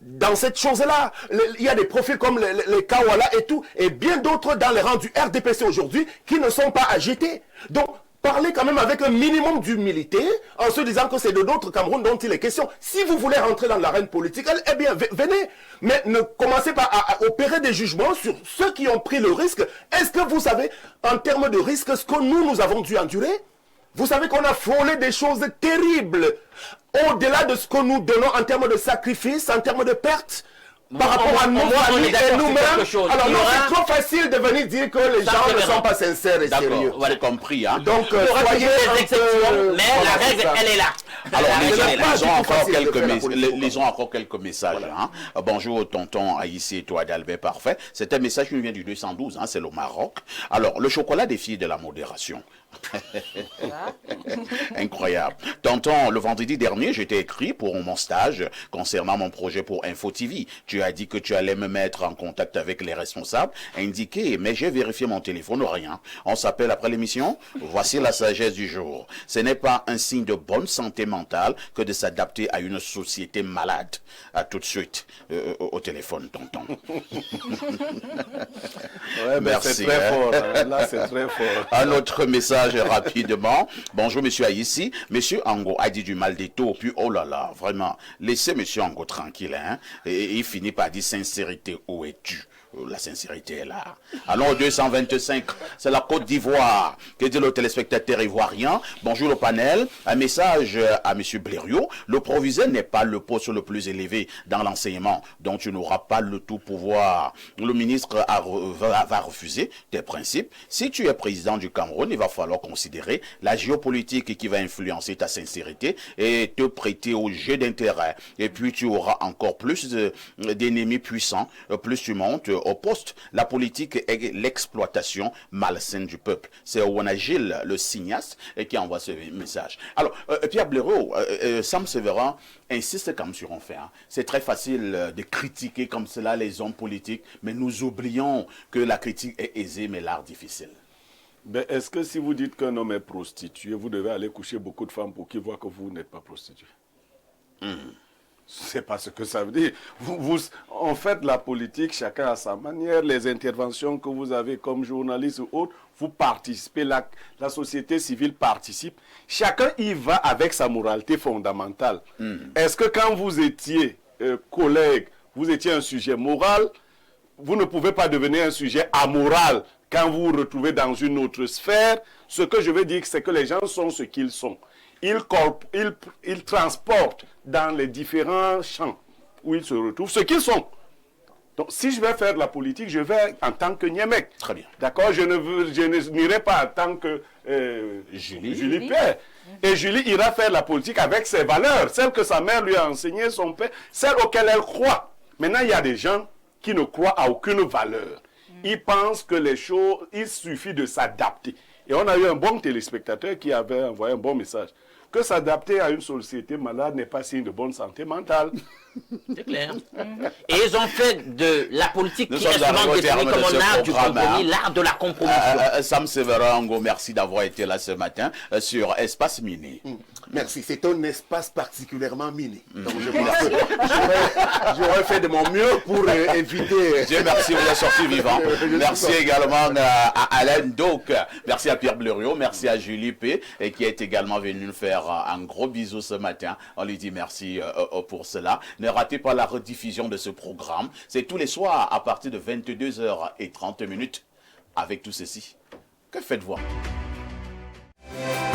dans cette chose-là. Il y a des profils comme les Kawala et tout, et bien d'autres dans les rangs du RDPC aujourd'hui qui ne sont pas agités. Donc, parlez quand même avec un minimum d'humilité en se disant que c'est de notre Cameroun dont il est question. Si vous voulez rentrer dans l'arène politique, eh bien, venez. Mais ne commencez pas à opérer des jugements sur ceux qui ont pris le risque. Est-ce que vous savez, en termes de risque, ce que nous avons dû endurer? Vous savez qu'on a frôlé des choses terribles. Au-delà de ce que nous donnons en termes de sacrifices, en termes de pertes. Par rapport à nous, et nous-mêmes. Alors non, c'est trop facile de venir dire que les gens ne sont pas sincères et sérieux.
Vous avez compris, hein?
Donc, soyez
des exceptions, mais la règle, elle est là.
Alors, lisons encore quelques messages. Hein? Bonjour, tonton Aïssi et toi d'Albert Parfait. C'est un message qui nous vient du 212, hein? C'est le Maroc. Alors, le chocolat des filles de la modération. Incroyable. Tonton, le vendredi dernier, j'étais écrit pour mon stage concernant mon projet pour Info TV. Tu tu as dit que tu allais me mettre en contact avec les responsables, indiqué, mais j'ai vérifié mon téléphone, rien. On s'appelle après l'émission. Voici la sagesse du jour. Ce n'est pas un signe de bonne santé mentale que de s'adapter à une société malade. À tout de suite au téléphone, tonton.
Ouais, merci. C'est très fort. Hein. Là, c'est très fort.
Un autre message rapidement. Bonjour, monsieur Aïssi. Monsieur Ango a dit du mal des taux. Puis, oh là là, vraiment, laissez monsieur Ango tranquille. Hein, et il finit par dire sincérité, où es-tu? La sincérité est là. Allons au 225, c'est la Côte d'Ivoire. Que dit le téléspectateur ivoirien? Bonjour le panel. Un message à M. Blériot. Le proviseur n'est pas le poste le plus élevé dans l'enseignement, donc tu n'auras pas le tout pouvoir. Le ministre va refuser tes principes. Si tu es président du Cameroun, il va falloir considérer la géopolitique qui va influencer ta sincérité et te prêter au jeu d'intérêt. Et puis tu auras encore plus d'ennemis puissants, plus tu montes au poste. La politique est l'exploitation malsaine du peuple. C'est Owana Gilles, le cinéaste, qui envoie ce message. Alors, Pierre Blériot, Sam Sévérin insiste comme sur un fait. Hein. C'est très facile de critiquer comme cela les hommes politiques, mais nous oublions que la critique est aisée, mais l'art difficile.
Ben, est-ce que si vous dites qu'un homme est prostitué, vous devez aller coucher beaucoup de femmes pour qu'il voit que vous n'êtes pas prostitué? C'est pas ce que ça veut dire. En fait, la politique, chacun à sa manière, les interventions que vous avez comme journaliste ou autre, vous participez, la société civile participe. Chacun y va avec sa moralité fondamentale. Est-ce que quand vous étiez collègue, vous étiez un sujet moral, vous ne pouvez pas devenir un sujet amoral quand vous vous retrouvez dans une autre sphère? Ce que je veux dire, c'est que les gens sont ce qu'ils sont. Ils transportent dans les différents champs où ils se retrouvent ce qu'ils sont. Donc, si je vais faire de la politique, je vais en tant que Niemek.
Très bien.
D'accord? Je n'irai pas en tant que Julie Père. Et Julie ira faire la politique avec ses valeurs, celles que sa mère lui a enseignées, son père, celles auxquelles elle croit. Maintenant, il y a des gens qui ne croient à aucune valeur. Ils pensent que les choses, il suffit de s'adapter. Et on a eu un bon téléspectateur qui avait envoyé un bon message. Que s'adapter à une société malade n'est pas signe de bonne santé mentale.
C'est clair. Et ils ont fait de la politique qui est souvent définie comme un art du compromis, l'art de la compromission.
Sam Sévérin, merci d'avoir été là ce matin sur Espace Mini.
Merci, c'est un espace particulièrement mini. Donc j'aurais fait de mon mieux pour éviter...
Dieu merci, vous êtes sorti vivant. Merci également à Alain Doc. Merci à Pierre Blériot, merci à Julie P. Et qui est également venu nous faire un gros bisou ce matin. On lui dit merci pour cela. Ne ratez pas la rediffusion de ce programme. C'est tous les soirs à partir de 22h30 avec tout ceci. Que faites-vous?